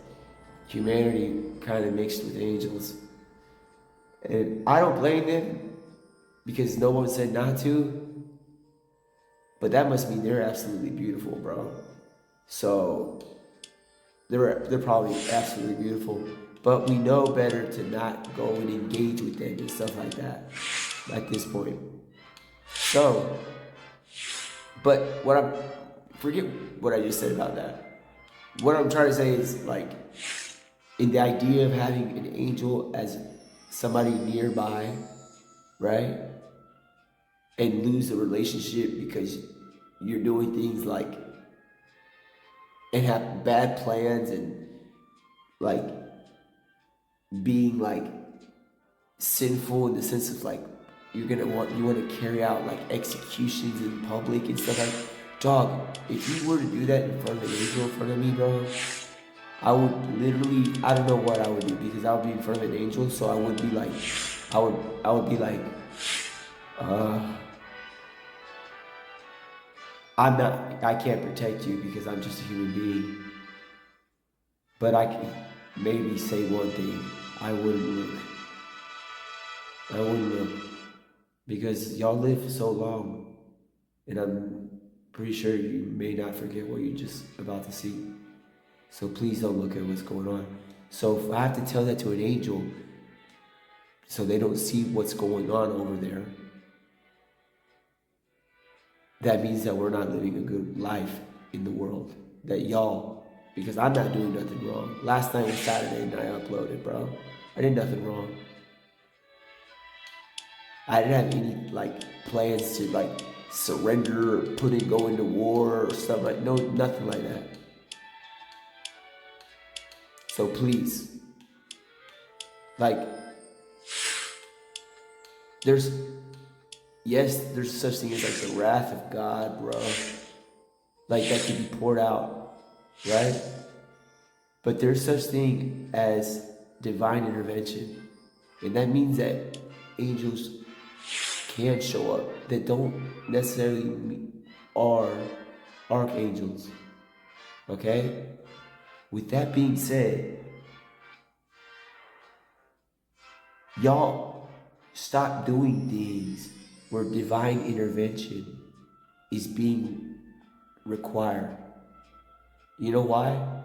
humanity kind of mixed with angels. And I don't blame them because no one said not to, but that must mean they're absolutely beautiful, bro. So they're probably absolutely beautiful, but we know better to not go and engage with them and stuff like that at this point. So, but forget what I just said about that. What I'm trying to say is like, in the idea of having an angel as somebody nearby, right? And lose the relationship because you're doing things like, and have bad plans and like being like sinful in the sense of like you want to carry out like executions in public and stuff like, dog, if you were to do that in front of an angel in front of me, bro, I would literally, I don't know what I would do, because I would be in front of an angel, so I would be like, I would be like, I can't protect you because I'm just a human being. But I can maybe say one thing, I wouldn't look. I wouldn't look. Because y'all live so long, and I'm pretty sure you may not forget what you're just about to see. So please don't look at what's going on. So if I have to tell that to an angel so they don't see what's going on over there, that means that we're not living a good life in the world. That y'all, because I'm not doing nothing wrong. Last night was Saturday and I uploaded, bro. I did nothing wrong. I didn't have any like plans to like surrender or go into war or stuff like, no, nothing like that. So please, like, there's such thing as like the wrath of God, bro. Like that can be poured out, right? But there's such thing as divine intervention. And that means that angels can show up that don't necessarily are archangels. Okay? With that being said, y'all stop doing things where divine intervention is being required. You know why?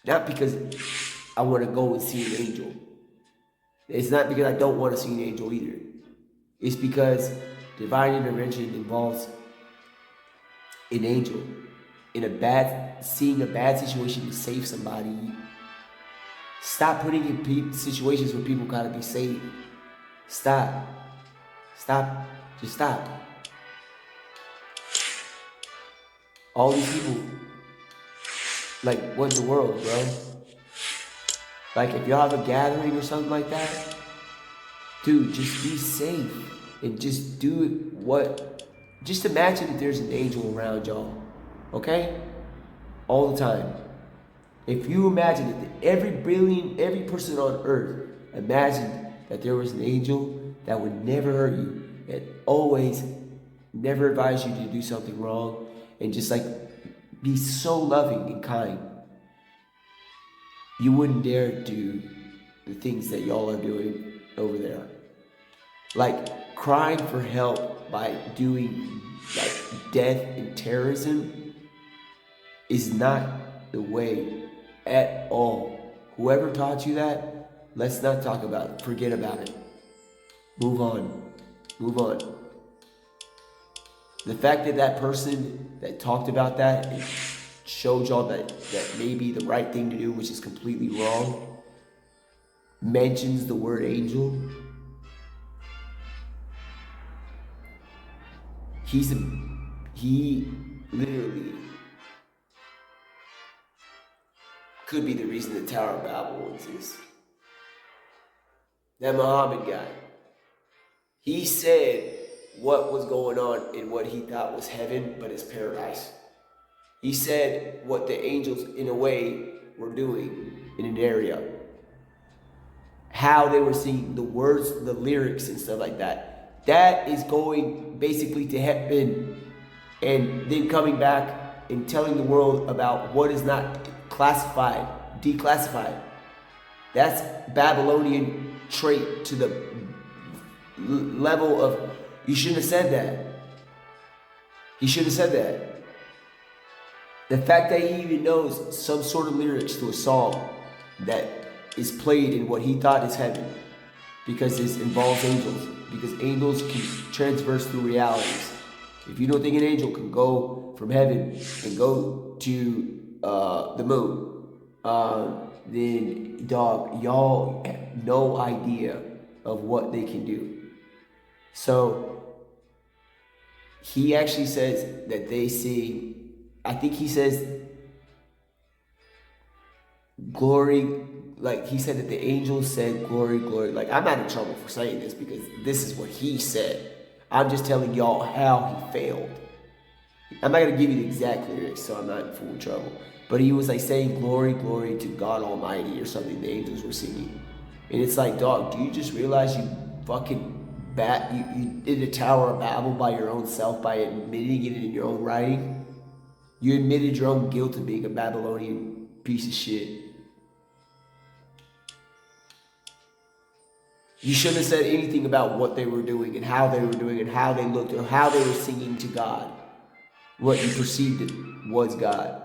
Not because I want to go and see an angel. It's not because I don't want to see an angel either. It's because divine intervention involves an angel seeing a bad situation to save somebody. Stop putting in situations where people gotta be saved. Stop. Just stop. All these people, like, what in the world, bro? Like, if y'all have a gathering or something like that, dude, just be safe and just do just imagine that there's an angel around y'all, okay? All the time. If you imagine that every person on earth imagined that there was an angel that would never hurt you and always never advise you to do something wrong and just like be so loving and kind, you wouldn't dare do the things that y'all are doing over there. Like crying for help by doing like death and terrorism is not the way at all. Whoever taught you that, let's not talk about it. Forget about it. Move on. Move on. The fact that that person that talked about that and showed y'all that may be the right thing to do, which is completely wrong, mentions the word angel, he literally could be the reason the Tower of Babel exists. That Muhammad guy, he said what was going on in what he thought was heaven, but it's paradise. He said what the angels, in a way, were doing in an area. How they were singing the words, the lyrics, and stuff like that. That is going basically to heaven and then coming back and telling the world about what is not classified, declassified. That's Babylonian trait to the level of, you shouldn't have said that. He shouldn't have said that. The fact that he even knows some sort of lyrics to a song that is played in what he thought is heaven, because it involves angels, because angels can transverse through realities. If you don't think an angel can go from heaven and go to the moon, then dog, y'all have no idea of what they can do. So he actually says that they sing, I think he says glory, like he said that the angels said glory, glory. Like, I'm not in trouble for saying this because this is what he said. I'm just telling y'all how he failed. I'm not going to give you the exact lyrics, so I'm not in full trouble. But he was like saying glory, glory to God Almighty or something the angels were singing. And it's like, dog, do you just realize you fucking you did a Tower of Babel by your own self, by admitting it in your own writing? You admitted your own guilt of being a Babylonian piece of shit. You shouldn't have said anything about what they were doing and how they were doing and how they looked or how they were singing to God. What you perceived it was God.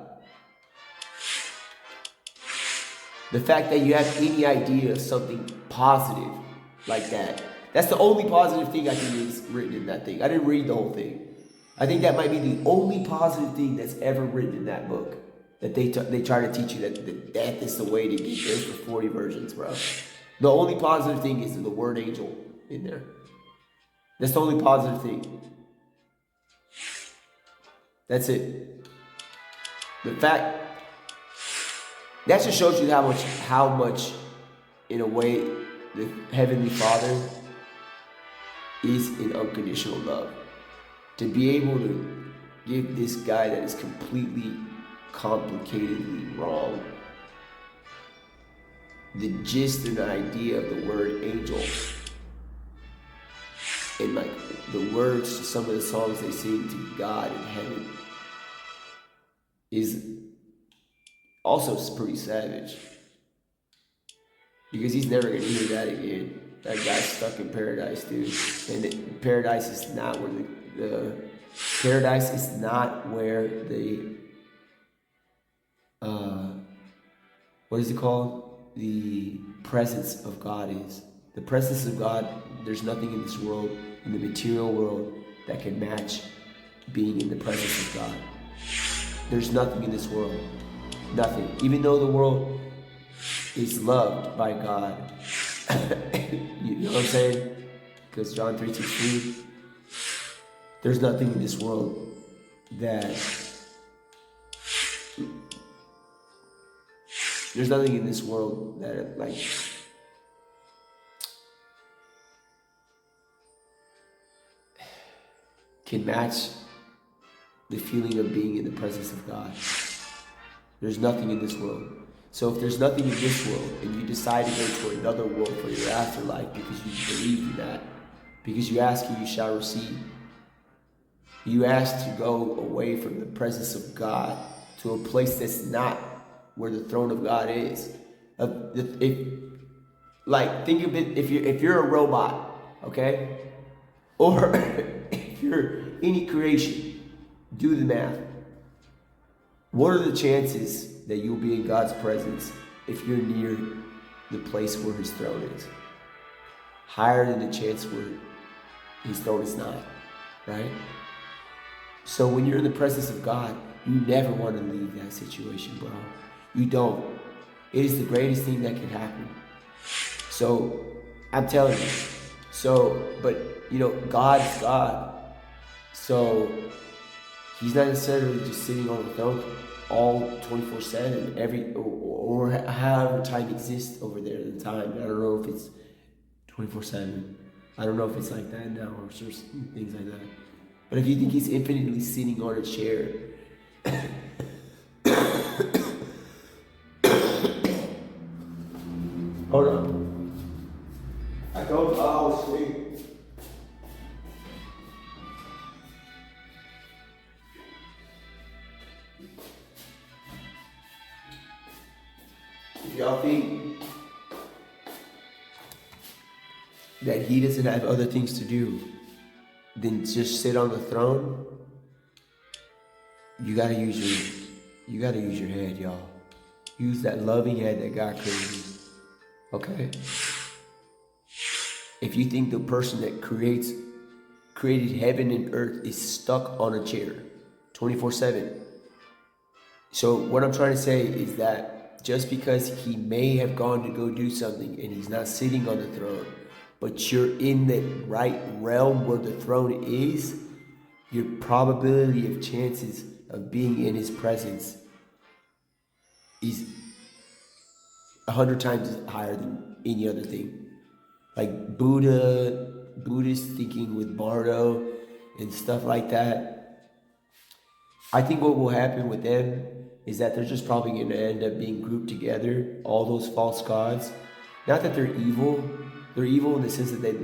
The fact that you have any idea of something positive like that, that's the only positive thing I think is written in that thing. I didn't read the whole thing. I think that might be the only positive thing that's ever written in that book. That they try to teach you that death is the way to get there for 40 versions, bro. The only positive thing is the word angel in there. That's the only positive thing. That's it. The fact, that just shows you how much, in a way, the Heavenly Father is in unconditional love. To be able to give this guy that is completely complicatedly wrong the gist and the idea of the word angel, and like the words to some of the songs they sing to God in heaven, is also pretty savage. Because he's never gonna hear that again. That guy's stuck in paradise, dude. And paradise is not where paradise is not where the what is it called? The presence of God is. The presence of God, there's nothing in this world, in the material world, that can match being in the presence of God. There's nothing in this world. Nothing. Even though the world is loved by God. You know what I'm saying? Because John 3:16, there's nothing in this world that like can match the feeling of being in the presence of God. There's nothing in this world. So if there's nothing in this world and you decide to go to another world for your afterlife because you believe in that, because you ask and you shall receive, you ask to go away from the presence of God to a place that's not where the throne of God is. Think of it, if you're a robot, okay? Or if you're any creation, do the math. What are the chances that you'll be in God's presence if you're near the place where his throne is? Higher than the chance where his throne is not, right? So when you're in the presence of God, you never want to leave that situation, bro. You don't. It is the greatest thing that can happen. So I'm telling you. So, but God is God. So he's not necessarily just sitting on the throne all 24/7, or however time exists over there at the time. I don't know if it's 24/7. I don't know if it's like that now or things like that. But if you think he's infinitely sitting on a chair, hold on. I don't fall asleep. If y'all think that he doesn't have other things to do than just sit on the throne, you gotta use your head, y'all. Use that loving head that God created. Okay? If you think the person that created heaven and earth is stuck on a chair 24/7. So what I'm trying to say is that just because he may have gone to go do something and he's not sitting on the throne, but you're in the right realm where the throne is, your probability of chances of being in his presence is 100 times higher than any other thing. Like Buddhist thinking with Bardo and stuff like that. I think what will happen with them is that they're just probably going to end up being grouped together, all those false gods. Not that they're evil. They're evil in the sense that they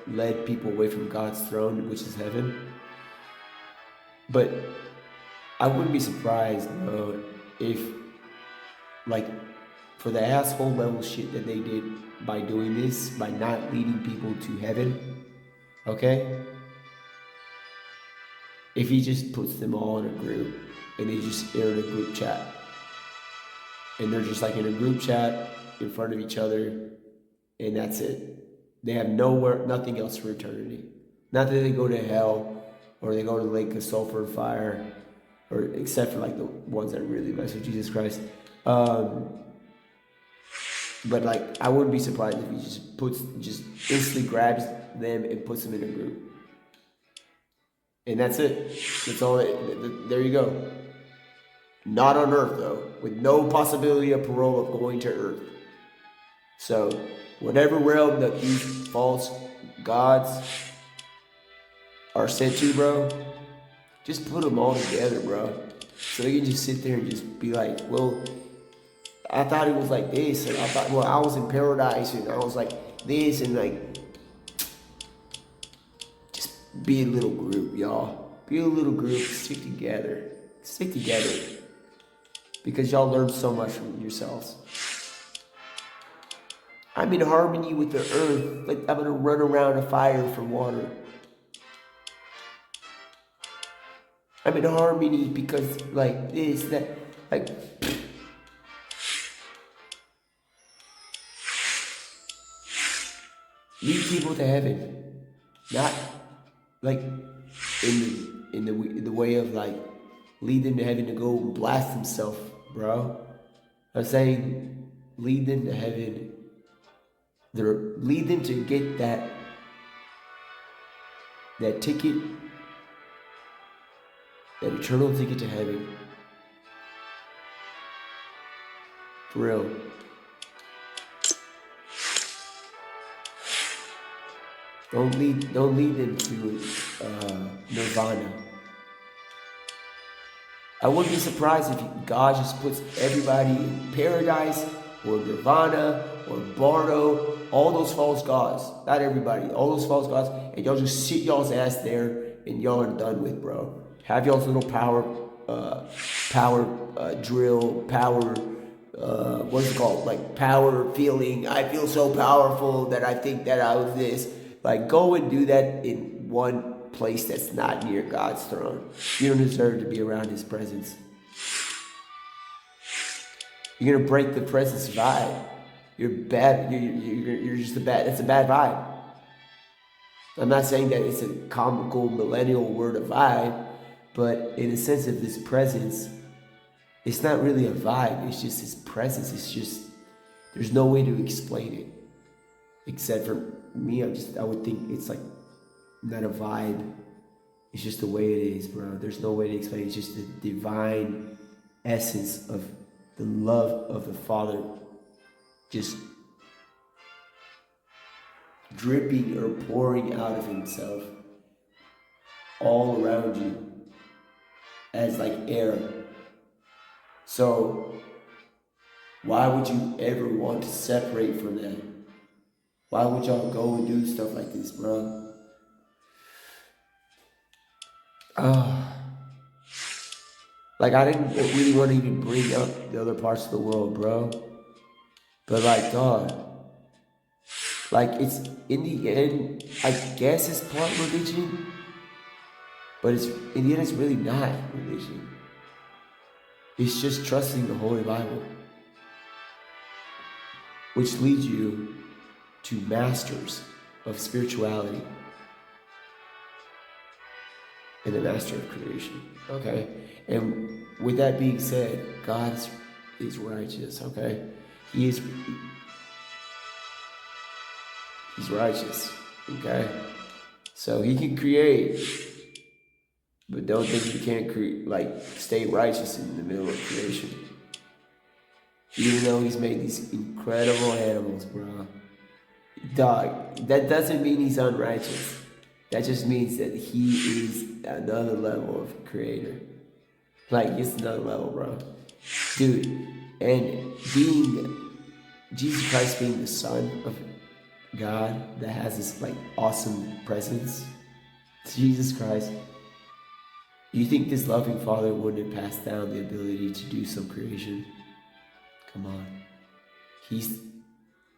led people away from God's throne, which is heaven. But I wouldn't be surprised, bro, if, like, for the asshole level shit that they did by doing this, by not leading people to heaven, okay? If he just puts them all in a group and they're in a group chat and they're just like in a group chat in front of each other and that's it. They have nothing else for eternity. Not that they go to hell or they go to the lake of sulfur and fire, or except for like the ones that really mess with Jesus Christ. But like, I wouldn't be surprised if he just instantly grabs them and puts them in a group. And that's it. That's all. There you go. Not on earth though, with no possibility of parole of going to earth. So whatever realm that these false gods are sent to, bro, just put them all together, bro. So they can just sit there and just be like, well, I thought it was like this, and I thought, well, I was in paradise, and I was like this, and like, just be a little group, y'all. Be a little group, stick together. Stick together. Because y'all learn so much from yourselves. I'm in harmony with the earth, like I'm gonna run around a fire for water. I'm in harmony because like this, that, like, lead people to heaven, not like in the way of like lead them to heaven to go and blast themselves, bro. I'm saying lead them to heaven. Lead them to get that ticket, that eternal ticket to heaven. For real. Don't lead them to nirvana. I wouldn't be surprised if God just puts everybody in paradise or nirvana or Bardo, all those false gods. Not everybody, all those false gods, and y'all just sit y'all's ass there and y'all are done with, bro. Have y'all's little power drill, what is it called? Like power feeling. I feel so powerful that I think that I was this. Like, go and do that in one place that's not near God's throne. You don't deserve to be around his presence. You're going to break the presence vibe. You're bad. You're just it's a bad vibe. I'm not saying that it's a comical millennial word of vibe, but in a sense of this presence, it's not really a vibe. It's just his presence. It's just, there's no way to explain it. Except for me, I would think it's like not a vibe. It's just the way it is, bro. There's no way to explain it. It's just the divine essence of the love of the Father just dripping or pouring out of himself all around you as like air. So why would you ever want to separate from that? Why would y'all go and do stuff like this, bro? Like, I didn't really want to even bring up the other parts of the world, bro. But like, dog, like, it's, in the end, I guess it's part religion, but it's, in the end, it's really not religion. It's just trusting the Holy Bible, which leads you to masters of spirituality and the master of creation. Okay? And with that being said, God is righteous, okay? He's righteous, okay? So he can create, but don't think he can't stay righteous in the middle of creation. Even though he's made these incredible animals, bro. Dog, that doesn't mean he's unrighteous. That just means that he is another level of creator. Like, it's another level, bro. Dude, and Jesus Christ being the Son of God that has this, like, awesome presence, Jesus Christ, you think this loving Father wouldn't have passed down the ability to do some creation? Come on. He's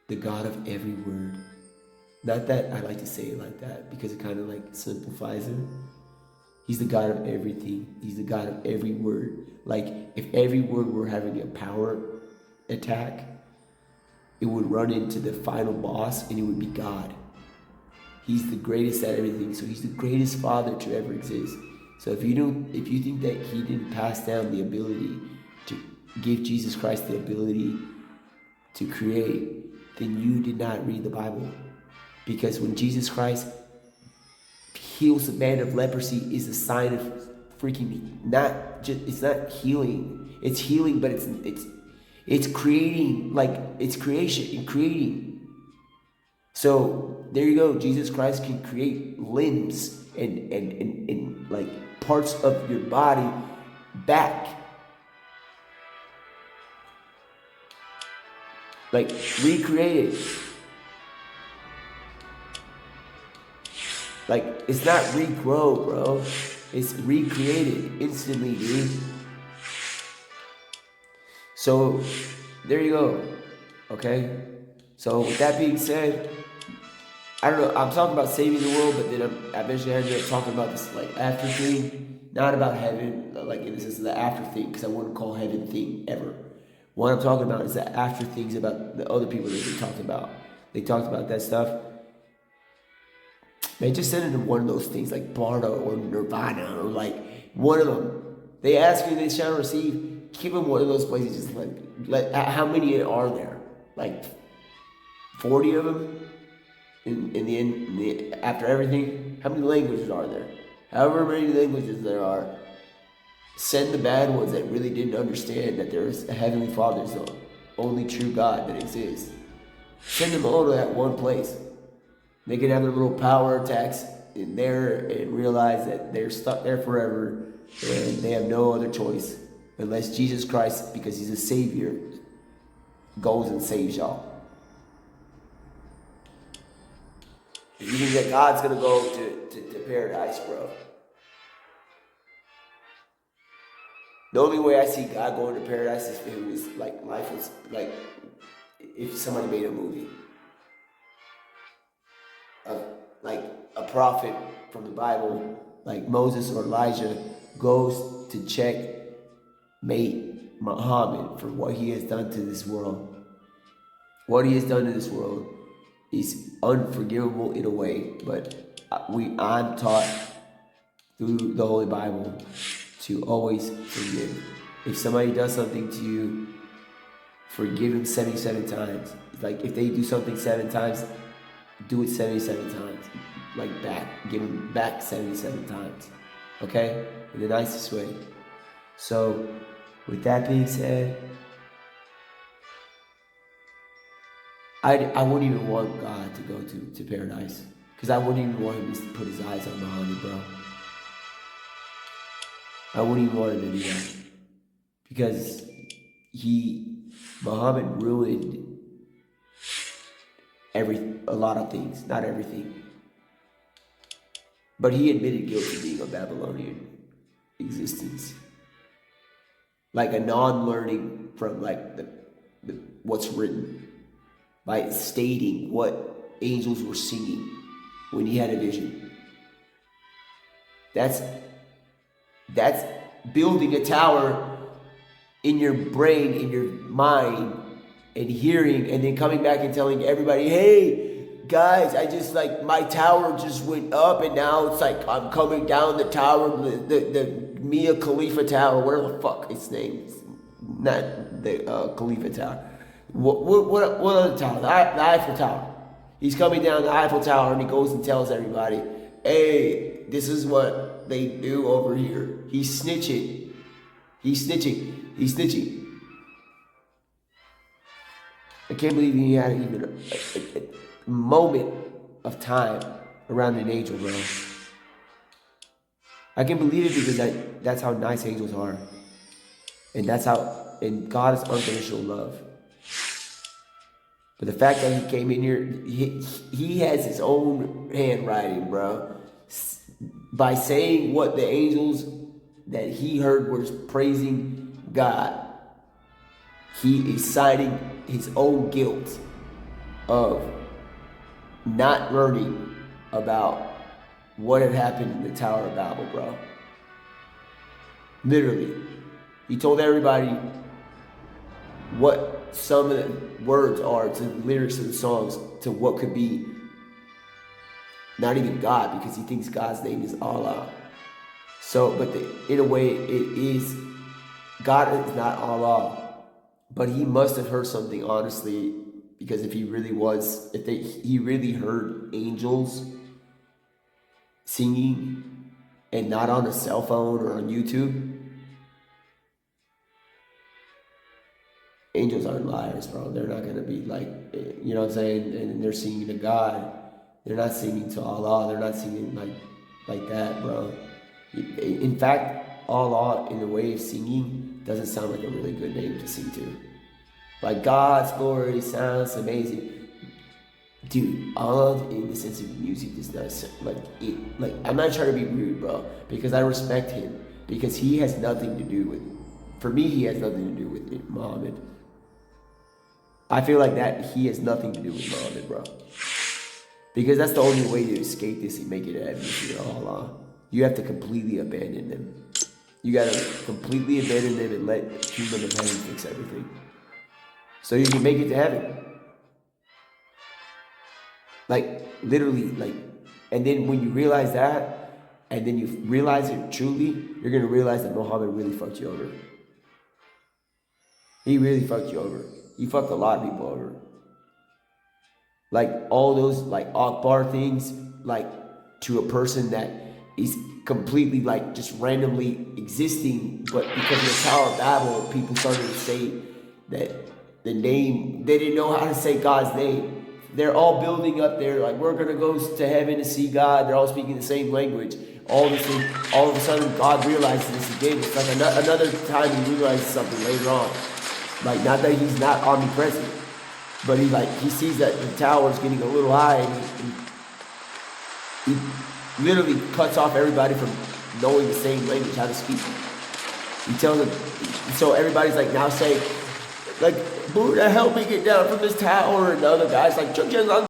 the God of every word. Not that I like to say it like that because it kind of like simplifies it. He's the God of everything. He's the God of every word. Like, if every word were having a power attack, it would run into the final boss and it would be God. He's the greatest at everything. So he's the greatest Father to ever exist. So if you think that he didn't pass down the ability to give Jesus Christ the ability to create, then you did not read the Bible. Because when Jesus Christ heals a man of leprosy, is a sign of freaking it's not healing. It's healing, but it's creating, like, it's creation and creating. So there you go. Jesus Christ can create limbs and like parts of your body back. Like, recreate it. Like, it's not regrow, bro. It's recreated instantly, dude. So, there you go. Okay? So, with that being said, I don't know, I'm talking about saving the world, but then I eventually ended up talking about this, like, after thing. Not about heaven, like, in the sense of the after thing, because I wouldn't call heaven thing ever. What I'm talking about is the after things about the other people that they talked about. They talked about that stuff. Man, just send it to one of those things like Bardo or Nirvana or like one of them. They ask you, they shall receive. Keep them one of those places. Just let how many are there? Like 40 of them in the end, after everything. How many languages are there? However many languages there are. Send the bad ones that really didn't understand that there's a Heavenly Father, is the only true God that exists. Send them all to that one place. They can have their little power attacks in there and realize that they're stuck there forever and they have no other choice unless Jesus Christ, because he's a savior, goes and saves y'all. If you think that God's going to go to paradise, bro. The only way I see God going to paradise is if it was like, life was like, if somebody made a movie. like a prophet from the Bible, like Moses or Elijah, goes to checkmate Muhammad for what he has done to this world. What he has done to this world is unforgivable in a way, but I'm taught through the Holy Bible to always forgive. If somebody does something to you, forgive him 77 times. Like if they do something 7 times, do it 77 times. Like back, give him back 77 times. Okay? In the nicest way. So, with that being said, I wouldn't even want God to go to paradise. Because I wouldn't even want him to put his eyes on Muhammad, bro. I wouldn't even want him to do that. Because Muhammad ruined a lot of things, not everything. But he admitted guilt of being a Babylonian existence. Like a non-learning from like the what's written. By stating what angels were singing when he had a vision. That's building a tower in your brain, in your mind, and hearing, and then coming back and telling everybody, hey, guys, I just like, my tower just went up, and now it's like, I'm coming down the tower, the Mia Khalifa Tower, whatever the fuck its name is. Not the Khalifa Tower. What other tower? The Eiffel Tower. He's coming down the Eiffel Tower and he goes and tells everybody, hey, this is what they do over here. He's snitching. He's snitching. He's snitching. I can't believe he had even a moment of time around an angel, bro. I can believe it because that's how nice angels are. And God is unconditional love. But the fact that he came in here, he has his own handwriting, bro. By saying what the angels that he heard were praising God, he is citing his own guilt of not learning about what had happened in the Tower of Babel, bro. Literally. He told everybody what some of the words are to the lyrics of the songs to what could be not even God, because he thinks God's name is Allah. So, but in a way, it is, God is not Allah. But he must have heard something, honestly, because if he really was, he really heard angels singing and not on a cell phone or on YouTube. Angels aren't liars, bro. They're not going to be like, you know what I'm saying? And they're singing to God. They're not singing to Allah. They're not singing like that, bro. In fact, Allah, in the way of singing, doesn't sound like a really good name to sing to. Like, God's glory sounds amazing. Dude, Allah, in the sense of music, does not sound like, I'm not trying to be rude, bro, because I respect him. Because he has nothing to do with, for me, he has nothing to do with it, Muhammad. I feel like that he has nothing to do with Muhammad, bro. Because that's the only way to escape this and make it heaven if you're Allah. You have to completely abandon them. You gotta completely abandon them and let the kingdom of heaven fix everything. So you can make it to heaven. Like, literally, like, and then when you realize that, and then you realize it truly, you're gonna realize that Muhammad really fucked you over. He really fucked you over. He fucked a lot of people over. Like, all those, like, Akbar things, like, to a person that is completely, like, just randomly existing, but because of the Tower of Babel, people started to say that the name, they didn't know how to say God's name. They're all building up there, like, we're going to go to heaven to see God. They're all speaking the same language. All of a sudden, God realizes this again. It's like another time he realizes something later on. Like, not that he's not omnipresent, but he sees that the tower is getting a little high, and he literally cuts off everybody from knowing the same language, how to speak. He tells them, so everybody's like, now say, like, Buddha, help me get down from this tower, and the other guy's like,